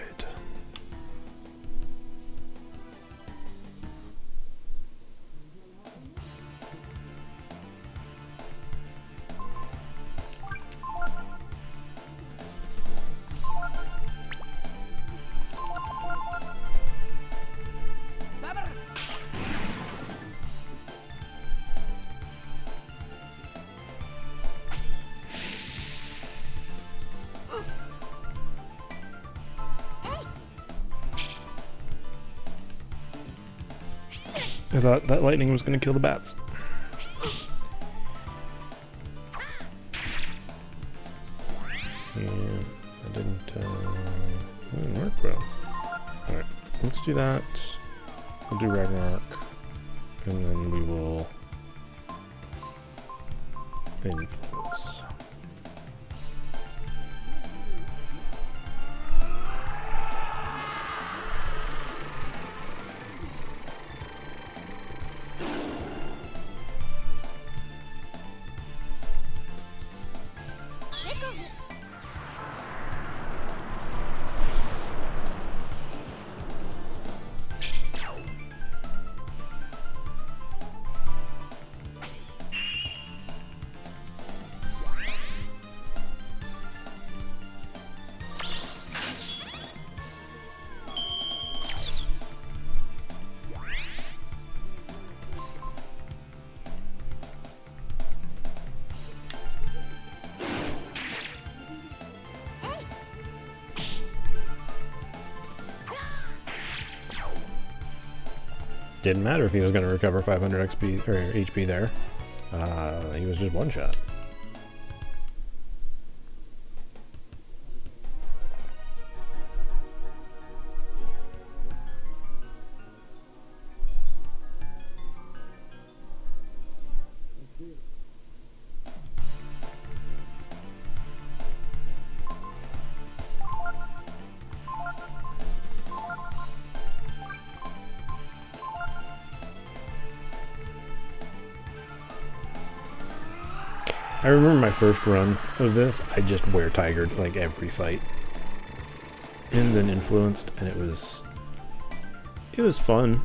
I thought that lightning was going to kill the bats. Yeah, that didn't work well. Alright, let's do that. We'll do Ragnarok. And then we will influence. Didn't matter if he was going to recover 500 XP or HP there. He was just one shot. I remember my first run of this, I just tigered like every fight. And then influenced, and it was fun.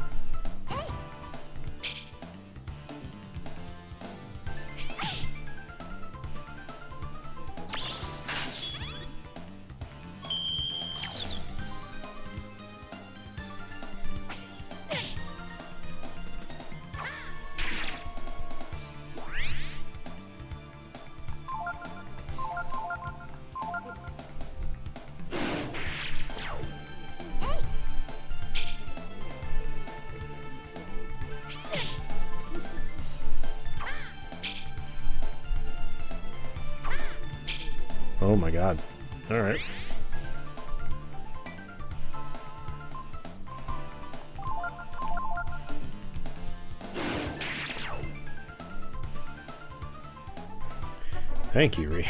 Oh my god. Alright. Thank you, Ree.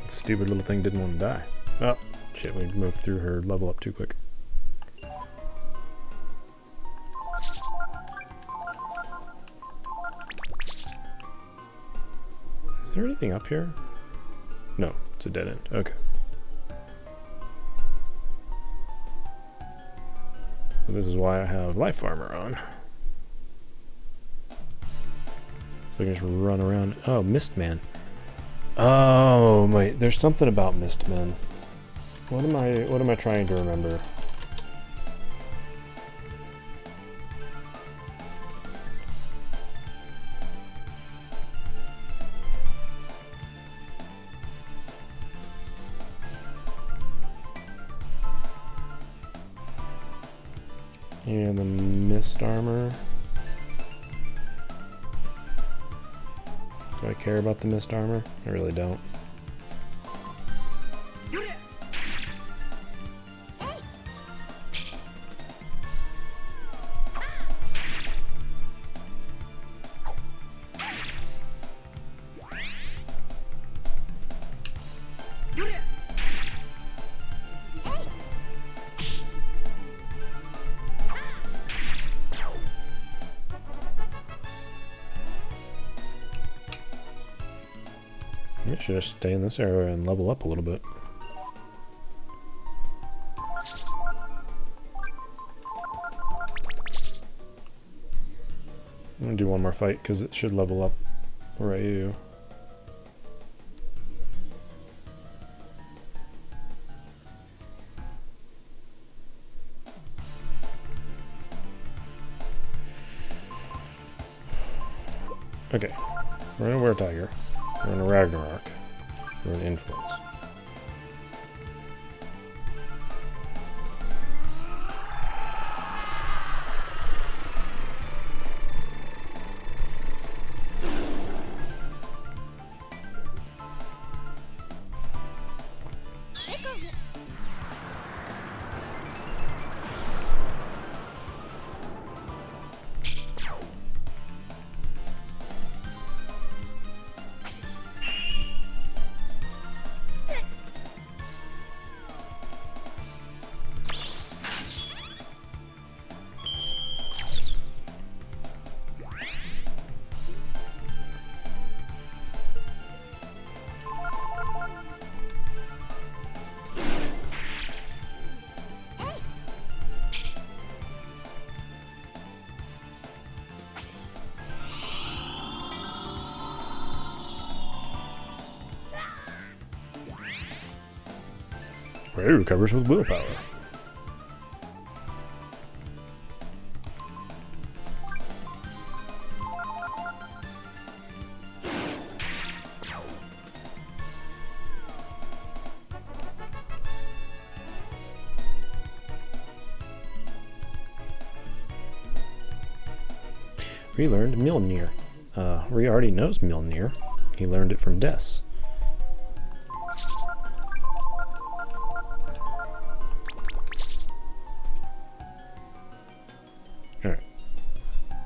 Stupid little thing didn't want to die. Oh, shit, we moved through her level up too quick. Is there anything up here? No, it's a dead end. Okay. So this is why I have life armor on. So I can just run around. Oh, Mistman. Oh, wait, there's something about Mistman. What am I trying to remember? Yeah, the mist armor. Do I care about the mist armor? I really don't. I should just stay in this area and level up a little bit. gonna do one more fight because it should level up Ryu. Okay, we're gonna wear Tiger. We're gonna Ragnarok. We're gonna Influence. Ryu recovers with willpower. We learned Mjolnir. Ryu already knows Mjolnir. He learned it from Des. Alright.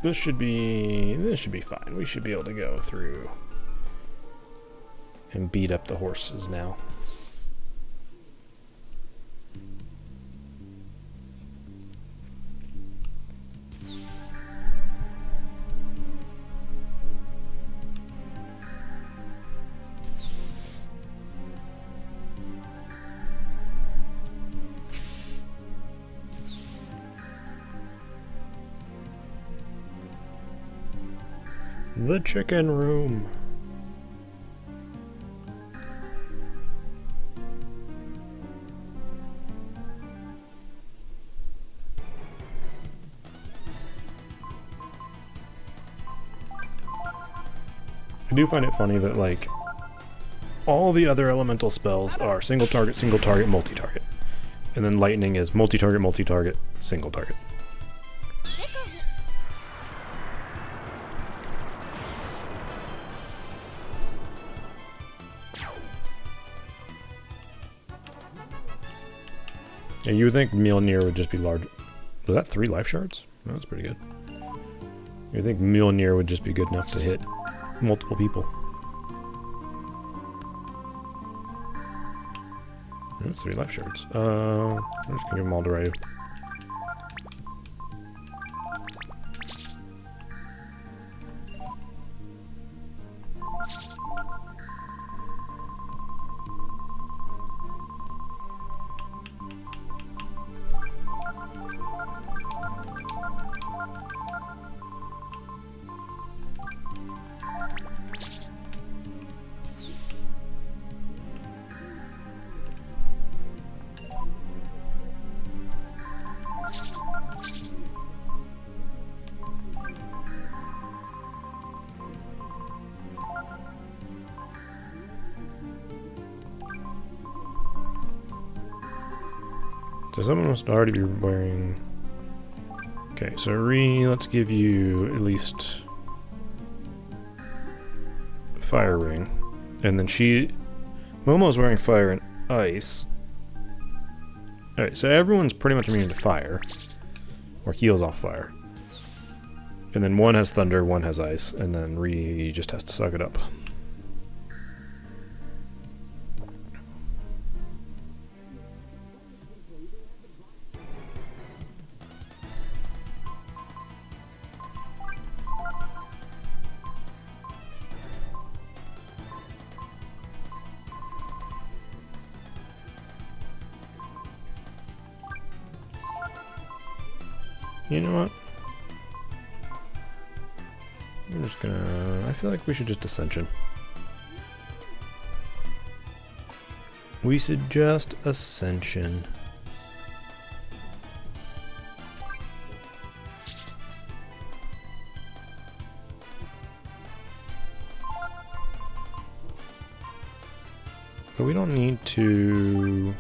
This should be fine. We should be able to go through and beat up the horses now. The chicken room. I do find it funny that, like, all the other elemental spells are single target, multi-target. And then lightning is multi-target, single target. Yeah, you would think Mjolnir would just be large. Was that 3 life shards? No, that's pretty good. You would think Mjolnir would just be good enough to hit multiple people. No, it's 3 life shards. I'm just gonna give them all to Ryu. So someone must already be wearing... Okay, so let's give you at least a fire ring. And then Momo's wearing fire and ice. Alright, so everyone's pretty much immune to fire. Or heals off fire. And then one has thunder, one has ice, and then Ri just has to suck it up. You know what? just gonna... I feel like we should just Ascension. We should just Ascension. But we don't need to...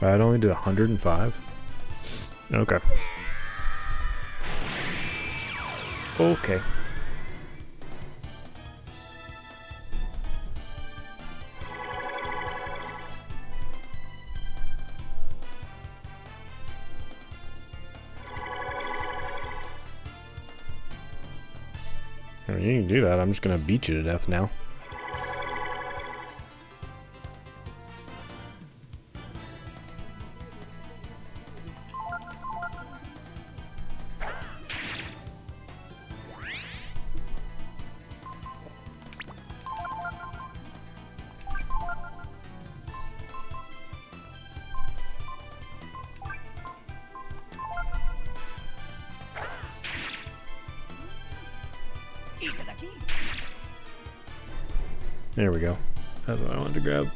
I only did 105. Okay. Okay. I mean, you can do that. I'm just gonna beat you to death now. There we go. That's what I wanted to grab.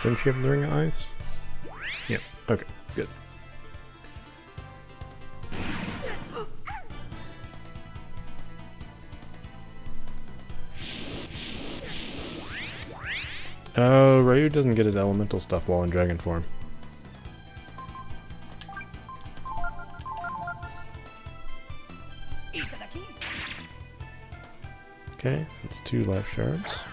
Didn't she have the ring of ice? Yep. Okay, good. Oh, Ryu doesn't get his elemental stuff while in dragon form. Okay, that's 2 life shards.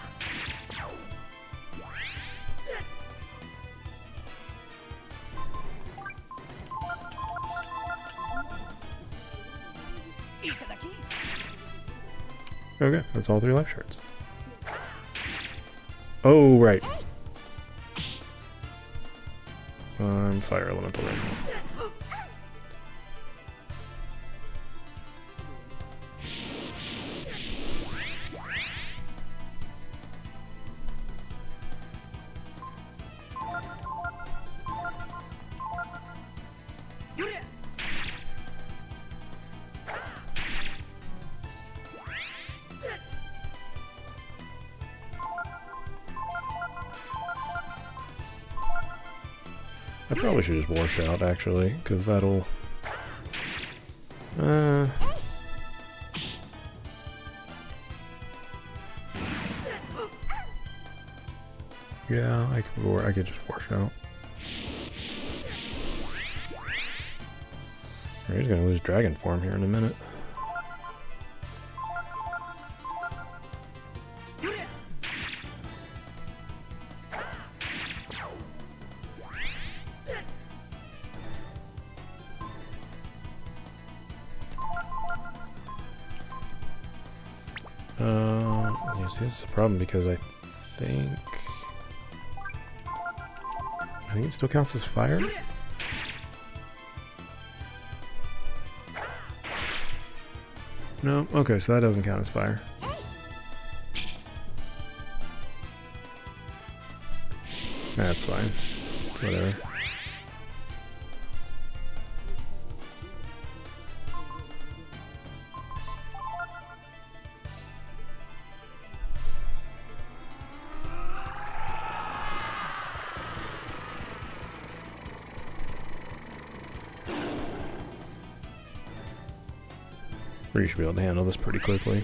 Okay, that's all 3 life shards. Oh, right. I'm fire elemental right now. I probably should just wash out, actually, because that'll... Yeah, I could just wash out. He's gonna lose dragon form here in a minute. See, this is a problem because I think it still counts as fire. No, okay, so that doesn't count as fire. That's fine. Whatever. You should be able to handle this pretty quickly.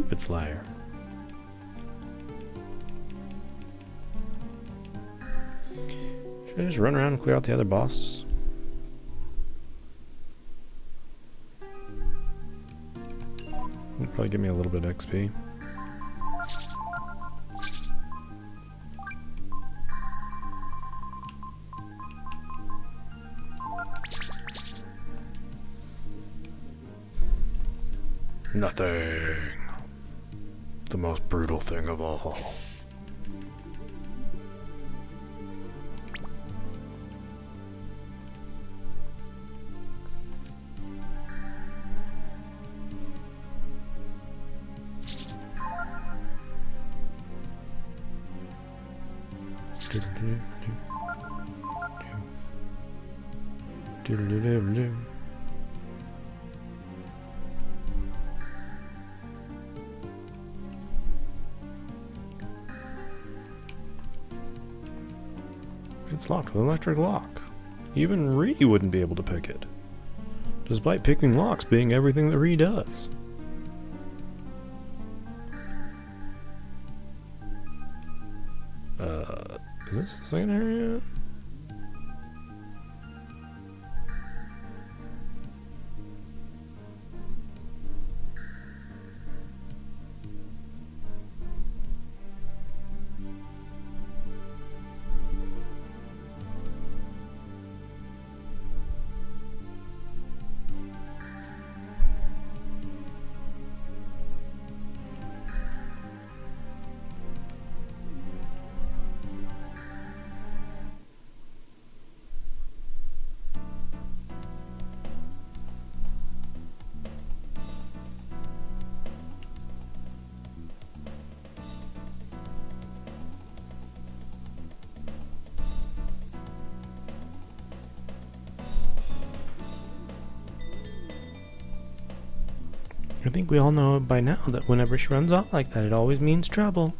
Cupid's lair. Should I just run around and clear out the other bosses? It'd probably give me a little bit of XP. Nothing. The most brutal thing of all. It's locked with an electric lock. Even Ree wouldn't be able to pick it, despite picking locks being everything that Ree does. Is this the second area? I think we all know by now that whenever she runs off like that, it always means trouble.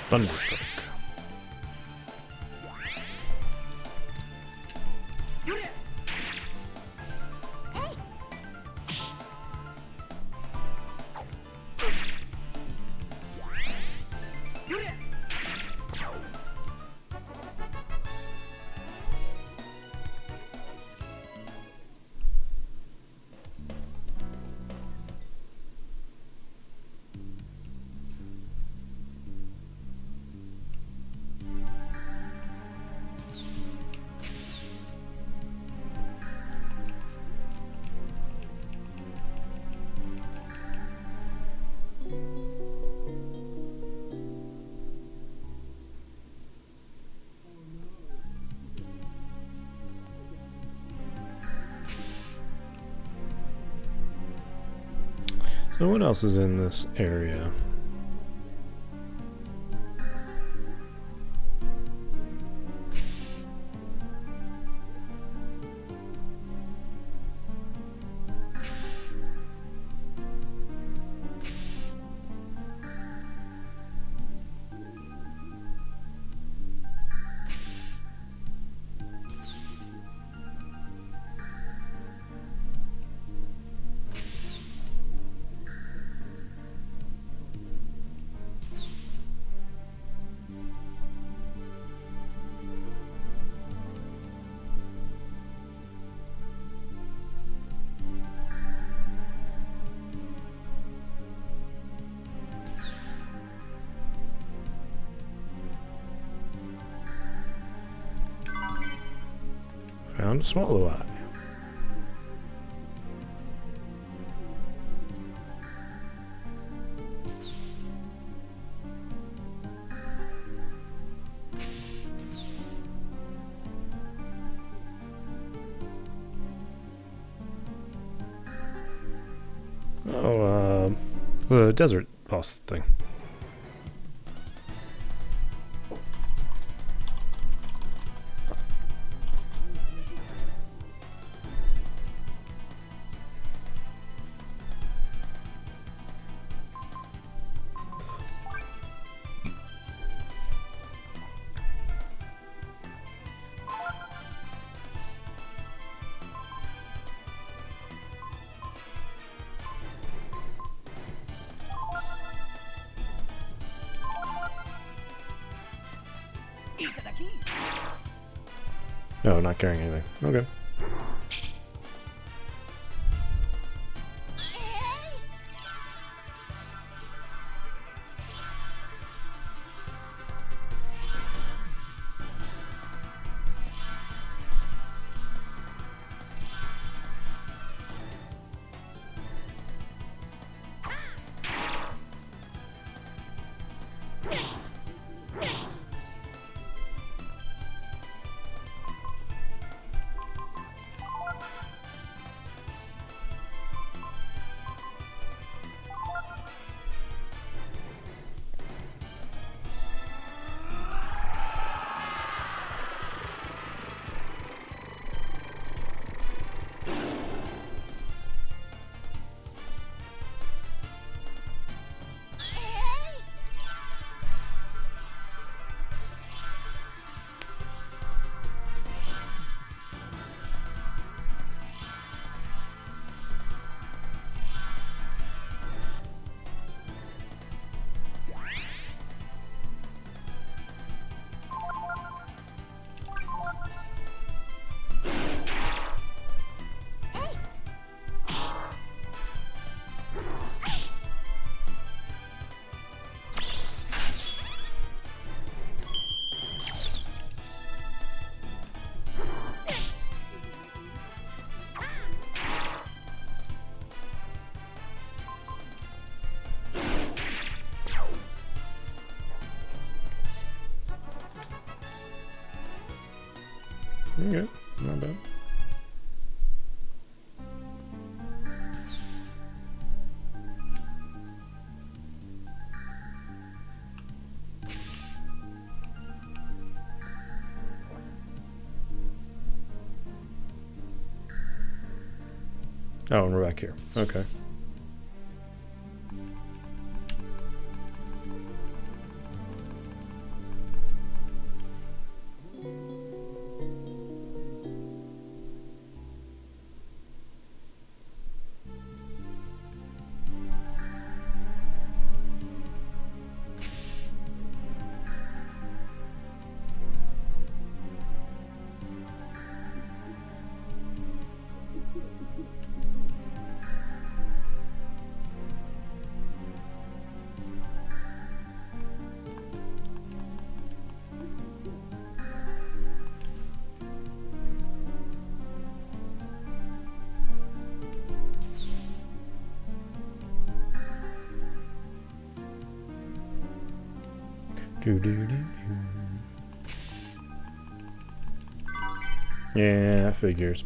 Thunderstruck. So what else is in this area? Found a swallow eye. Oh, the desert boss thing. No, not carrying anything. Okay. Okay, not bad. Oh, and we're back here. Okay. Yeah, that figures.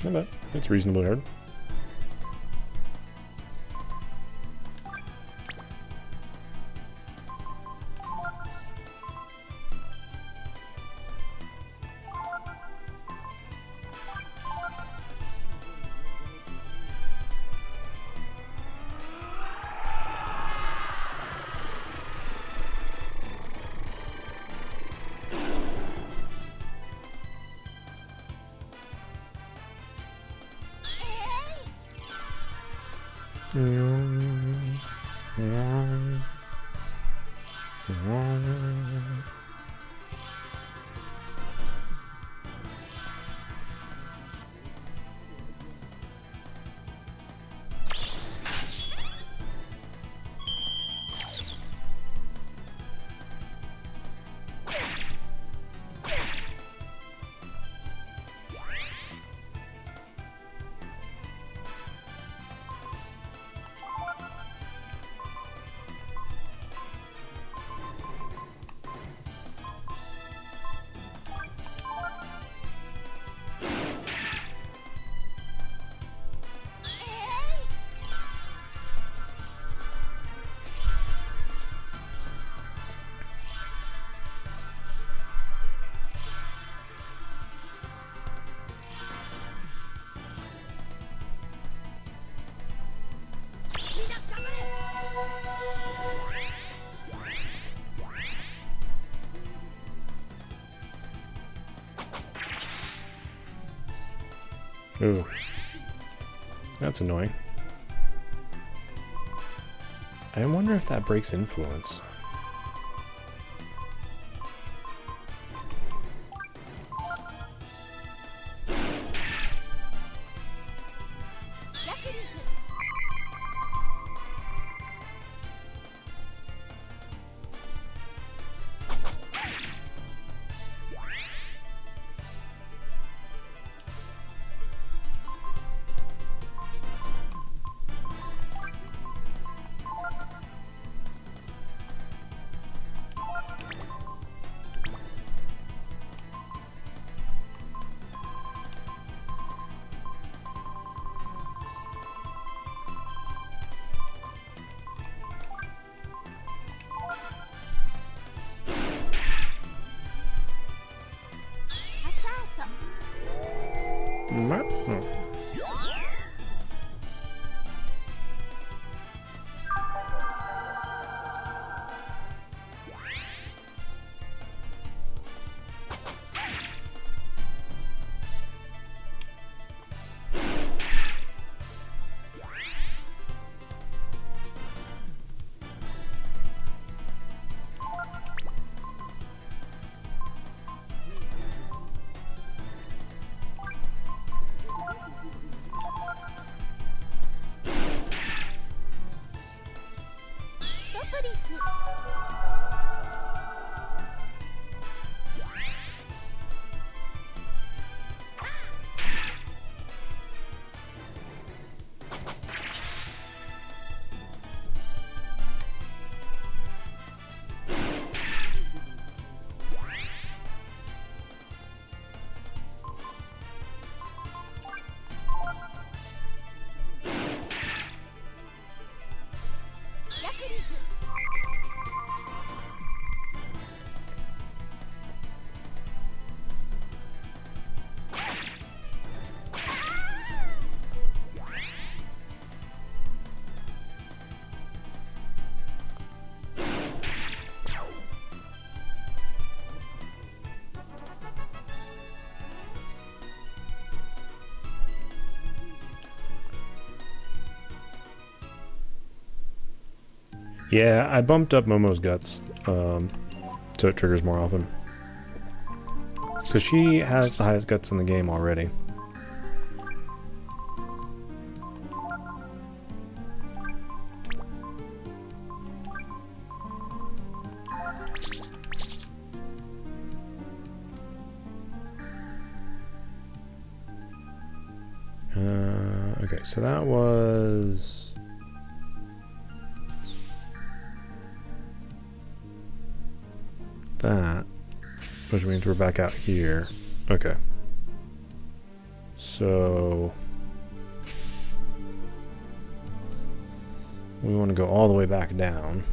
Not bad. It's reasonably hard. Ooh. That's annoying. I wonder if that breaks influence. Yeah, I bumped up Momo's guts, so it triggers more often. Because she has the highest guts in the game already. Okay, so that was... that, which means we're back out here. Okay. So we want to go all the way back down.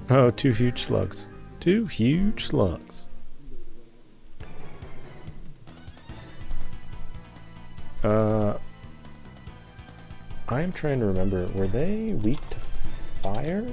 Oh, 2 huge slugs. 2 huge slugs. I am trying to remember, were they weak to fire?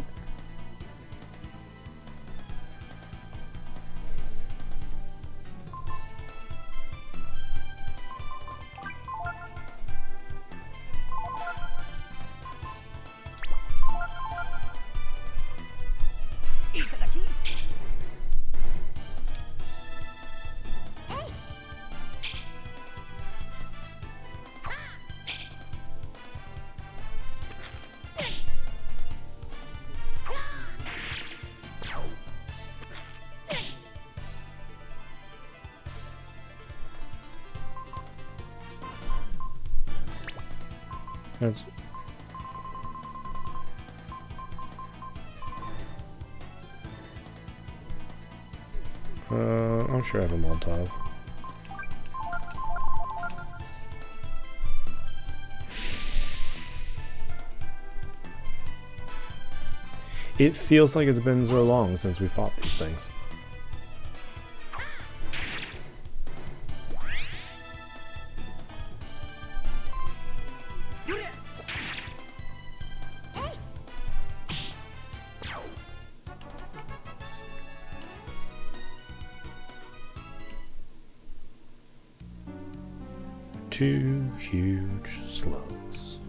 That's... I'm sure I have a Molotov. It feels like it's been so long since we fought these things. Two huge slugs.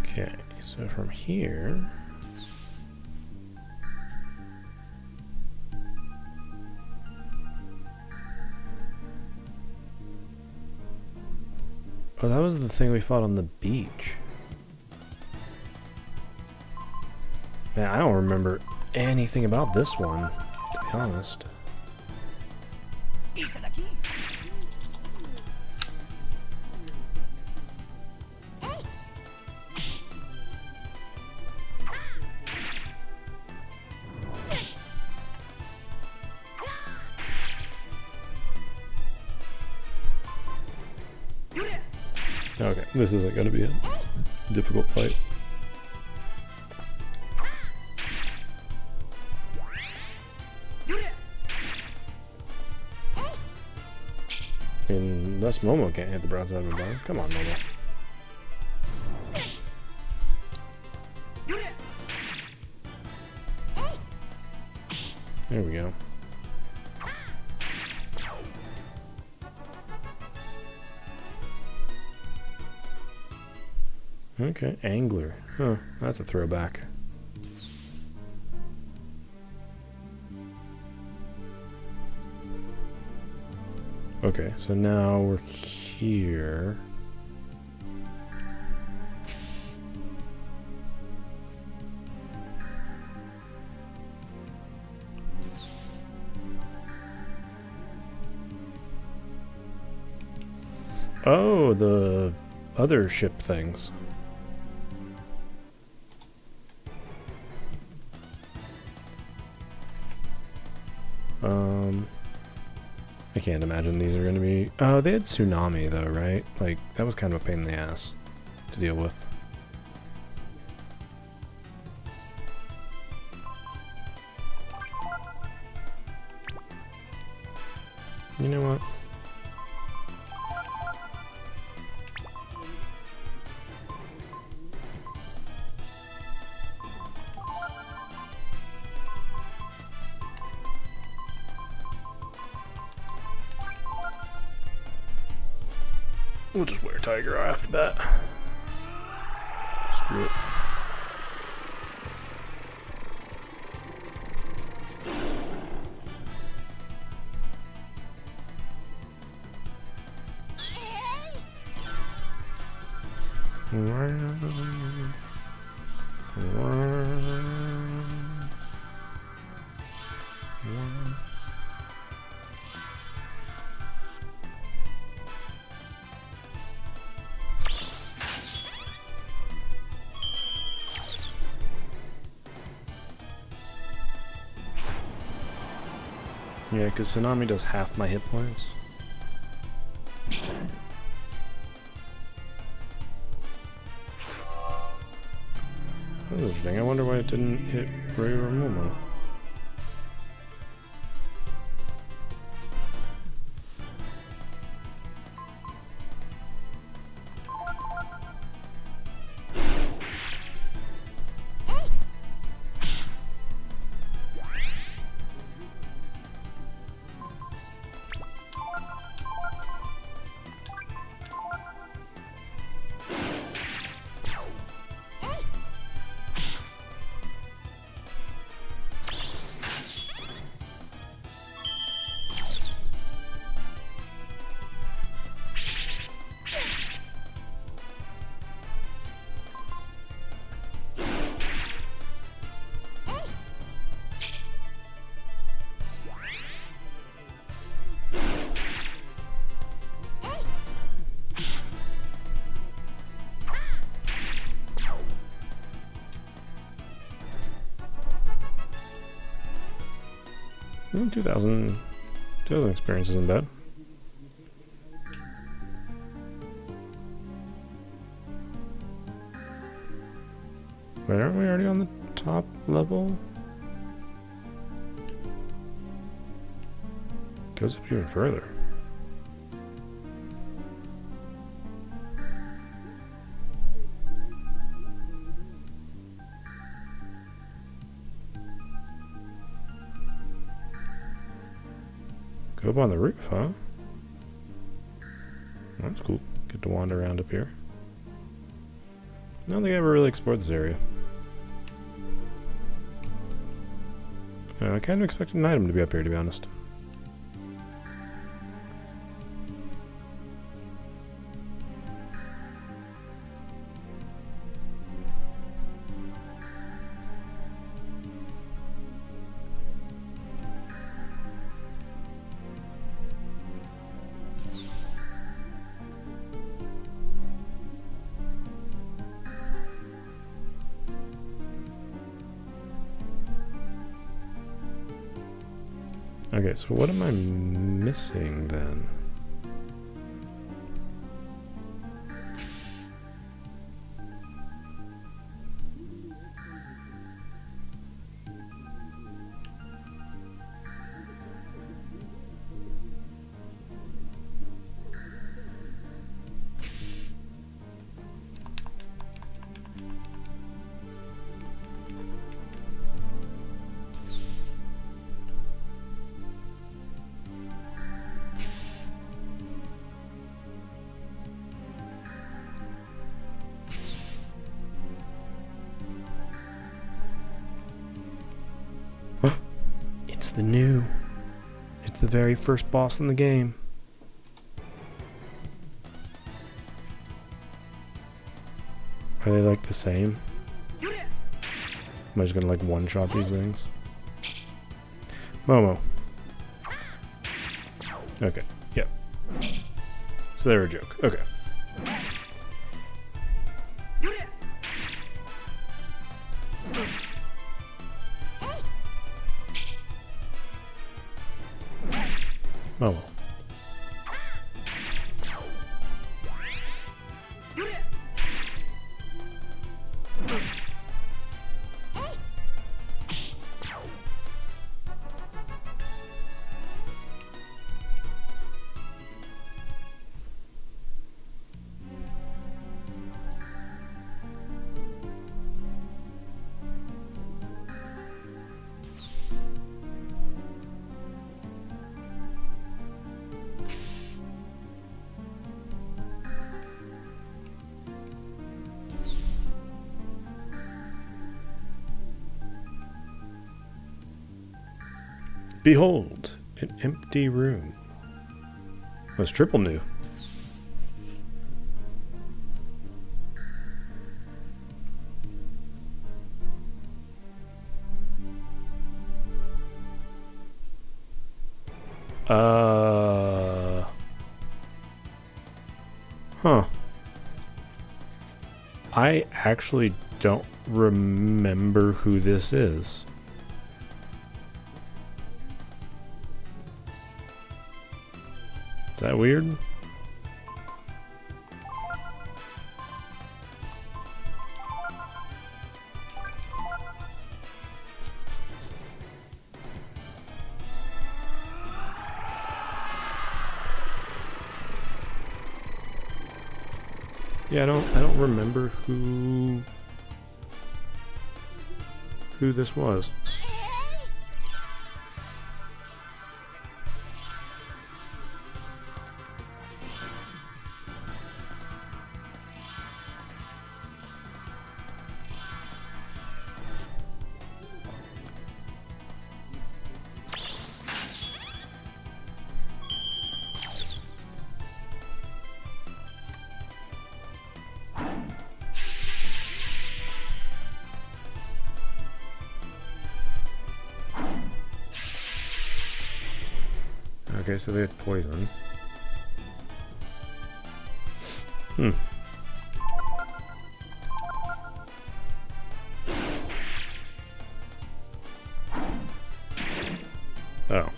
Okay, so from here... Oh, that was the thing we fought on the beach. Man, I don't remember anything about this one, to be honest. Okay, this isn't going to be a difficult fight. Unless Momo can't hit the broadside of a bar. Come on, Momo. There we go. Okay, angler. Huh, that's a throwback. Okay, so now we're here. Oh, the other ship things. I can't imagine these are going to be... Oh, they had tsunami though, right? Like, that was kind of a pain in the ass to deal with. You know what? We'll just wear Tiger Eye off the bat. Screw it. Yeah, because Tsunami does half my hit points. That's interesting. I wonder why it didn't hit Ray or Momo. 2,000 experience isn't bad. Wait, aren't we already on the top level? Goes up even further. Go up on the roof, huh? That's cool. Get to wander around up here. I don't think I ever really explored this area. I kind of expected an item to be up here, to be honest. Okay, so what am I missing then? It's the very first boss in the game. Are they like the same? Am I just gonna like one-shot these things? Momo. Okay, yep. So they were a joke. Okay. Oh well. Behold, an empty room. That's triple new. Huh. I actually don't remember who this is. Is that weird? Yeah, I don't remember who this was. Okay, so they had poison. Oh.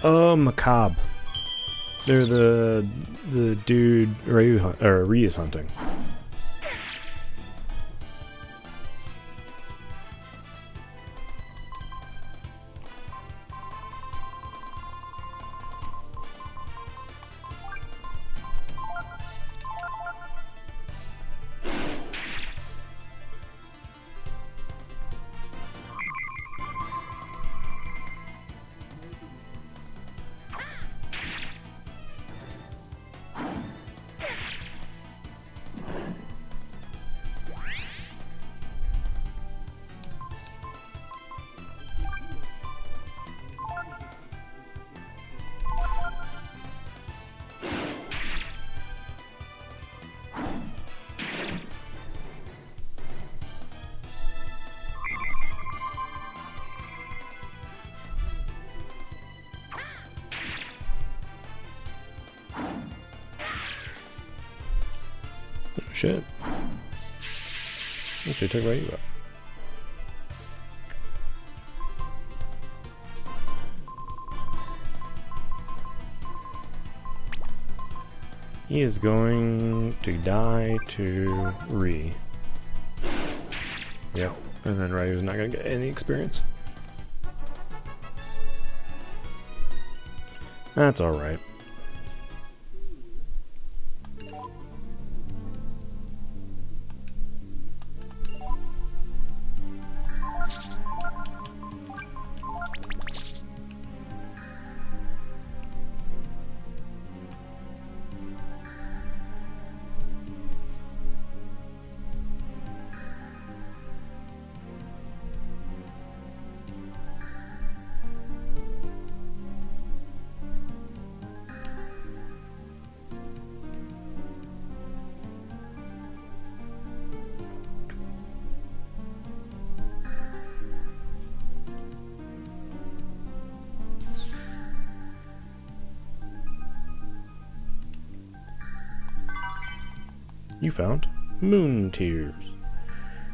Oh, Macabre. They're the dude Ryu is hunting. Shit. Actually took Ryu out. He is going to die to Ri. Yep. And then Ryu's not going to get any experience. That's alright. You found moon tears.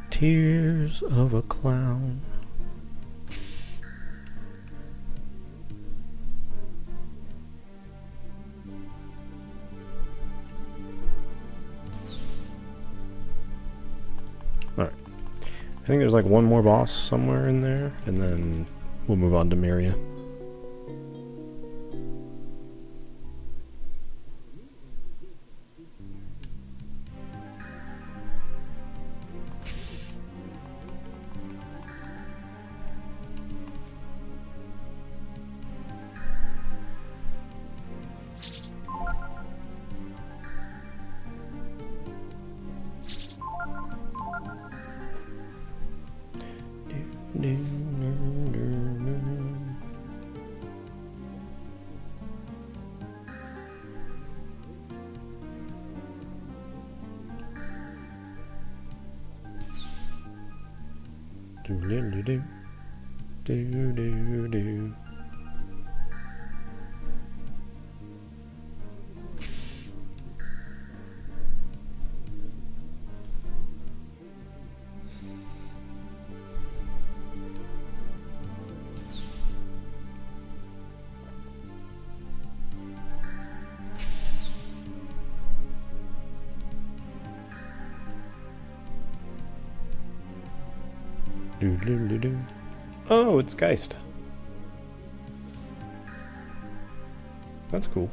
Tears of a clown. Alright. I think there's like one more boss somewhere in there, and then we'll move on to Myria. Do. Oh, it's Geist. That's cool.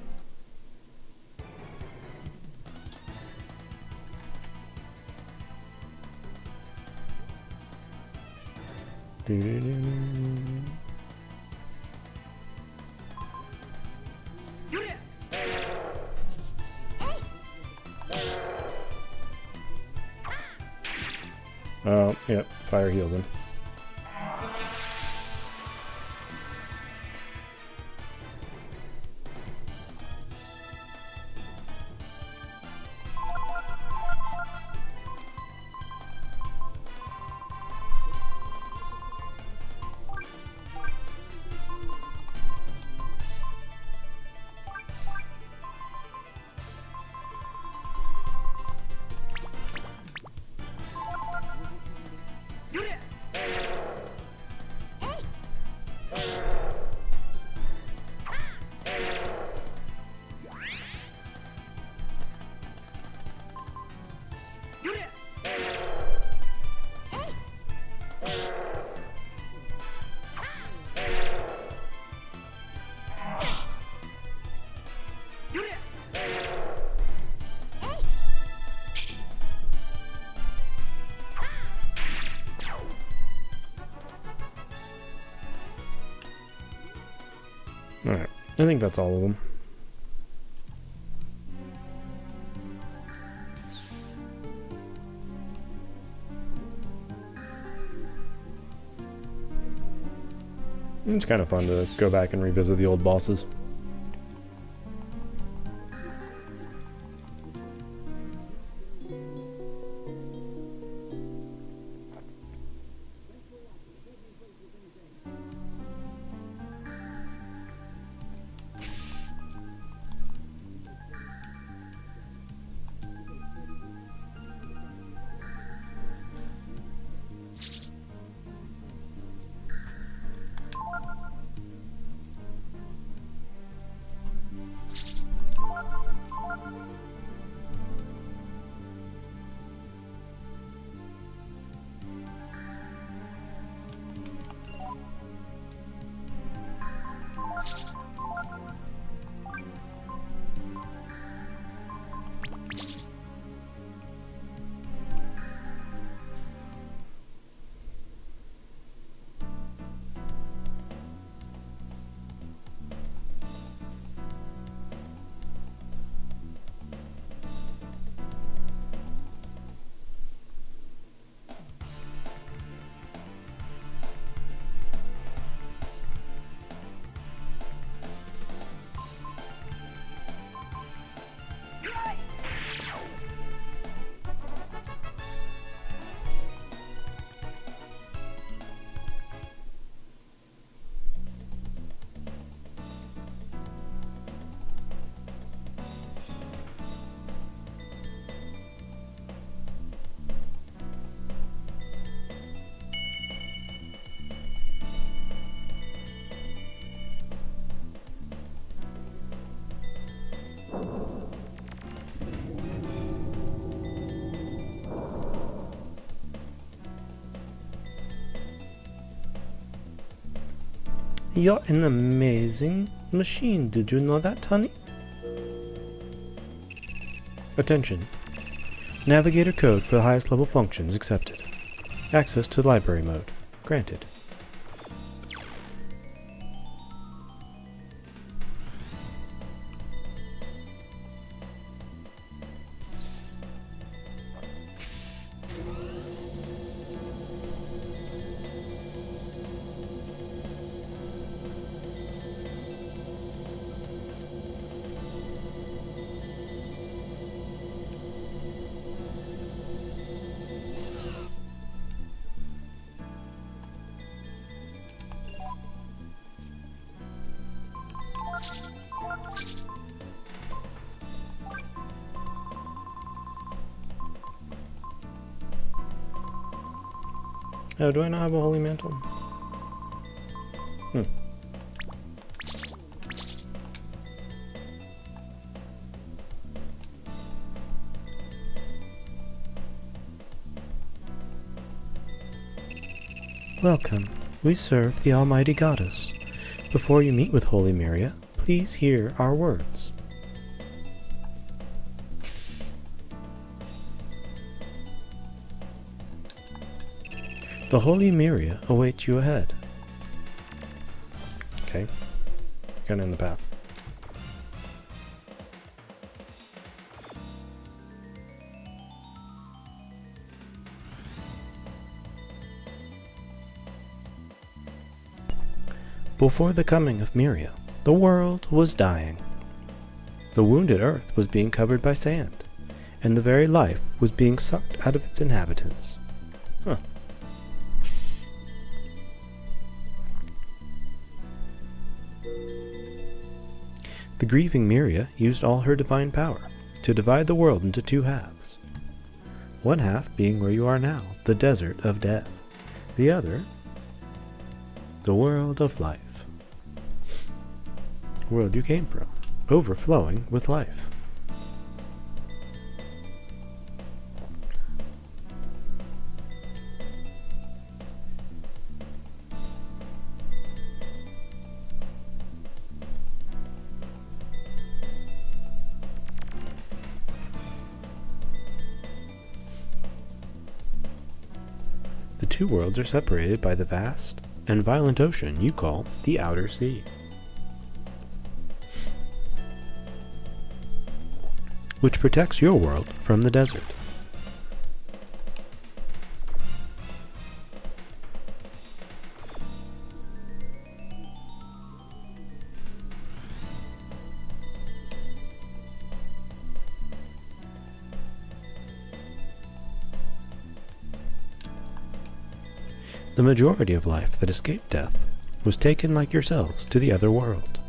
Oh, yep, fire heals him. I think that's all of them. It's kind of fun to go back and revisit the old bosses. You're an amazing machine. Did you know that, honey? Attention. Navigator code for the highest level functions accepted. Access to library mode granted. Oh, do I not have a holy mantle? Welcome. We serve the Almighty Goddess. Before you meet with Holy Myria, please hear our words. The Holy Myria awaits you ahead. Okay. Kind of in the path. Before the coming of Myria, the world was dying. The wounded earth was being covered by sand, and the very life was being sucked out of its inhabitants. Huh. The grieving Myria used all her divine power to divide the world into two halves. One half being where you are now, the desert of death. The other, the world of life. World you came from, overflowing with life. The two worlds are separated by the vast and violent ocean you call the Outer Sea. which protects your world from the desert. The majority of life that escaped death was taken like yourselves to the other world.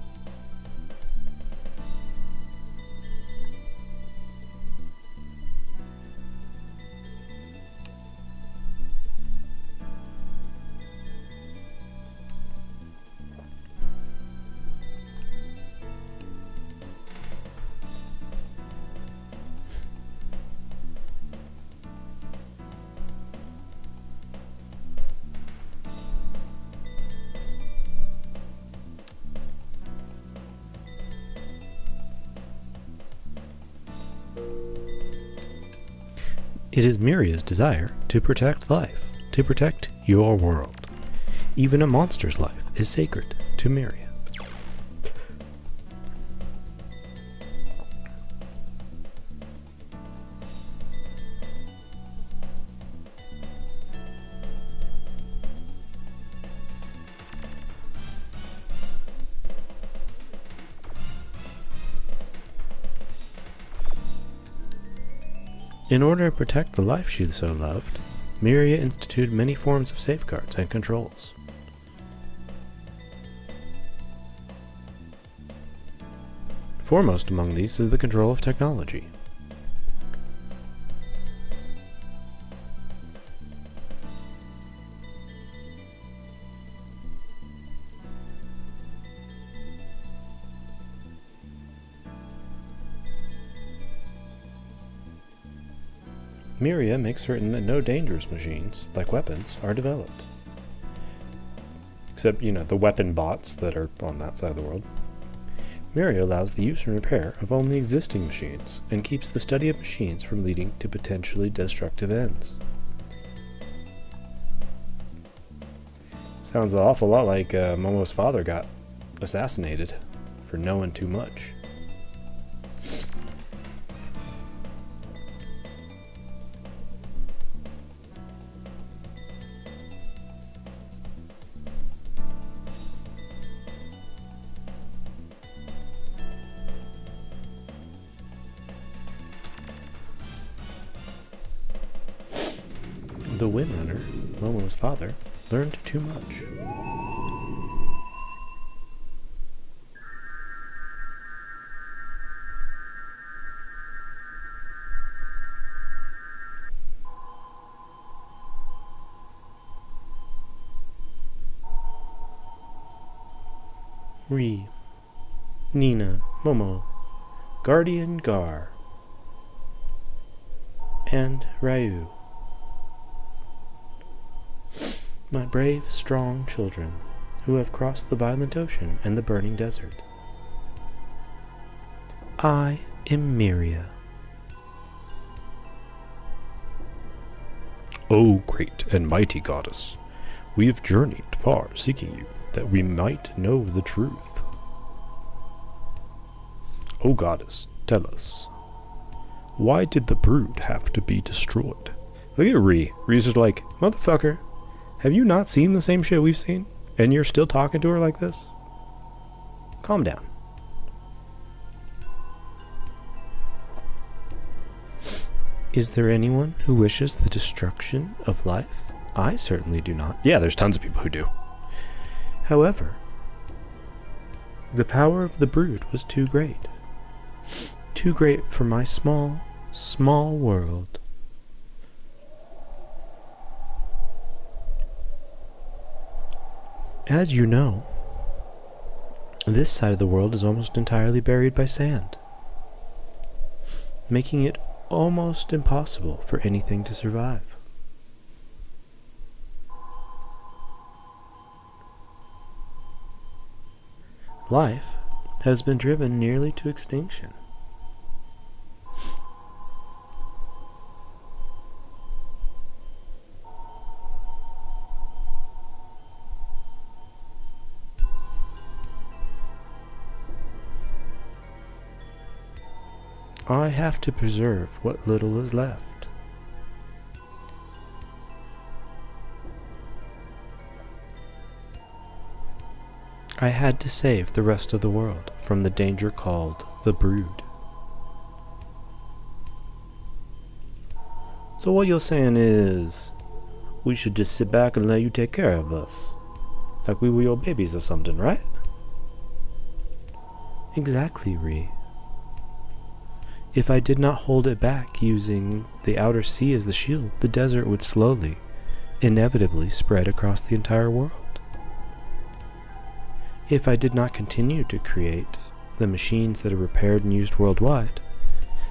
It is Myria's desire to protect life, to protect your world. Even a monster's life is sacred to Myria. In order to protect the life she so loved, Myria instituted many forms of safeguards and controls. Foremost among these is the control of technology. Myria makes certain that no dangerous machines, like weapons, are developed. Except, the weapon bots that are on that side of the world. Myria allows the use and repair of only existing machines, and keeps the study of machines from leading to potentially destructive ends. Sounds an awful lot like Momo's father got assassinated for knowing too much. The Windrunner, Momo's father, learned too much. Ri, Nina, Momo, Guardian Gar, and Ryu. My brave, strong children, who have crossed the violent ocean and the burning desert. I am Myria. O great and mighty goddess, we have journeyed far seeking you, that we might know the truth. O goddess, tell us, why did the brood have to be destroyed? Look at Ri. Ri's just like, motherfucker, have you not seen the same shit we've seen? And you're still talking to her like this? Calm down. Is there anyone who wishes the destruction of life? I certainly do not. Yeah, there's tons of people who do. However, the power of the brood was too great. Too great for my small, small world. As you know, this side of the world is almost entirely buried by sand, making it almost impossible for anything to survive. Life has been driven nearly to extinction. I have to preserve what little is left. I had to save the rest of the world from the danger called the Brood. So what you're saying is, we should just sit back and let you take care of us? Like we were your babies or something, right? Exactly, Ree. If I did not hold it back using the outer sea as the shield, the desert would slowly, inevitably spread across the entire world. If I did not continue to create the machines that are repaired and used worldwide,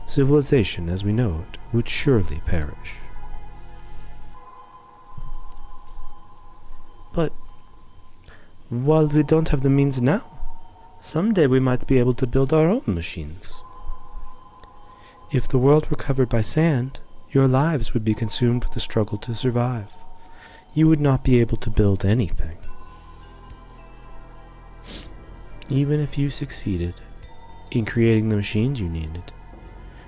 civilization as we know it would surely perish. But while we don't have the means now, someday we might be able to build our own machines. If the world were covered by sand, your lives would be consumed with the struggle to survive. You would not be able to build anything. Even if you succeeded in creating the machines you needed,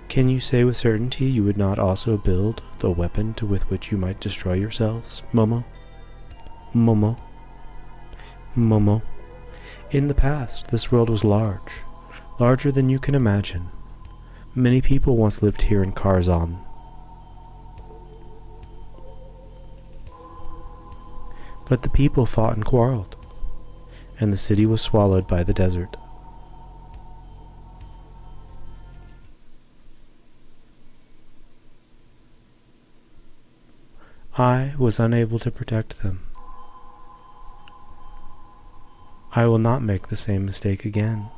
can you say with certainty you would not also build the weapon with which you might destroy yourselves, Momo? Momo. Momo. In the past, this world was large, larger than you can imagine. Many people once lived here in Karzan. But the people fought and quarreled, and the city was swallowed by the desert. I was unable to protect them. I will not make the same mistake again.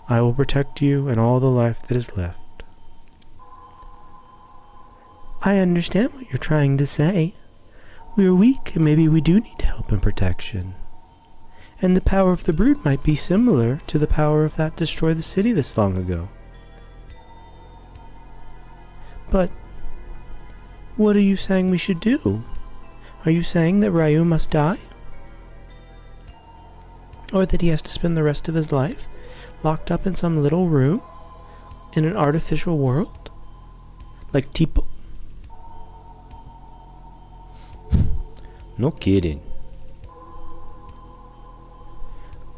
I will protect you and all the life that is left. I understand what you're trying to say. We are weak and maybe we do need help and protection. And the power of the Brood might be similar to the power of that destroyed the city this long ago. But what are you saying we should do? Are you saying that Ryu must die? Or that he has to spend the rest of his life locked up in some little room in an artificial world? Like Tipo? No kidding.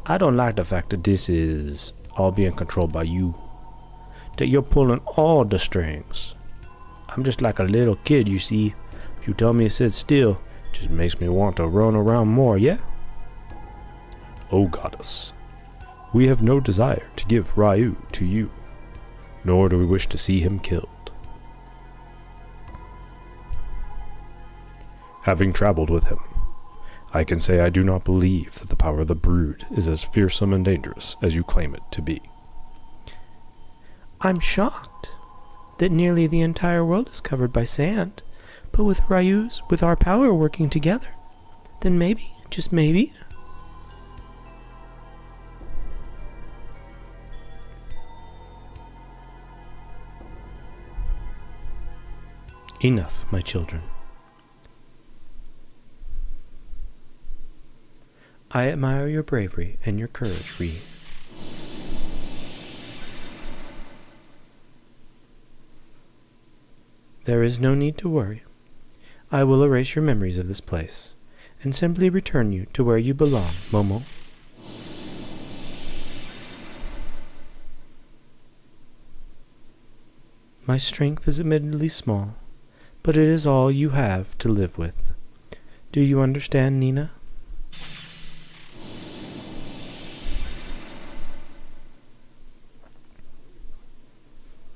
I don't like the fact that this is all being controlled by you. That you're pulling all the strings. I'm just like a little kid, you see. If you tell me to sit still, it just makes me want to run around more, yeah? Oh goddess, we have no desire to give Ryu to you, nor do we wish to see him killed. Having traveled with him, I can say I do not believe that the power of the Brood is as fearsome and dangerous as you claim it to be. I'm shocked that nearly the entire world is covered by sand, but with our power working together, then maybe, just maybe, enough, my children. I admire your bravery and your courage, Ree. There is no need to worry. I will erase your memories of this place, and simply return you to where you belong, Momo. My strength is admittedly small, but it is all you have to live with. Do you understand, Nina?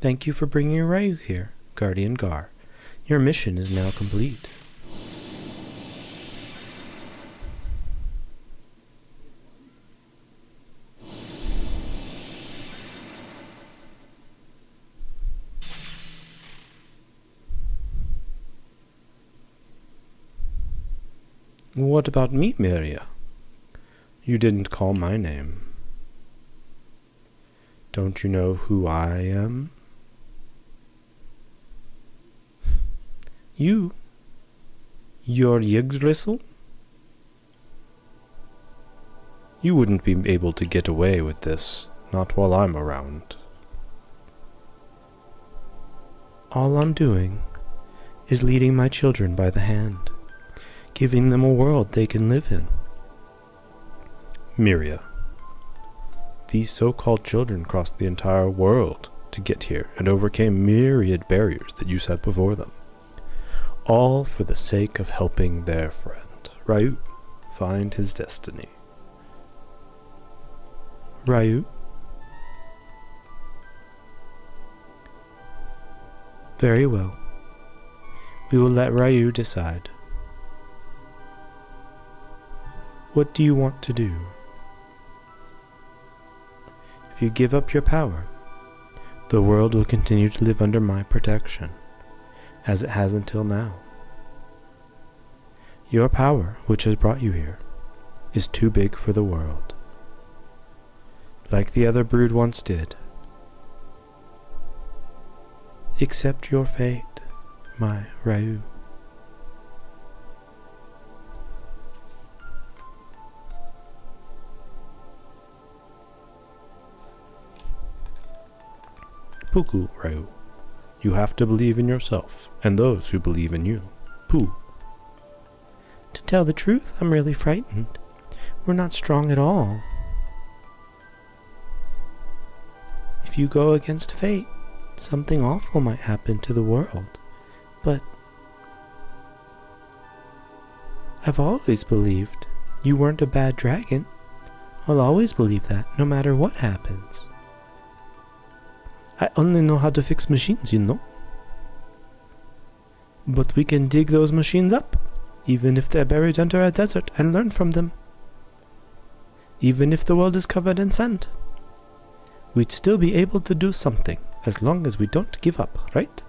Thank you for bringing Ryu here, Guardian Gar. Your mission is now complete. What about me, Myria? You didn't call my name. Don't you know who I am? You're Yggdrasil? You wouldn't be able to get away with this, not while I'm around. All I'm doing is leading my children by the hand, giving them a world they can live in. Myria, these so-called children crossed the entire world to get here and overcame myriad barriers that you set before them, all for the sake of helping their friend, Ryu, find his destiny. Ryu? Very well. We will let Ryu decide. What do you want to do? If you give up your power, the world will continue to live under my protection, as it has until now. Your power, which has brought you here, is too big for the world. Like the other brood once did. Accept your fate, my Ryu. Puku, Ryu. You have to believe in yourself, and those who believe in you. Pooh. To tell the truth, I'm really frightened. We're not strong at all. If you go against fate, something awful might happen to the world. But I've always believed you weren't a bad dragon. I'll always believe that, no matter what happens. I only know how to fix machines, you know. But we can dig those machines up, even if they're buried under a desert, and learn from them. Even if the world is covered in sand, we'd still be able to do something, as long as we don't give up, right?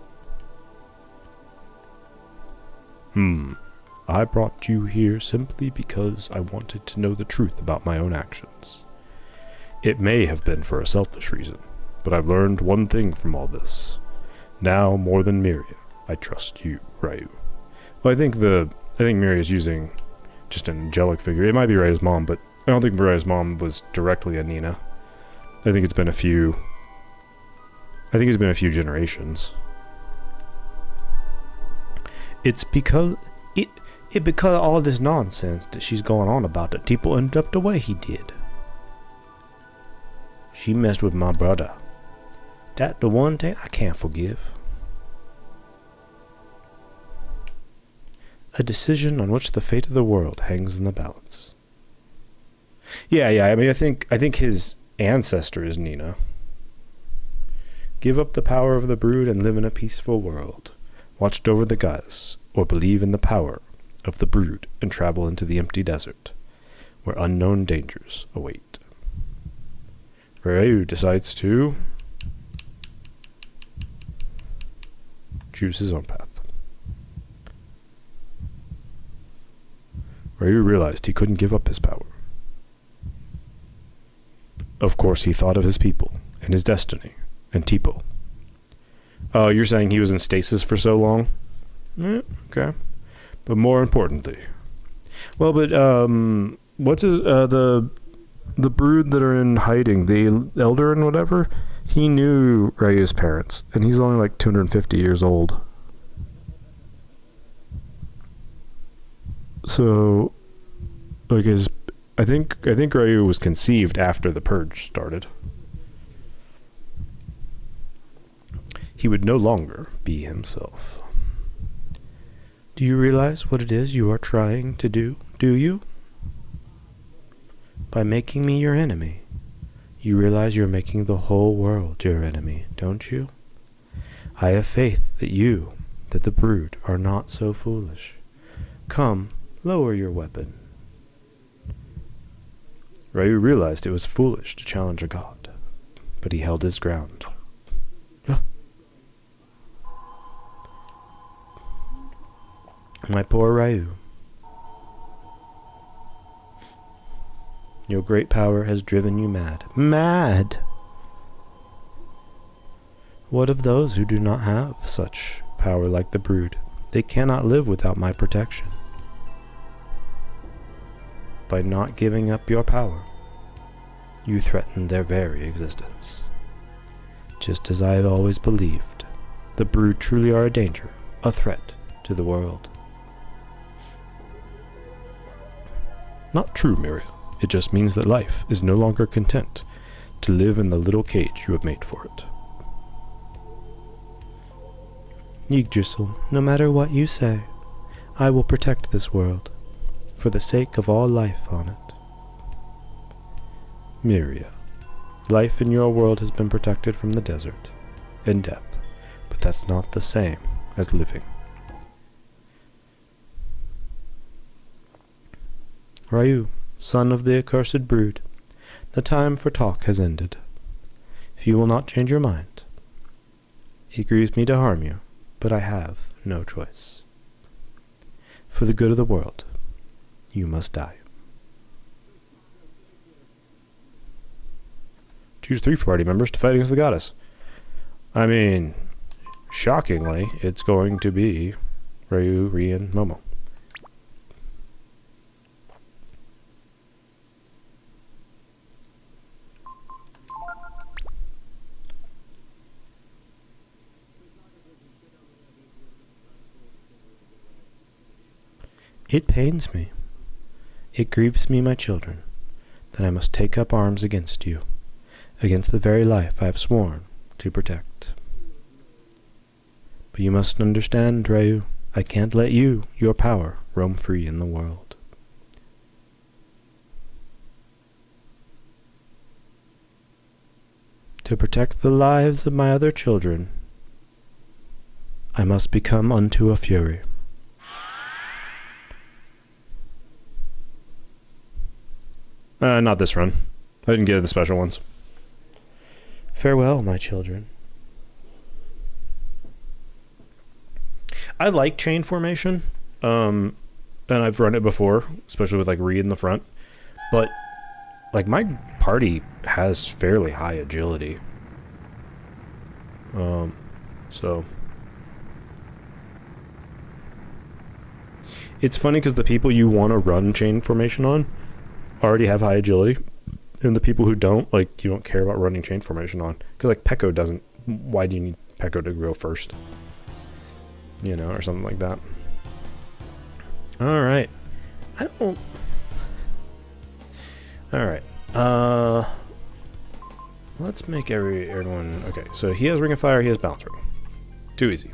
I brought you here simply because I wanted to know the truth about my own actions. It may have been for a selfish reason, but I've learned one thing from all this. Now, more than Myria, I trust you, Ryu. Well, I think Myria is using just an angelic figure. It might be Ryu's mom, but I don't think Ryu's mom was directly a Nina. I think it's been a few generations. It's because because of all this nonsense that she's going on about that people ended up the way he did. She messed with my brother. That the one thing I can't forgive. A decision on which the fate of the world hangs in the balance. Yeah. I mean, I think his ancestor is Nina. Give up the power of the brood and live in a peaceful world, watched over the goddess, or believe in the power of the brood and travel into the empty desert, where unknown dangers await. Ryu decides to choose his own path. Ryu realized he couldn't give up his power. Of course, he thought of his people and his destiny and Tipo. Oh, you're saying he was in stasis for so long? Yeah, okay. But more importantly, well, but what's his the brood that are in hiding, the elder and whatever? He knew Ryu's parents, and he's only like 250 years old. So, like I think Ryu was conceived after the purge started. He would no longer be himself. Do you realize what it is you are trying to do you? By making me your enemy, you realize you're making the whole world your enemy, don't you? I have faith that the brood are not so foolish. Come, lower your weapon. Ryu realized it was foolish to challenge a god, but he held his ground. My poor Ryu. Your great power has driven you mad. Mad! What of those who do not have such power like the brood? They cannot live without my protection. By not giving up your power, you threaten their very existence. Just as I have always believed, The brood truly are a danger, a threat to the world. Not true, Myria. It just means that life is no longer content to live in the little cage you have made for it. Yggdrasil, no matter what you say, I will protect this world, for the sake of all life on it. Myria, life in your world has been protected from the desert and death, but that's not the same as living. Ryu, son of the accursed brood, the time for talk has ended. If you will not change your mind, it grieves me to harm you, but I have no choice. For the good of the world, you must die. Choose 3 party members to fight against the goddess. I mean, shockingly, it's going to be Ryu, Ri, and Momo. It pains me. It grieves me, my children, that I must take up arms against you, against the very life I have sworn to protect. But you must understand, Ryu, I can't let you, your power, roam free in the world. To protect the lives of my other children, I must become unto a fury. Not this run. I didn't get the special ones. Farewell, my children. I like chain formation, and I've run it before, especially with like Reed in the front. But like my party has fairly high agility, so it's funny because the people you want to run chain formation on already have high agility, and the people who don't, like, you don't care about running chain formation on, because like Pekko doesn't. Why do you need Pekko to go first, you know, or something like that? All right, I don't. All right, let's make everyone okay. So he has Ring of Fire, he has Balance Ring. Too easy.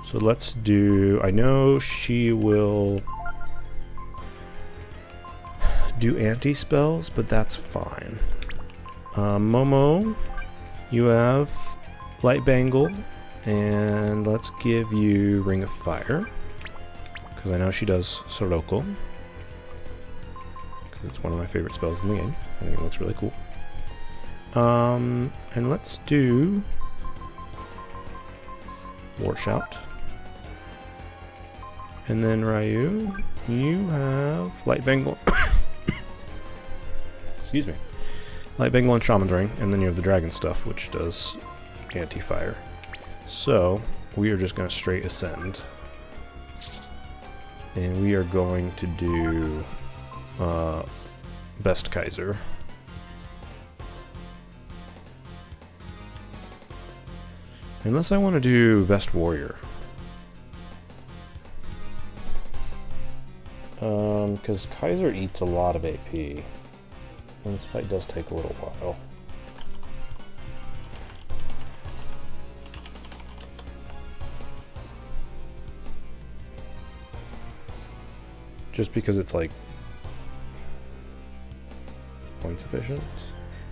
So let's do, I know she will do anti-spells, but that's fine. Momo, you have Light Bangle, and let's give you Ring of Fire, because I know she does Soroko, because it's one of my favorite spells in the game. I think it looks really cool. And let's do War Shout. And then Ryu, you have Light Bangle. Excuse me. Light Bangle and Shaman's Ring, and then you have the Dragon stuff, which does anti-fire. So, we are just going to straight ascend. And we are going to do Best Kaiser. Unless I want to do Best Warrior. Because Kaiser eats a lot of AP. And this fight does take a little while. Just because it's like it's points efficient.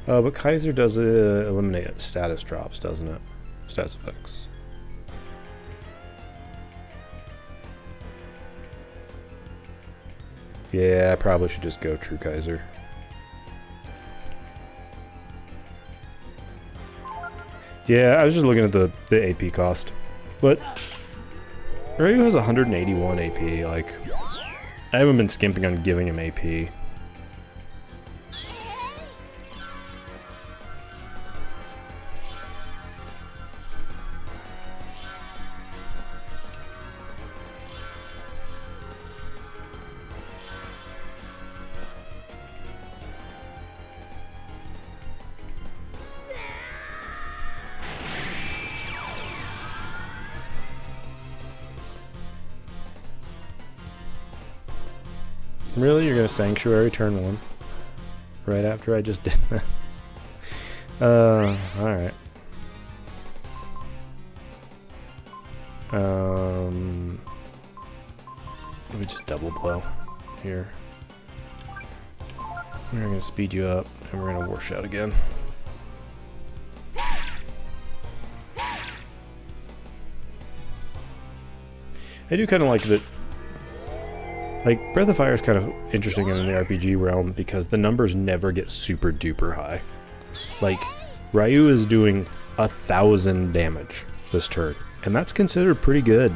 But Kaiser does eliminate status drops, doesn't it? Status effects. Yeah, I probably should just go True Kaiser. Yeah, I was just looking at the AP cost. But Ryu has 181 AP, like I haven't been skimping on giving him AP. Really? You're gonna Sanctuary turn 1? Right after I just did that? Alright. Let me just double blow here. We're gonna speed you up, and we're gonna War Shout again. I do kind of like that. Like, Breath of Fire is kind of interesting in the RPG realm because the numbers never get super duper high. Like, Ryu is doing 1,000 damage this turn, and that's considered pretty good,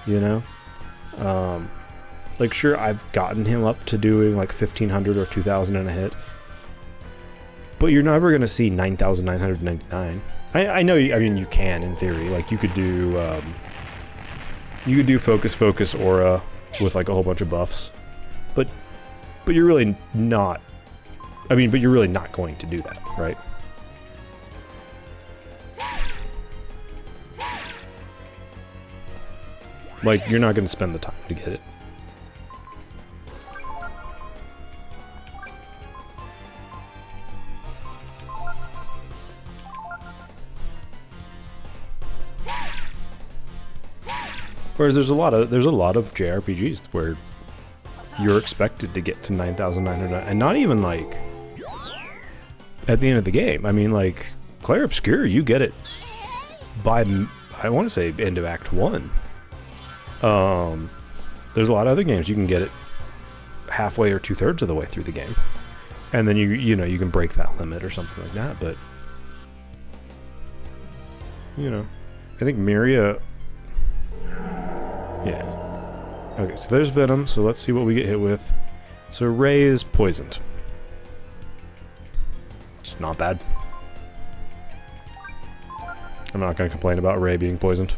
you know? Like, sure, I've gotten him up to doing like 1,500 or 2,000 in a hit, but you're never going to see 9,999. I know, I mean, you can in theory. Like, you could do Focus Aura with like a whole bunch of buffs, but you're really not. I mean, but you're really not going to do that, right? Like, you're not going to spend the time to get it. Whereas there's a lot of JRPGs where you're expected to get to 9,900, and not even like at the end of the game. I mean, like Clair Obscur, you get it by I want to say end of Act 1. There's a lot of other games you can get it halfway or 2/3 of the way through the game, and then you know you can break that limit or something like that. But you know, I think Myria. Yeah. Okay, so there's Venom, so let's see what we get hit with. So Ray is poisoned. It's not bad. I'm not going to complain about Ray being poisoned.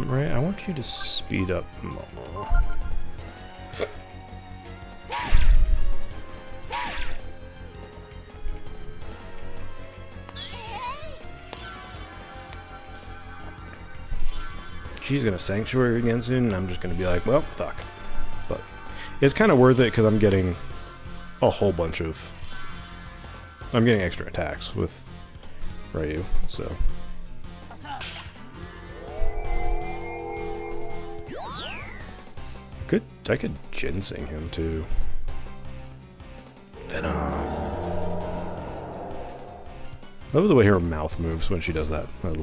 Ray, I want you to speed up Momo. She's gonna Sanctuary again soon, and I'm just gonna be like, well, fuck. But it's kind of worth it because I'm getting a whole bunch of... I'm getting extra attacks with Ryu, so... I could ginseng him too. Venom. I love the way her mouth moves when she does that. Breath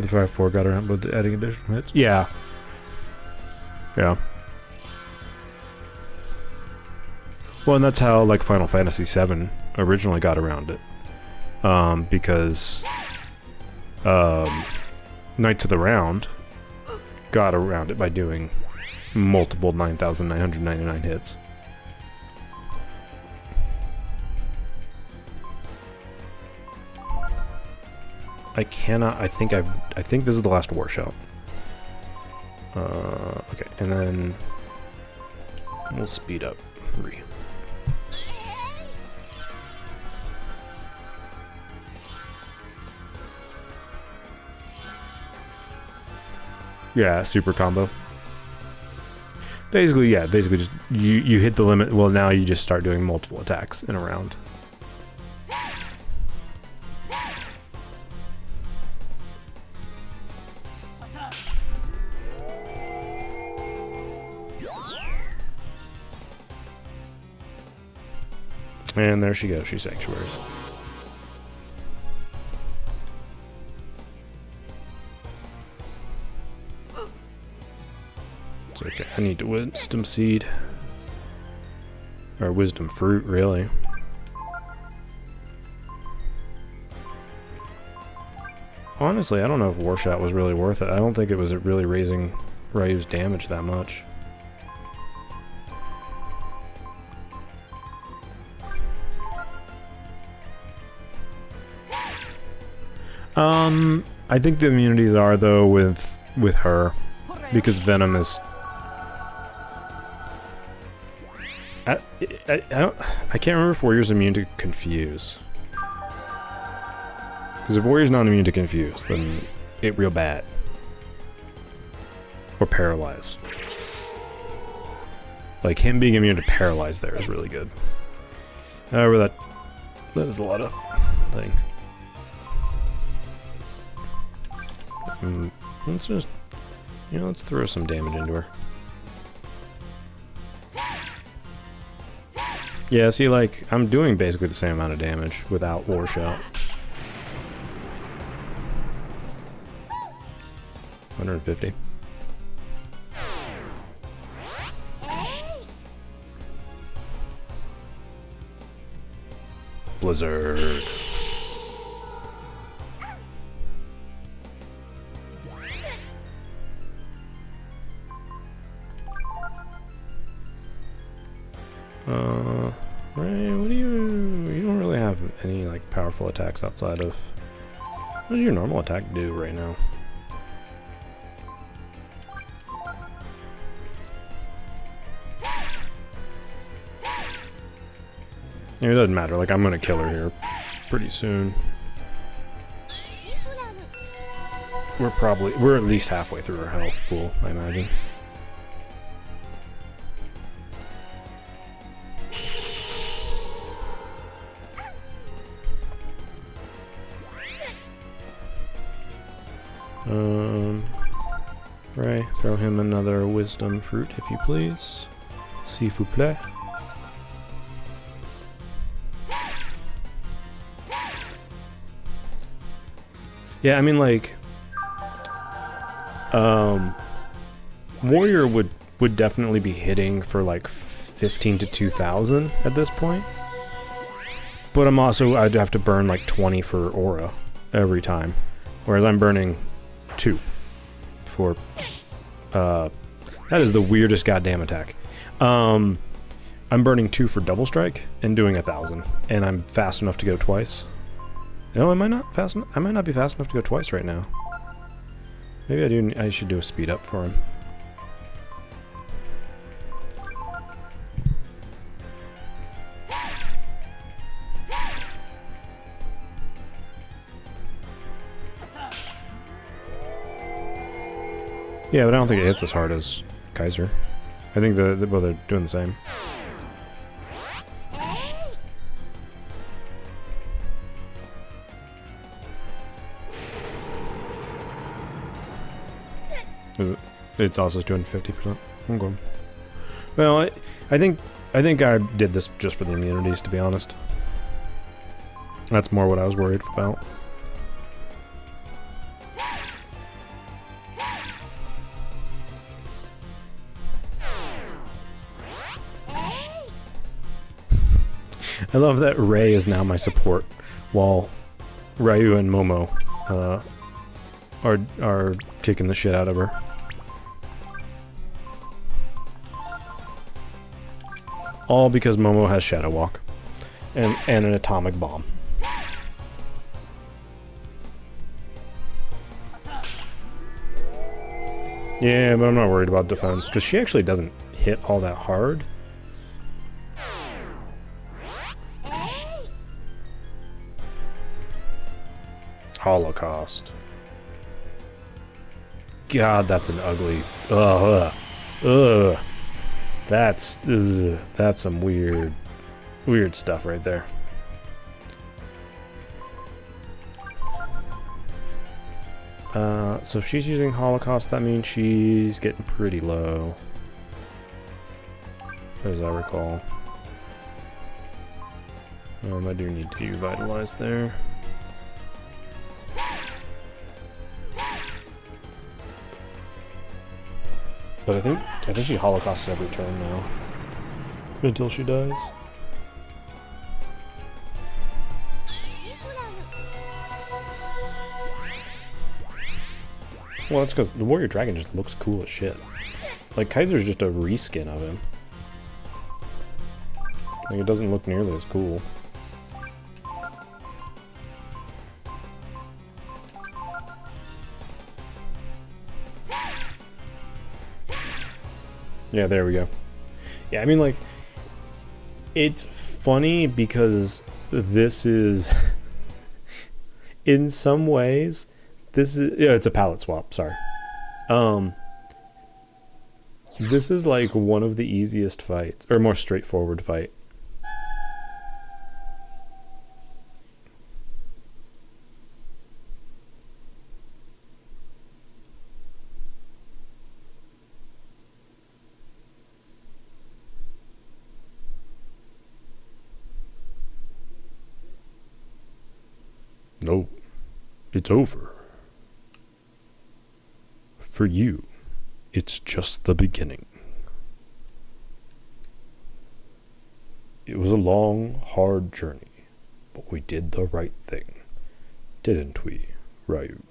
of Fire 4 got around with adding additional hits. Yeah. Yeah. Well, and that's how, like, Final Fantasy VII originally got around it. Because Knights of the Round got around it by doing multiple 9,999 hits. I think this is the last War Shout. Okay, and then we'll speed up Ryu. Yeah, super combo. Basically just you hit the limit. Well, now you just start doing multiple attacks in a round. And there she goes. She sanctuaries. It's okay. I need to wisdom seed. Or wisdom fruit, really. Honestly, I don't know if War Shot was really worth it. I don't think it was really raising Ryu's damage that much. I think the immunities are though with her, because Venom is. I can't remember if Warrior's immune to Confuse. Because if Warrior's not immune to Confuse, then it real bad. Or Paralyze. Like him being immune to Paralyze there is really good. However, that is a lot of thing. Let's just, let's throw some damage into her. Yeah, see, like, I'm doing basically the same amount of damage without War Shout. 150. Blizzard. Right, what do you don't really have any, like, powerful attacks outside of... What does your normal attack do right now? It doesn't matter, like, I'm gonna kill her here pretty soon. We're at least halfway through our health pool, I imagine. Right, throw him another wisdom fruit if you please. S'il vous plaît. Yeah, I mean, like, Warrior would definitely be hitting for like 15 to 2,000 at this point. But I'd have to burn like 20 for Aura every time. Whereas I'm burning 2 for, that is the weirdest goddamn attack. I'm burning 2 for Double Strike and doing 1,000. And I'm fast enough to go twice. No, I might not be fast enough to go twice right now. Maybe I should do a speed up for him. Yeah, but I don't think it hits as hard as Kaiser. I think well, they're doing the same. It's also doing 50%. I'm going. Well, I think I did this just for the immunities, to be honest. That's more what I was worried about. I love that Ray is now my support, while Ryu and Momo are kicking the shit out of her. All because Momo has Shadow Walk and an atomic bomb. Yeah, but I'm not worried about defense because she actually doesn't hit all that hard. Holocaust. God, that's an ugly. That's some weird stuff right there. So if she's using Holocaust, that means she's getting pretty low, as I recall. I do need to get revitalized there. But I think she holocausts every turn now. Until she dies. Well, that's because the Warrior Dragon just looks cool as shit. Like, Kaiser's just a reskin of him. Like, it doesn't look nearly as cool. Yeah, there we go. Yeah, I mean, like, it's funny because this is, in some ways, this is, yeah, it's a palette swap, sorry. This is like one of the easiest fights, or more straightforward fight. No, it's over. For you, it's just the beginning. It was a long, hard journey, but we did the right thing. Didn't we, Ryu?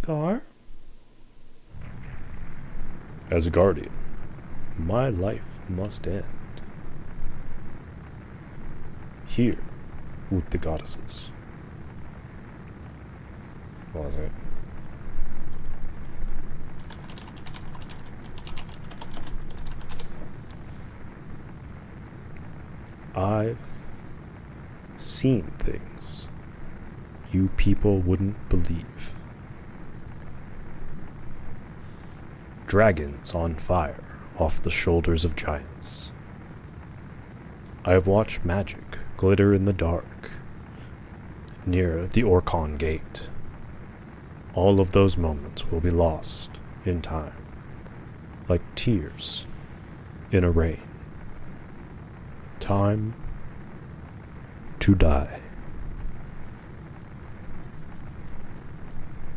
Gar? As a guardian, my life must end. Here, with the goddesses. What was it? I've seen things you people wouldn't believe. Dragons on fire off the shoulders of giants. I have watched magic glitter in the dark near the Orcon Gate. All of those moments will be lost in time, like tears in a rain. Time to die.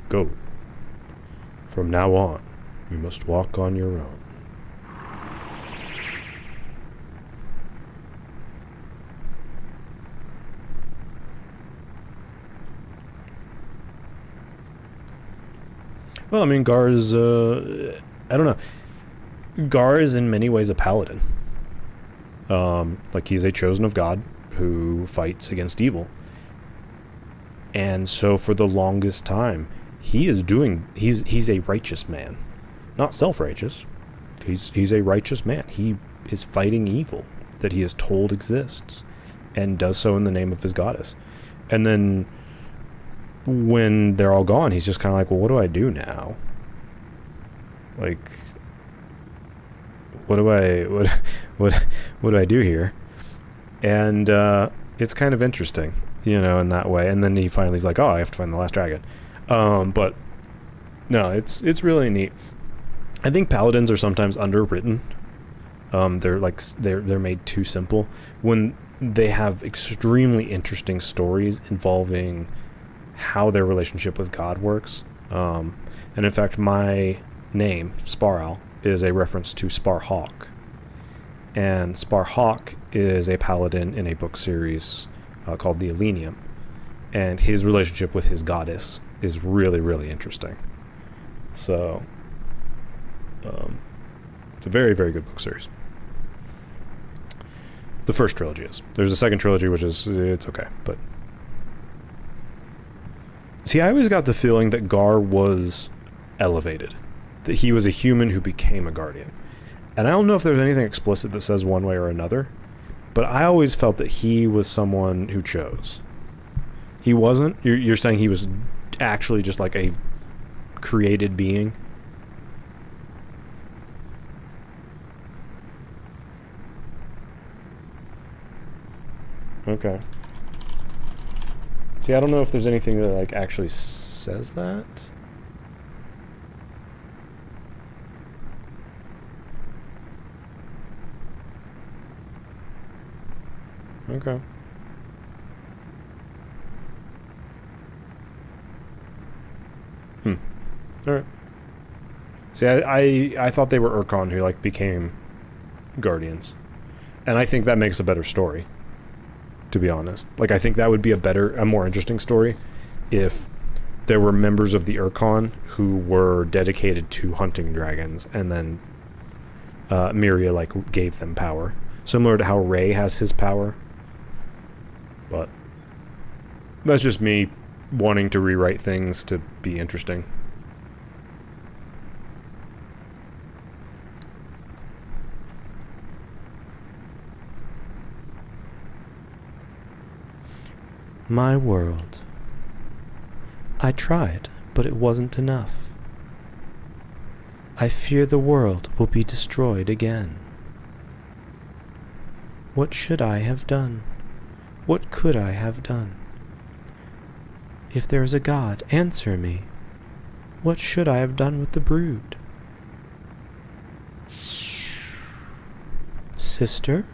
Go. From now on, you must walk on your own. Well, I mean, Gar is, I don't know. Gar is in many ways a paladin. Like, he's a chosen of God who fights against evil. And so for the longest time, he's a righteous man. Not self-righteous. He's a righteous man. He is fighting evil that he is told exists, and does so in the name of his goddess. And then when they're all gone, he's just kind of like, well, what do I do now? Like, what do I do here? And it's kind of interesting, you know, in that way. And then he finally's like, oh, I have to find the last dragon. But no, it's really neat. I think paladins are sometimes underwritten. They're made too simple when they have extremely interesting stories involving how their relationship with God works. And in fact, my name, Sparal, is a reference to Sparhawk. And Sparhawk is a paladin in a book series called the Elenium. And his relationship with his goddess is really, really interesting. So, it's a very, very good book series. The first trilogy is. There's a second trilogy, which is, it's okay, but... See, I always got the feeling that Gar was elevated. That he was a human who became a guardian. And I don't know if there's anything explicit that says one way or another, but I always felt that he was someone who chose. He wasn't? You're saying he was actually just like a created being? Okay. See, I don't know if there's anything that like actually says that. Okay. Alright. See, I thought they were Urkon who, like, became Guardians. And I think that makes a better story, to be honest. Like, I think that would be a more interesting story if there were members of the Urkon who were dedicated to hunting dragons, and then Myria, like, gave them power. Similar to how Ray has his power. But that's just me wanting to rewrite things to be interesting. My world. I tried, but it wasn't enough. I fear the world will be destroyed again. What should I have done? What could I have done? If there is a God, answer me. What should I have done with the brood? Sister?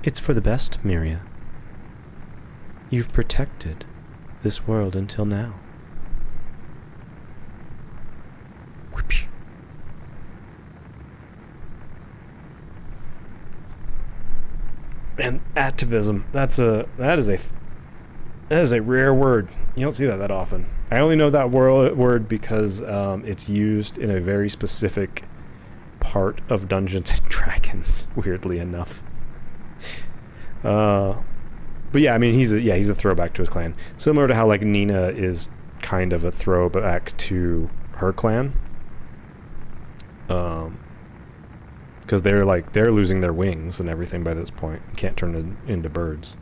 It's for the best, Myria. You've protected this world until now. Whoopsh. And activism, that is a rare word. You don't see that often. I only know that word because it's used in a very specific part of Dungeons and Dragons, weirdly enough. But yeah, I mean, he's a throwback to his clan, similar to how like Nina is kind of a throwback to her clan. Because they're losing their wings and everything by this point, and can't turn into birds.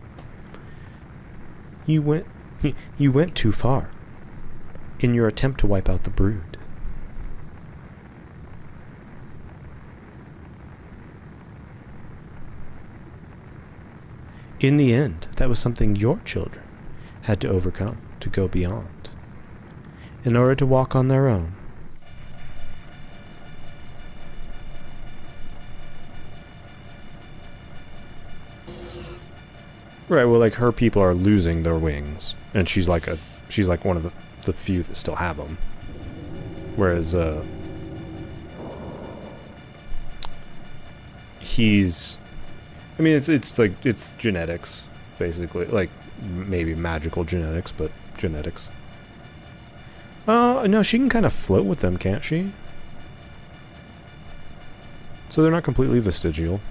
You went too far in your attempt to wipe out the brood. In the end, that was something your children had to overcome to go beyond. In order to walk on their own. Right, well, like her people are losing their wings, and she's like one of the few that still have them. Whereas it's genetics, basically, like maybe magical genetics, but genetics. No, she can kind of float with them, can't she? So they're not completely vestigial.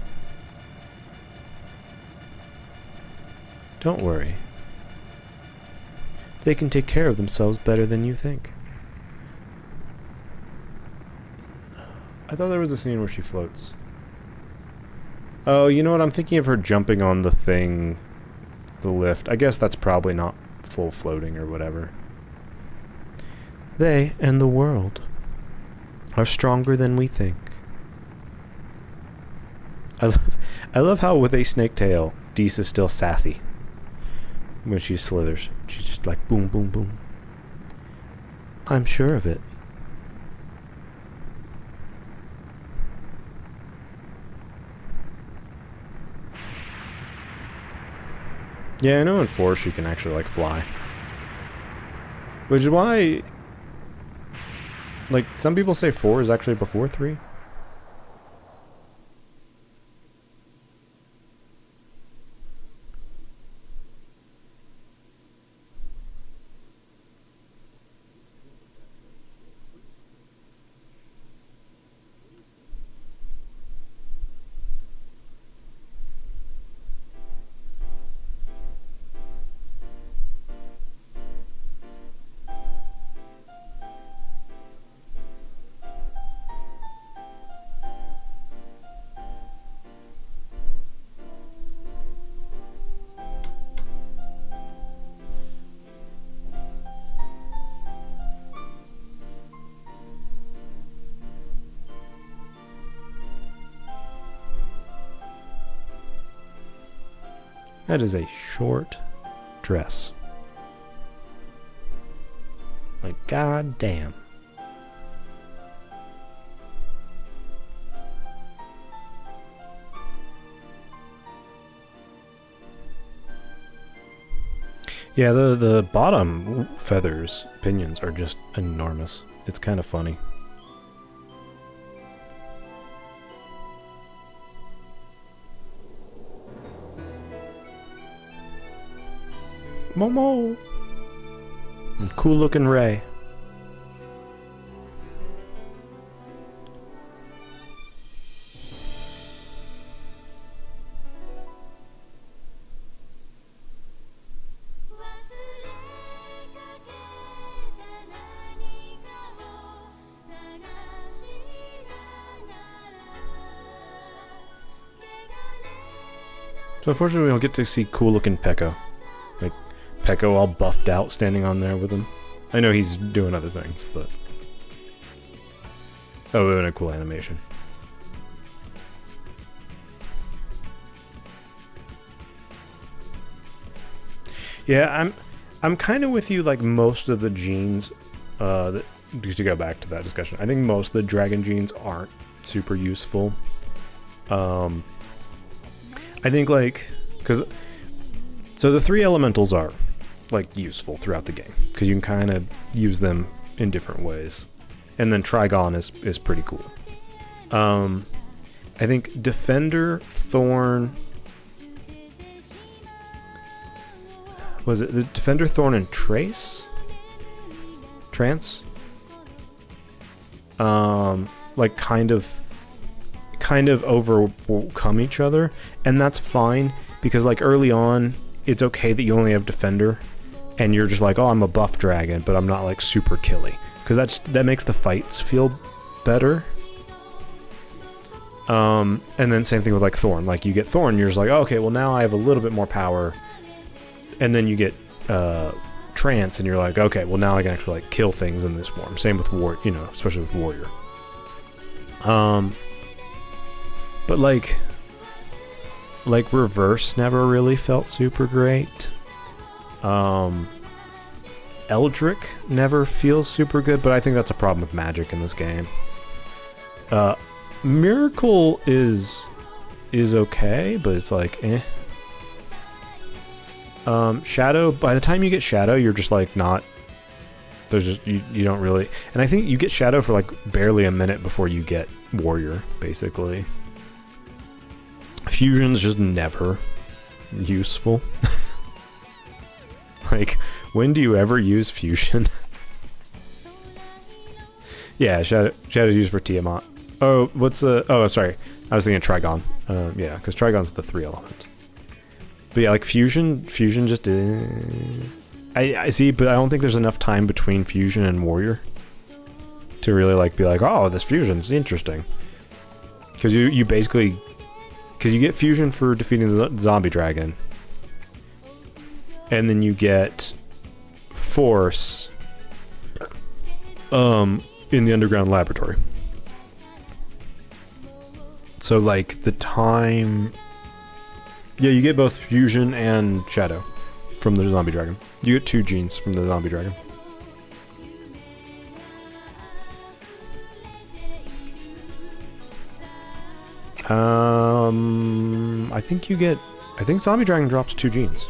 Don't worry. They can take care of themselves better than you think. I thought there was a scene where she floats. Oh, you know what? I'm thinking of her jumping on the thing, the lift. I guess that's probably not full floating or whatever. They and the world are stronger than we think. I love how with a snake tail, Dees is still sassy. When she slithers, she's just like boom, boom, boom. I'm sure of it. Yeah, I know in 4 she can actually like fly. Which is why, like, some people say 4 is actually before 3. That is a short dress. Like, god damn. Yeah, the bottom feathers, pinions, are just enormous. It's kind of funny. Momo! And cool looking Ray. So unfortunately we don't get to see cool looking Pekko. Like, Pekko all buffed out standing on there with him. I know he's doing other things, but... Oh, and a cool animation. Yeah, I'm kind of with you, like, most of the genes, just to go back to that discussion, I think most of the dragon genes aren't super useful. I think, like, so the 3 elementals are, like, useful throughout the game, because you can kind of use them in different ways. And then Trigon is pretty cool. I think Defender, Thorn... Was it the Defender, Thorn, and Trace? Trance? Like, kind of overcome each other, and that's fine, because, like, early on, it's okay that you only have Defender, and you're just like, oh, I'm a buff dragon, but I'm not, like, super killy, because that makes the fights feel better. And then same thing with, like, Thorn. Like, you get Thorn, you're just like, oh, okay, well, now I have a little bit more power, and then you get Trance, and you're like, okay, well, now I can actually, like, kill things in this form. Same with especially with Warrior. But like Reverse never really felt super great. Eldrick never feels super good, but I think that's a problem with magic in this game. Miracle is okay, but it's like, eh. Shadow, by the time you get Shadow, you're just like not... There's just, you don't really... And I think you get Shadow for like barely a minute before you get Warrior, basically. Fusion's just never useful. Like, when do you ever use Fusion? Yeah, Shadow's used for Tiamat. Oh, what's the... Oh, sorry. I was thinking Trigon. Yeah, because Trigon's the 3 elements. But yeah, like Fusion just... I see, but I don't think there's enough time between Fusion and Warrior to really, like, be like, oh, this Fusion's interesting. Because you basically... Because you get Fusion for defeating the zombie dragon. And then you get Force in the underground laboratory. So, like, the time... Yeah, you get both Fusion and Shadow from the zombie dragon. You get 2 genes from the zombie dragon. I think zombie dragon drops 2 genes.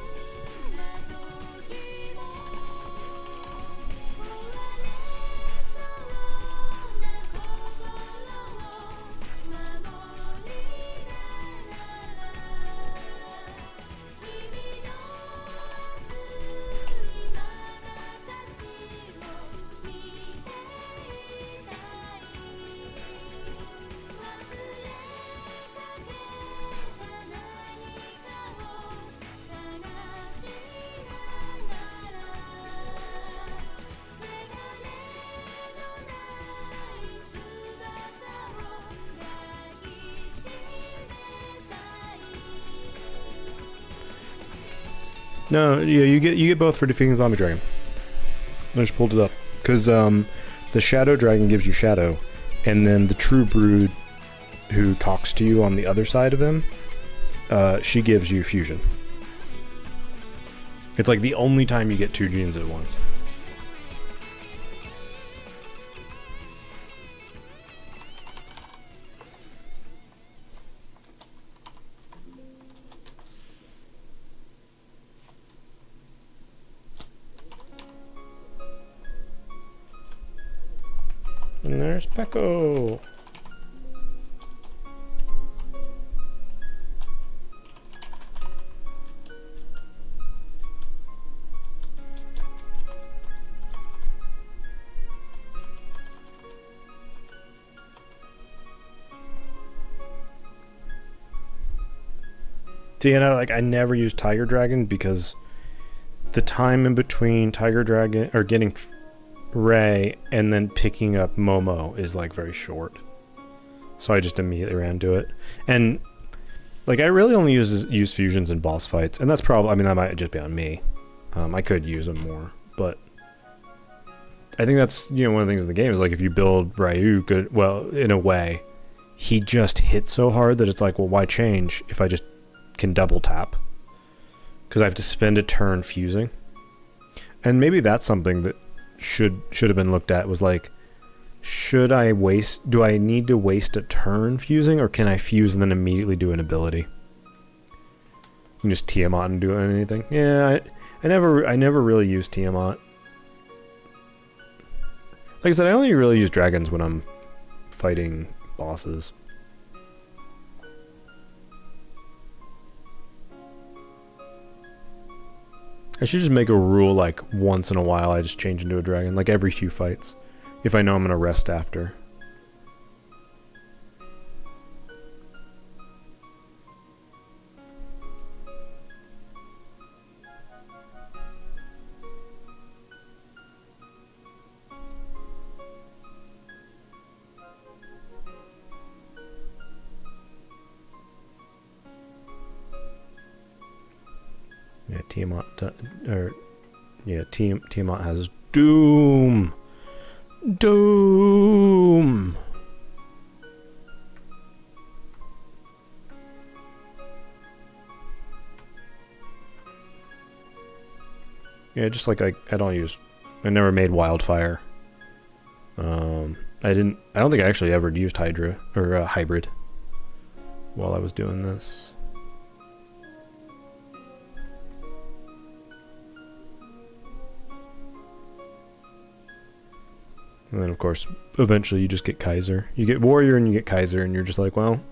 No, yeah, you get both for defeating zombie dragon. I just pulled it up because the shadow dragon gives you shadow, and then the true brood, who talks to you on the other side of him, she gives you fusion. It's like the only time you get 2 genes at once. And there's Pekko. See, and I never use Tiger Dragon because the time in between Tiger Dragon or getting Ray and then picking up Momo is like very short. So I just immediately ran to it. And Like, I really only use fusions in boss fights, and that's probably, I mean, that might just be on me. I could use them more, but I think that's, you know, one of the things in the game is, like, if you build Ryu good, well, in a way, he just hits so hard that it's like, well, why change if I just can double tap? Because I have to spend a turn fusing. And maybe that's something that should have been looked at, was like, do I need to waste a turn fusing, or can I fuse and then immediately do an ability? You can just Tiamat and do anything. Yeah, I never really use Tiamat. Like I said, I only really use dragons when I'm fighting bosses. I should just make a rule, like, once in a while I just change into a dragon, like every few fights, if I know I'm gonna rest after. Yeah, Tiamat has Doom! Doom! Yeah, just like I never made Wildfire. I don't think I actually ever used Hydra, or Hybrid, while I was doing this. And then, of course, eventually you just get Kaiser. You get Warrior and you get Kaiser, and you're just like, well,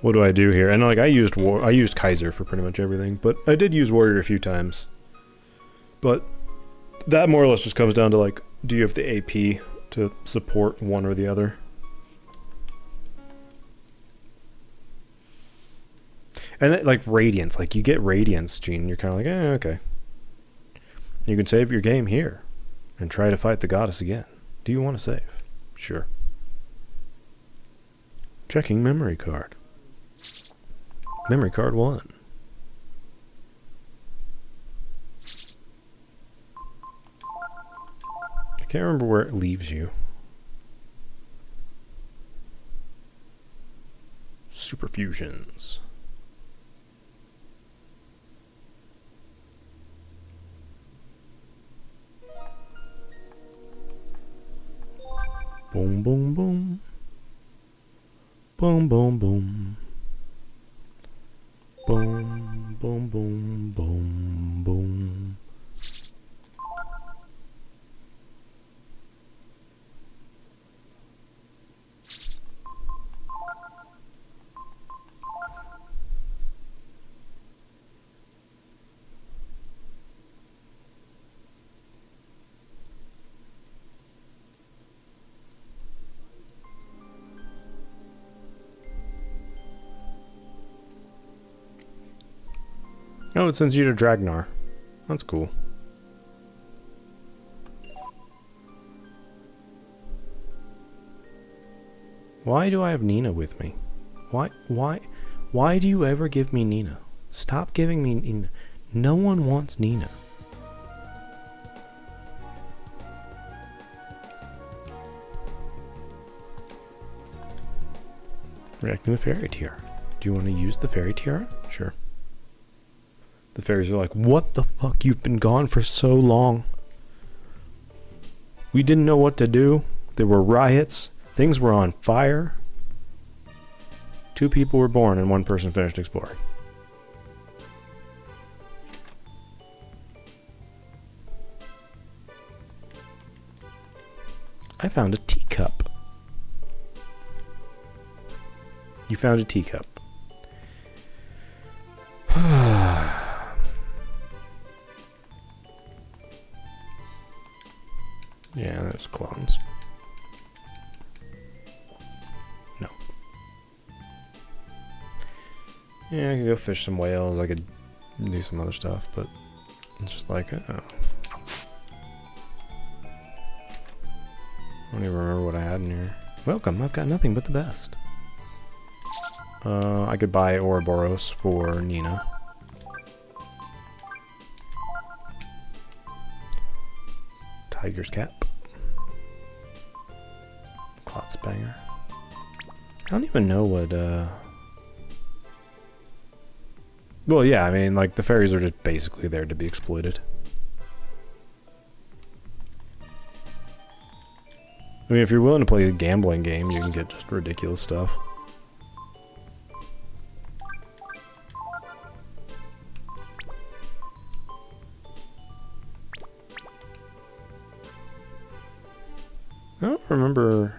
what do I do here? And like, I used Kaiser for pretty much everything, but I did use Warrior a few times. But that more or less just comes down to, like, do you have the AP to support one or the other? And then, like, Radiance. Like, you get Radiance, Gene, and you're kind of like, okay. You can save your game here and try to fight the goddess again. Do you want to save? Sure. Checking memory card. Memory card 1. I can't remember where it leaves you. Super fusions. Boom, boom, boom. Boom, boom, boom. Boom, boom, boom, boom, boom. Oh, it sends you to Dragnar. That's cool. Why do I have Nina with me? Why do you ever give me Nina? Stop giving me Nina. No one wants Nina. Reacting the fairy tiara. Do you want to use the fairy tiara? Sure. The fairies are like, what the fuck? You've been gone for so long. We didn't know what to do. There were riots. Things were on fire. 2 people were born and 1 person finished exploring. I found a teacup. You found a teacup. Yeah, there's clones. No. Yeah, I could go fish some whales. I could do some other stuff, but it's just like, oh. I don't even remember what I had in here. Welcome, I've got nothing but the best. I could buy Ouroboros for Nina. Tiger's Cap. Klotzbanger. I don't even know what, Well, yeah, I mean, like, the fairies are just basically there to be exploited. I mean, if you're willing to play a gambling game, you can get just ridiculous stuff. I don't remember...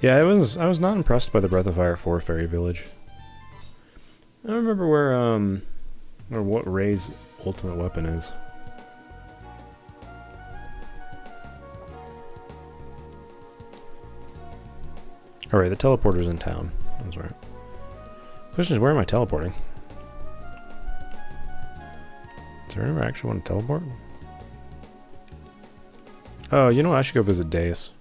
Yeah, I was not impressed by the Breath of Fire 4 Fairy Village. I don't remember where, or what Ray's ultimate weapon is. Alright, the teleporter's in town. That's right. Question is, where am I teleporting? Is there anyone actually want to teleport? Oh, you know what? I should go visit Deus.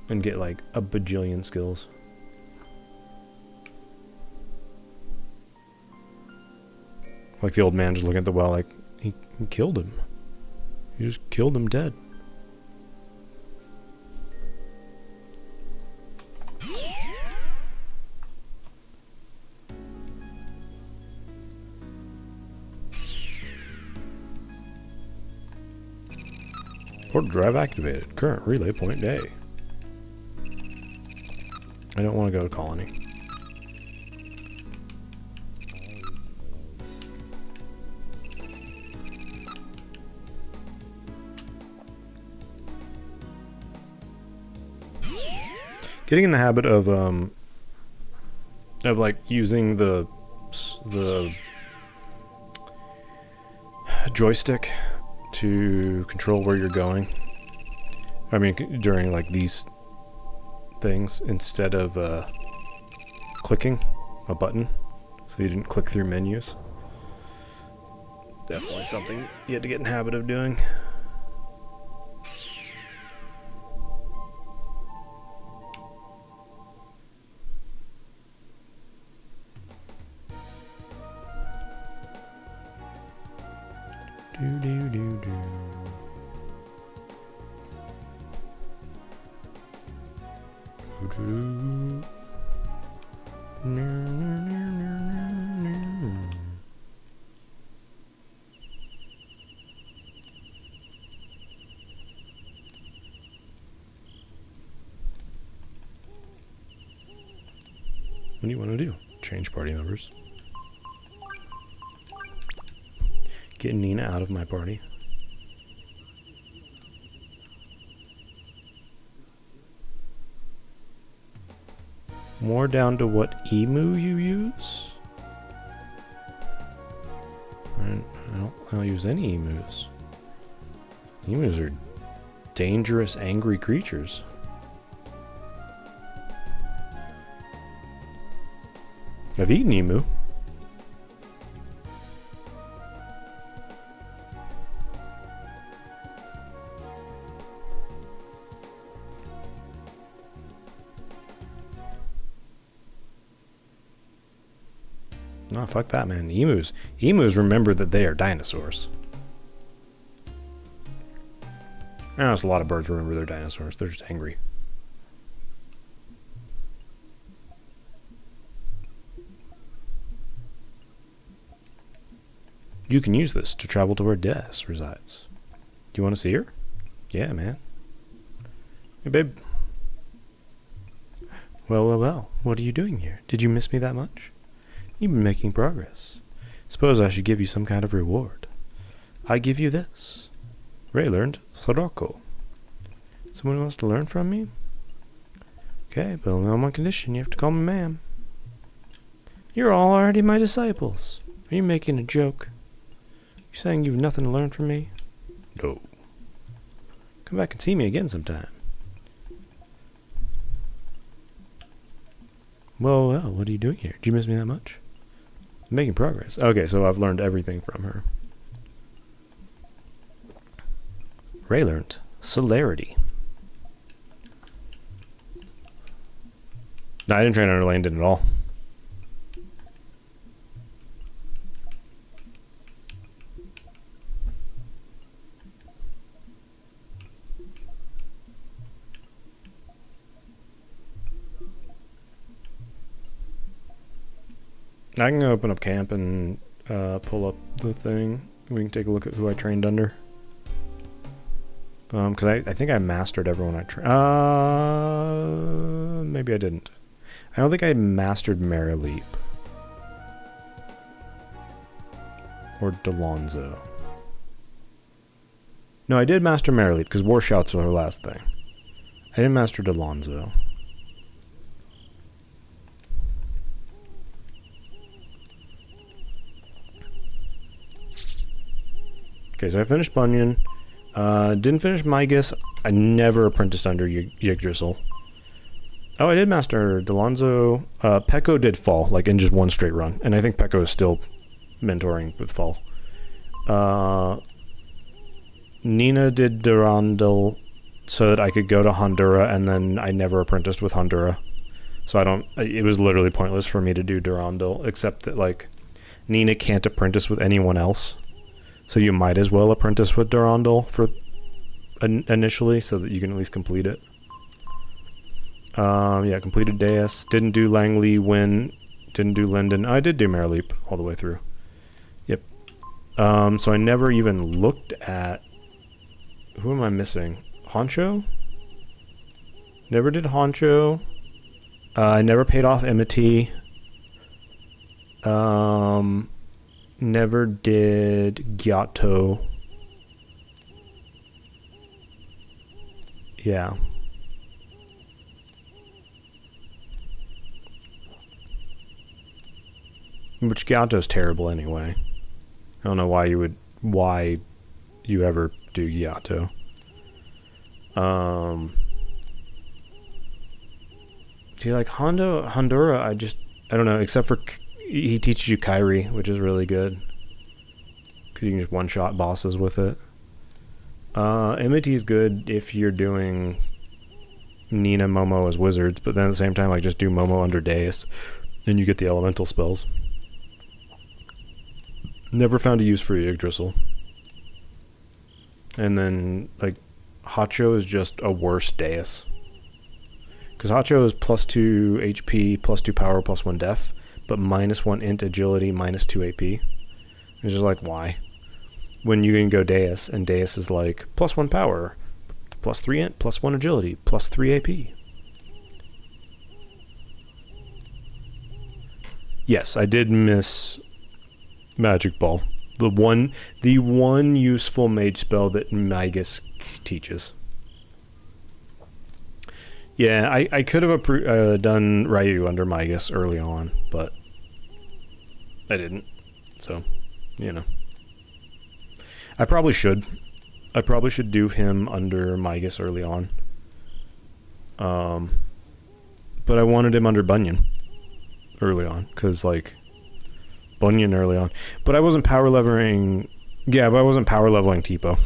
And get like a bajillion skills. Like the old man just looking at the well like, he killed him. He just killed him dead. Port drive activated. Current relay point day. I don't want to go to Colony. Getting in the habit of like using the joystick to control where you're going. I mean, during like these things instead of clicking a button, so you didn't click through menus. Definitely something you had to get in the habit of doing. What do you want to do? Change party members. Get Nina out of my party. More down to what emu you use? I don't use any emus. Emus are dangerous, angry creatures. I've eaten emu. No, fuck that, man. Emus remember that they are dinosaurs. I know a lot of birds remember they're dinosaurs. They're just angry. You can use this to travel to where Des resides. Do you want to see her? Yeah, man. Hey, babe. Well. What are you doing here? Did you miss me that much? You've been making progress. Suppose I should give you some kind of reward. I give you this. Ray learned Soroko. Someone wants to learn from me? Okay, but only on one condition. You have to call me ma'am. You're all already my disciples. Are you making a joke? You saying you've nothing to learn from me? No. Come back and see me again sometime. Well, what are you doing here? Did you miss me that much? I'm making progress. Okay, so I've learned everything from her. Ray learned celerity. No, I didn't train under Langdon at all. I can open up camp and pull up the thing. We can take a look at who I trained under. Because I think I mastered everyone I trained. Maybe I didn't. I don't think I mastered Myria or Delonzo. No, I did master Myria because War Shouts are her last thing. I didn't master Delonzo. Okay, so I finished Bunyan. Didn't finish Mygus. I never apprenticed under Yggdrasil. Oh, I did master Delonzo. Pekko did Fall, like in just one straight run. And I think Pekko is still mentoring with Fall. Nina did Durandal so that I could go to Hondura, and then I never apprenticed with Hondura. So it was literally pointless for me to do Durandal, except that, like, Nina can't apprentice with anyone else. So you might as well apprentice with Durandal for initially, so that you can at least complete it. Yeah, completed Deus. Didn't do Langley, Win. Didn't do Linden. I did do Myria all the way through. Yep. So I never even looked at... Who am I missing? Honcho? Never did Honcho. I never paid off Emity. Never did Gyato. Yeah. Which Gyato's terrible anyway. I don't know why you ever do Gyato. See, like Hondura, I don't know, except for he teaches you Kairi, which is really good. Because you can just one-shot bosses with it. Emity's good if you're doing Nina, Momo as wizards, but then at the same time, like, just do Momo under Deus, and you get the elemental spells. Never found a use for Yggdrasil. And then, like, Hacho is just a worse Deus. Because Hacho is +2 HP, +2 power, +1 def, but -1 int agility, -2 AP. It's just like, why? When you can go Deus, and Deus is like +1 power, +3 int, +1 agility, +3 AP. Yes, I did miss Magic Ball. The one useful mage spell that Mygus teaches. Yeah, I could have done Ryu under Mygus early on, but I didn't. So, you know. I probably should. I probably should do him under Mygus early on. But I wanted him under Bunyan early on, because, like, Bunyan early on. But I wasn't power leveling... Yeah, but I wasn't power leveling Tipo.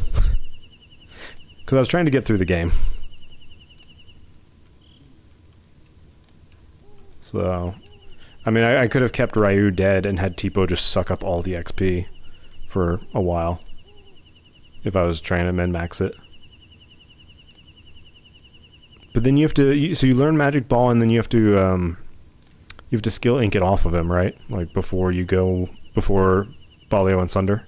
Because I was trying to get through the game. So... I mean, I could have kept Ryu dead and had Tipo just suck up all the XP for a while. If I was trying to min-max it. But then you have to... So you learn Magic Ball, and then you have to skill ink it off of him, right? Like, before you go... Before Balio and Sunder.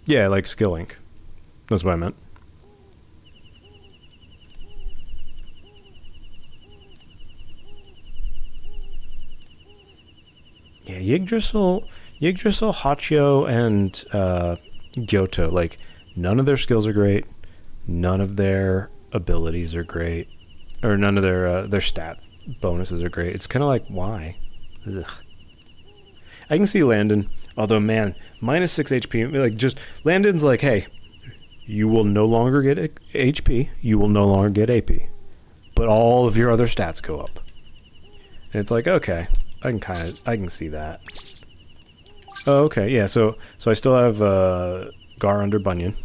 Yeah, like skill ink. That's what I meant. Yeah, Yggdrasil, Hachio, and Gyoto, like, none of their skills are great. None of their abilities are great. Or none of their stat bonuses are great. It's kind of like, why? Ugh. I can see Landon, although, man, -6 HP, like, just, Landon's like, hey, you will no longer get HP, you will no longer get AP, but all of your other stats go up. And it's like, okay, I can see that. Oh, okay, yeah, so I still have Gar under Bunyan.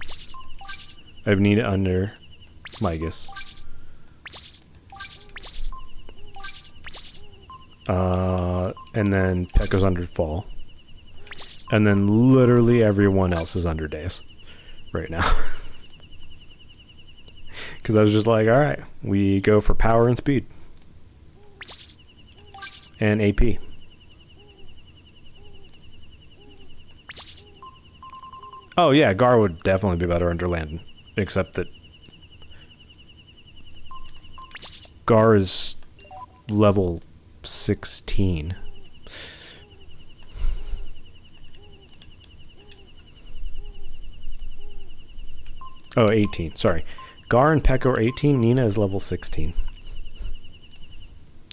I have Nina under Migus. And then Pekko's under Fall. And then literally everyone else is under Days right now. Because I was just like, alright, we go for power and speed. And AP. Oh yeah, Gar would definitely be better under Landon. Except that Gar is level 16. Oh, 18. Sorry. Gar and Pekko are 18. Nina is level 16.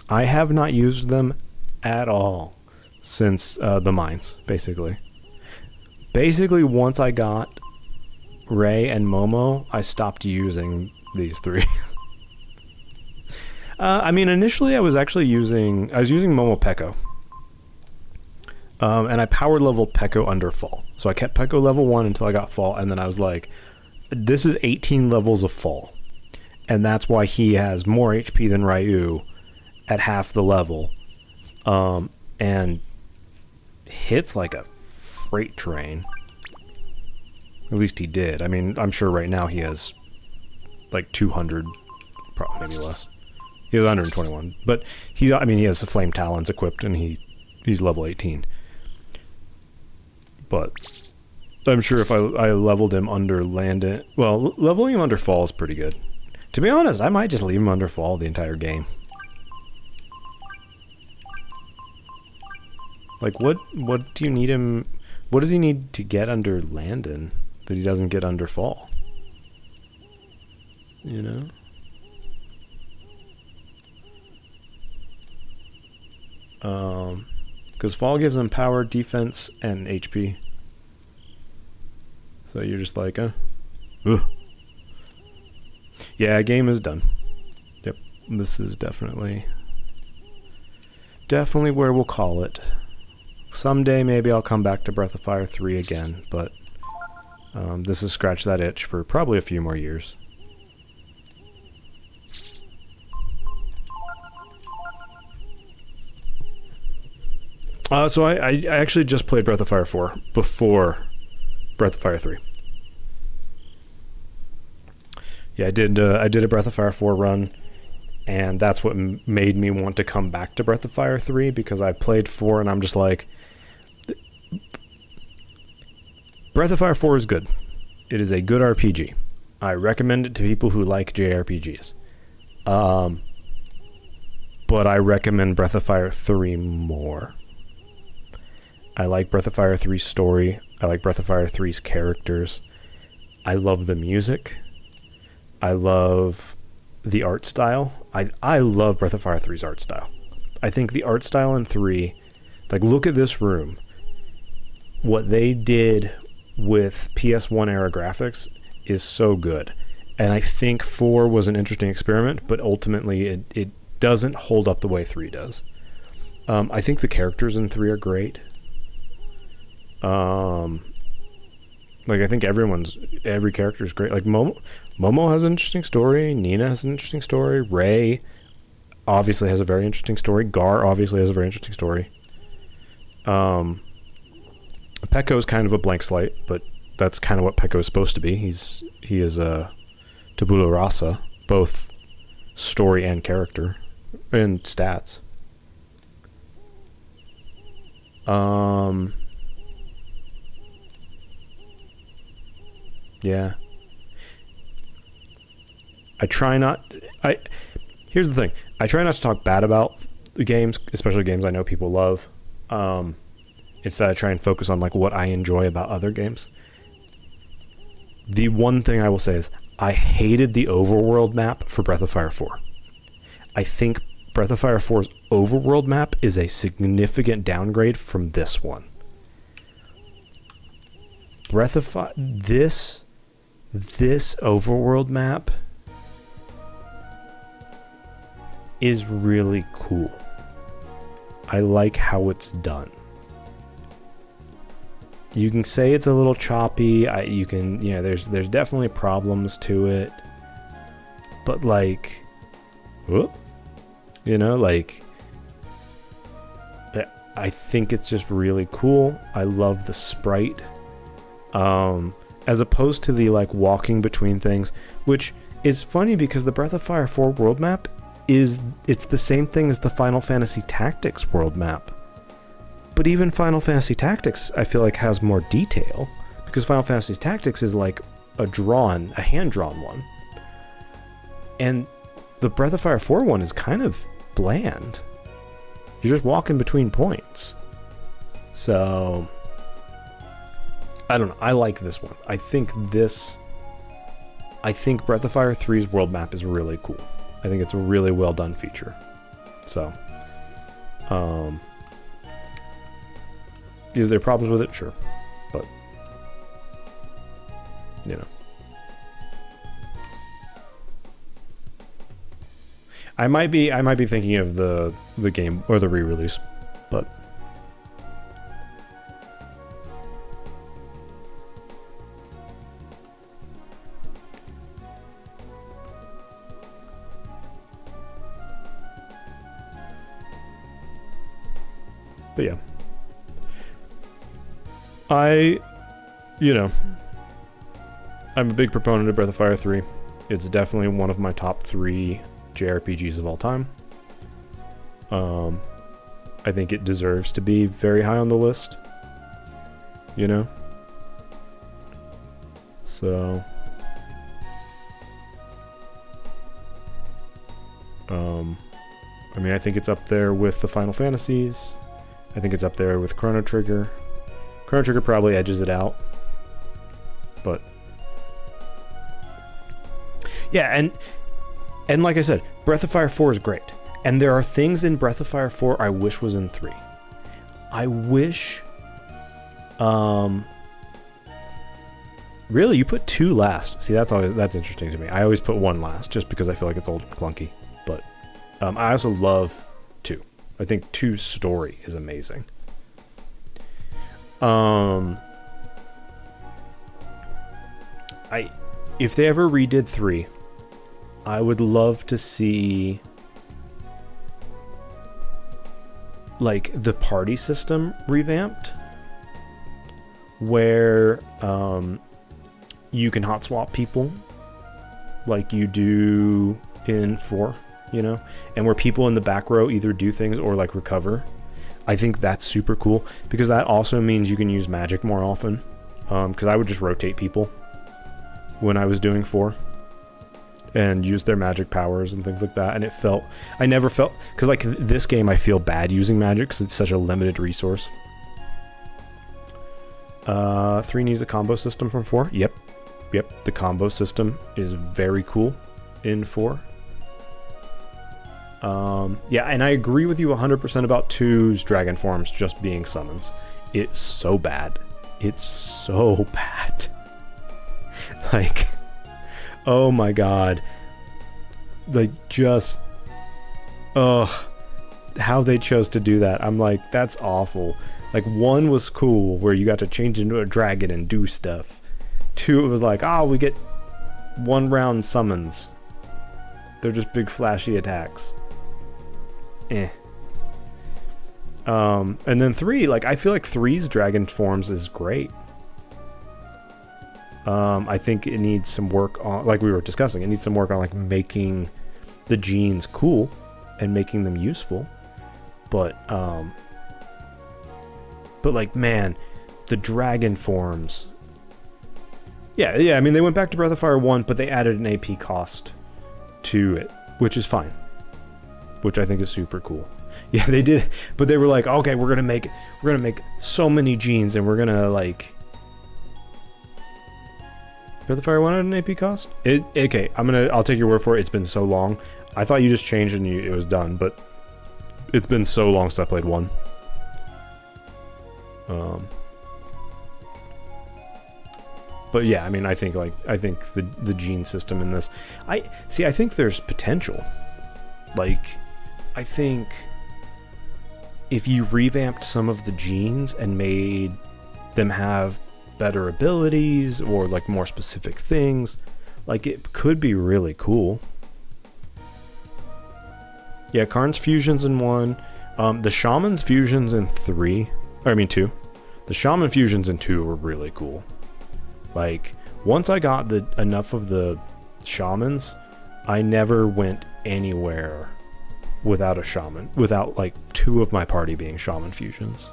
I have not used them at all since the mines, basically. Basically, once I got Ray and Momo, I stopped using these three. I mean, initially I was using Momo Pekko. And I power leveled Pekko under Fall. So I kept Pekko level 1 until I got Fall, and then I was like, this is 18 levels of Fall. And that's why he has more HP than Ryu at half the level. And hits like a freight train. At least he did. I mean, I'm sure right now he has like 200, probably maybe less. He has 121, but he has the flame talons equipped, and he's level 18. But I'm sure if I leveled him under Landon, well, leveling him under Fall is pretty good. To be honest, I might just leave him under Fall the entire game. Like, what do you need him? What does he need to get under Landon that he doesn't get under Fall? You know? Because Fall gives him power, defense, and HP. So you're just like, ugh. Yeah, game is done. Yep, this is definitely where we'll call it. Someday maybe I'll come back to Breath of Fire 3 again, but this has scratched that itch for probably a few more years. So I actually just played Breath of Fire 4 before Breath of Fire 3. Yeah, I did a Breath of Fire 4 run, and that's what made me want to come back to Breath of Fire 3, because I played 4 and I'm just like, Breath of Fire 4 is good. It is a good RPG. I recommend it to people who like JRPGs. But I recommend Breath of Fire 3 more. I like Breath of Fire 3's story. I like Breath of Fire 3's characters. I love the music. I love the art style. I love Breath of Fire 3's art style. I think the art style in 3, like, look at this room. What they did with PS1 era graphics is so good. And I think 4 was an interesting experiment, but ultimately it doesn't hold up the way 3 does. I think the characters in 3 are great. Like, I think every character is great. Like, Momo has an interesting story. Nina has an interesting story. Ray obviously has a very interesting story. Gar obviously has a very interesting story. Pekko is kind of a blank slate, but that's kind of what Pekko is supposed to be. He is a tabula rasa, both story and character, and stats. Yeah. Here's the thing. I try not to talk bad about the games, especially games I know people love. Instead, I try and focus on like what I enjoy about other games. The one thing I will say is I hated the overworld map for Breath of Fire 4. I think Breath of Fire 4's overworld map is a significant downgrade from this one. Breath of Fire... This overworld map is really cool. I like how it's done. You can say it's a little choppy. There's definitely problems to it. But like, whoop, like, I think it's just really cool. I love the sprite. As opposed to the like walking between things, which is funny because the Breath of Fire 4 world map it's the same thing as the Final Fantasy Tactics world map. But even Final Fantasy Tactics, I feel like, has more detail, because Final Fantasy Tactics is like a hand-drawn one. And the Breath of Fire 4 one is kind of bland. You're just walking between points. So, I don't know. I like this one. I think Breath of Fire 3's world map is really cool. I think it's a really well done feature. So, is there problems with it? Sure. But, I might be thinking of the game or the re-release, but yeah. I'm a big proponent of Breath of Fire 3. It's definitely one of my top 3 JRPGs of all time. I think it deserves to be very high on the list. So, I think it's up there with the Final Fantasies. I think it's up there with Chrono Trigger. Chrono Trigger probably edges it out. But yeah, and like I said, Breath of Fire 4 is great. And there are things in Breath of Fire 4 I wish was in 3. I wish... really, you put 2 last. See, that's interesting to me. I always put 1 last, just because I feel like it's old and clunky. But I also love 2. I think 2's story is amazing. If they ever redid 3... I would love to see like the party system revamped, where you can hot swap people like you do in 4, and where people in the back row either do things or like recover. I think that's super cool, because that also means you can use magic more often, because I would just rotate people when I was doing 4. And use their magic powers and things like that. And I never felt, because like this game I feel bad using magic because it's such a limited resource. 3 needs a combo system from 4. Yep, the combo system is very cool in 4. Yeah, and I agree with you 100% about 2's dragon forms just being summons. It's so bad. Like, oh my god. Like, just... how they chose to do that. I'm like, that's awful. Like, 1 was cool, where you got to change into a dragon and do stuff. 2, it was like, we get 1 round summons. They're just big flashy attacks. And then 3, like, I feel like 3's dragon forms is great. I think it needs some work on, like we were discussing, it needs some work on like making the genes cool and making them useful. But like, man, the dragon forms. Yeah, I mean, they went back to Breath of Fire 1, but they added an AP cost to it, which is fine. Which I think is super cool. Yeah, they did, but they were like, okay, we're gonna make so many genes, and we're gonna like. Breath of Fire 1 at an AP cost? Okay, I'll take your word for it. It's been so long. I thought you just changed and it was done, but it's been so long since I played 1. But yeah, I mean, I think the gene system in this, I think there's potential. Like, I think if you revamped some of the genes and made them have better abilities or like more specific things. Like it could be really cool. Yeah, Karn's fusions in 1. The Shaman's fusions in 3. Or I mean 2. The Shaman fusions in 2 were really cool. Like, once I got enough of the Shamans, I never went anywhere without a Shaman. Without, like, 2 of my party being Shaman fusions.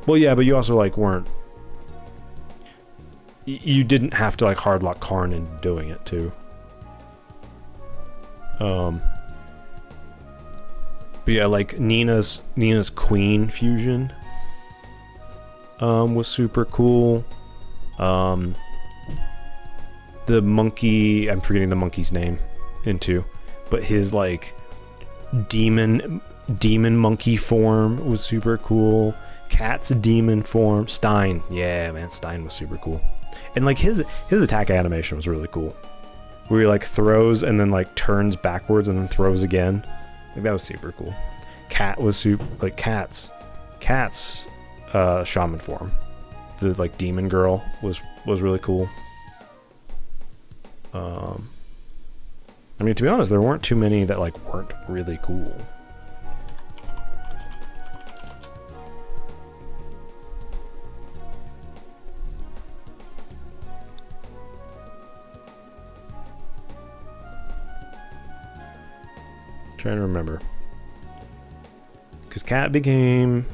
Well, yeah, but you also, like, weren't... You didn't have to, like, hardlock Karn into doing it, too. But yeah, like, Nina's Queen fusion was super cool. The monkey... I'm forgetting the monkey's name in 2. But his, like, demon monkey form was super cool. Cat's demon form. Stein. Yeah, man, Stein was super cool. And, like, his attack animation was really cool. Where he, like, throws and then, like, turns backwards and then throws again. Like, that was super cool. Cat was super... Like, Cat's shaman form. The, like, demon girl was really cool. I mean, to be honest, there weren't too many that, like, weren't really cool. Trying to remember, because Cat became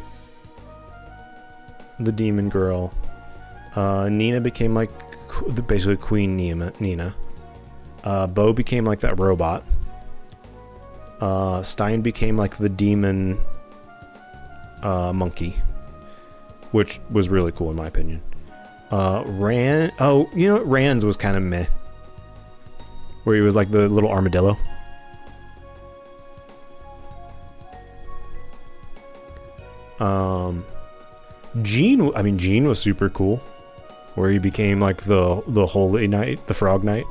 the demon girl. Nina became like basically Queen Nina. Bo became like that robot. Stein became like the demon monkey, which was really cool in my opinion. Rand's was kind of meh, where he was like the little armadillo. Gene was super cool, where he became like the holy knight, the frog knight.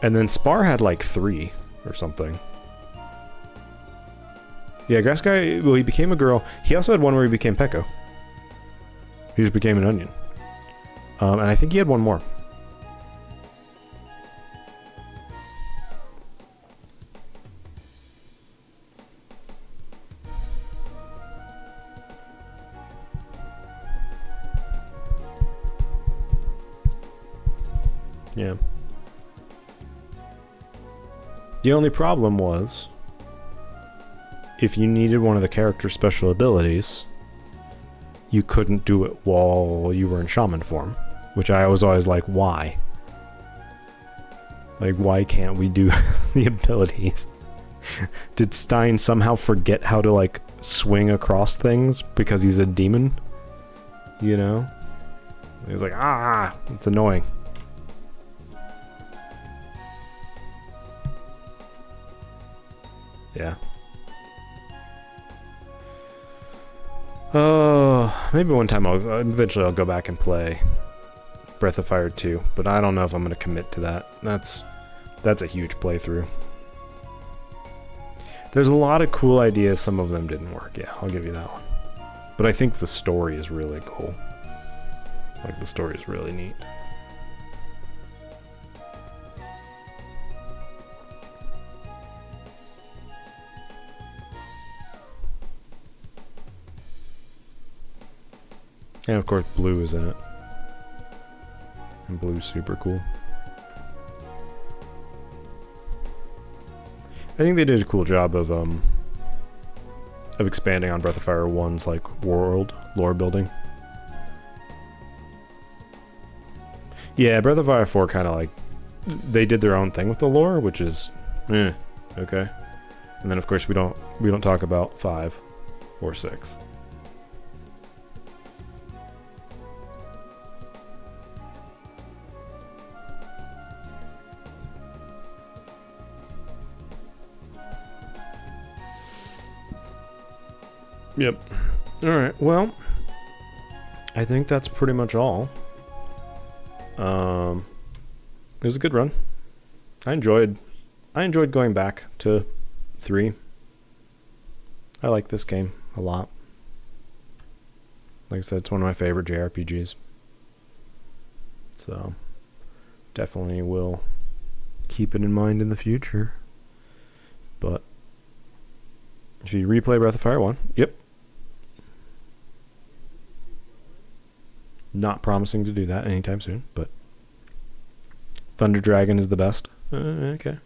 And then Spar had like 3 or something. Yeah, Grass Guy, well, he became a girl. He also had one where he became Pekko. He just became an onion. And I think he had one more. Yeah. The only problem was, if you needed one of the character's special abilities, you couldn't do it while you were in shaman form, which I was always like, why? Like, why can't we do the abilities? Did Stein somehow forget how to, like, swing across things because he's a demon? You know? He was like, it's annoying. Yeah. Oh, maybe one time eventually I'll go back and play Breath of Fire 2, but I don't know if I'm going to commit to that. That's a huge playthrough. There's a lot of cool ideas, some of them didn't work. Yeah, I'll give you that one. But I think the story is really cool. Like, the story is really neat. And of course, Blue is in it. And Blue's super cool. I think they did a cool job of expanding on Breath of Fire 1's like world lore building. Yeah, Breath of Fire 4 kind of like they did their own thing with the lore, which is okay. And then of course we don't talk about 5 or 6. Yep. Alright, well, I think that's pretty much all. It was a good run. I enjoyed going back to 3. I like this game a lot. Like I said, it's one of my favorite JRPGs. So, definitely will keep it in mind in the future. But, if you replay Breath of Fire 1, yep. Not promising to do that anytime soon, but Thunder Dragon is the best. Okay.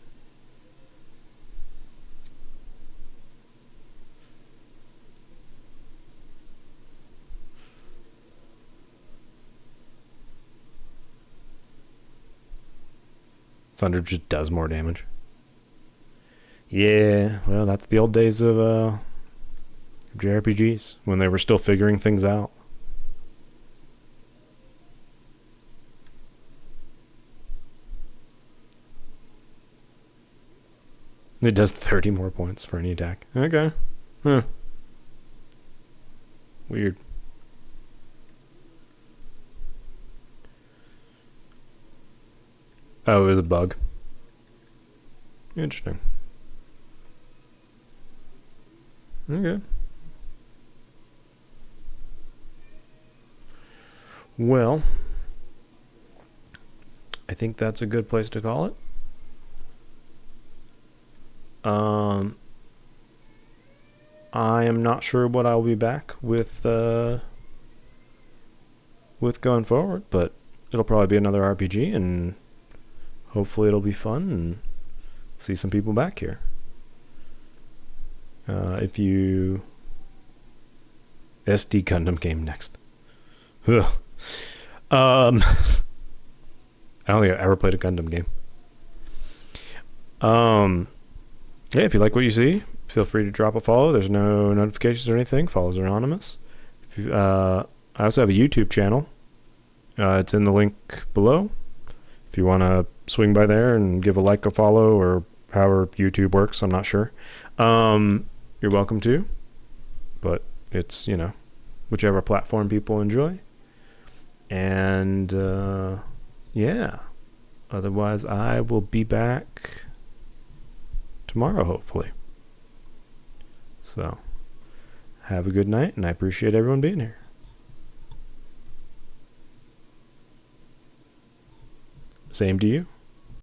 Thunder just does more damage. Yeah, well, that's the old days of JRPGs, when they were still figuring things out. It does 30 more points for any attack. Okay. Huh. Weird. Oh, it was a bug. Interesting. Okay. Well, I think that's a good place to call it. I am not sure what I'll be back with going forward, but it'll probably be another RPG, and hopefully it'll be fun and see some people back here. If you SD Gundam game next. Ugh. I don't think I've ever played a Gundam game. Yeah, if you like what you see, feel free to drop a follow. There's no notifications or anything. Follows are anonymous. If you, I also have a YouTube channel. It's in the link below. If you want to swing by there and give a like, a follow, or however YouTube works, I'm not sure. You're welcome to. But it's, whichever platform people enjoy. And, yeah. Otherwise, I will be back tomorrow, hopefully. So, have a good night, and I appreciate everyone being here. Same to you.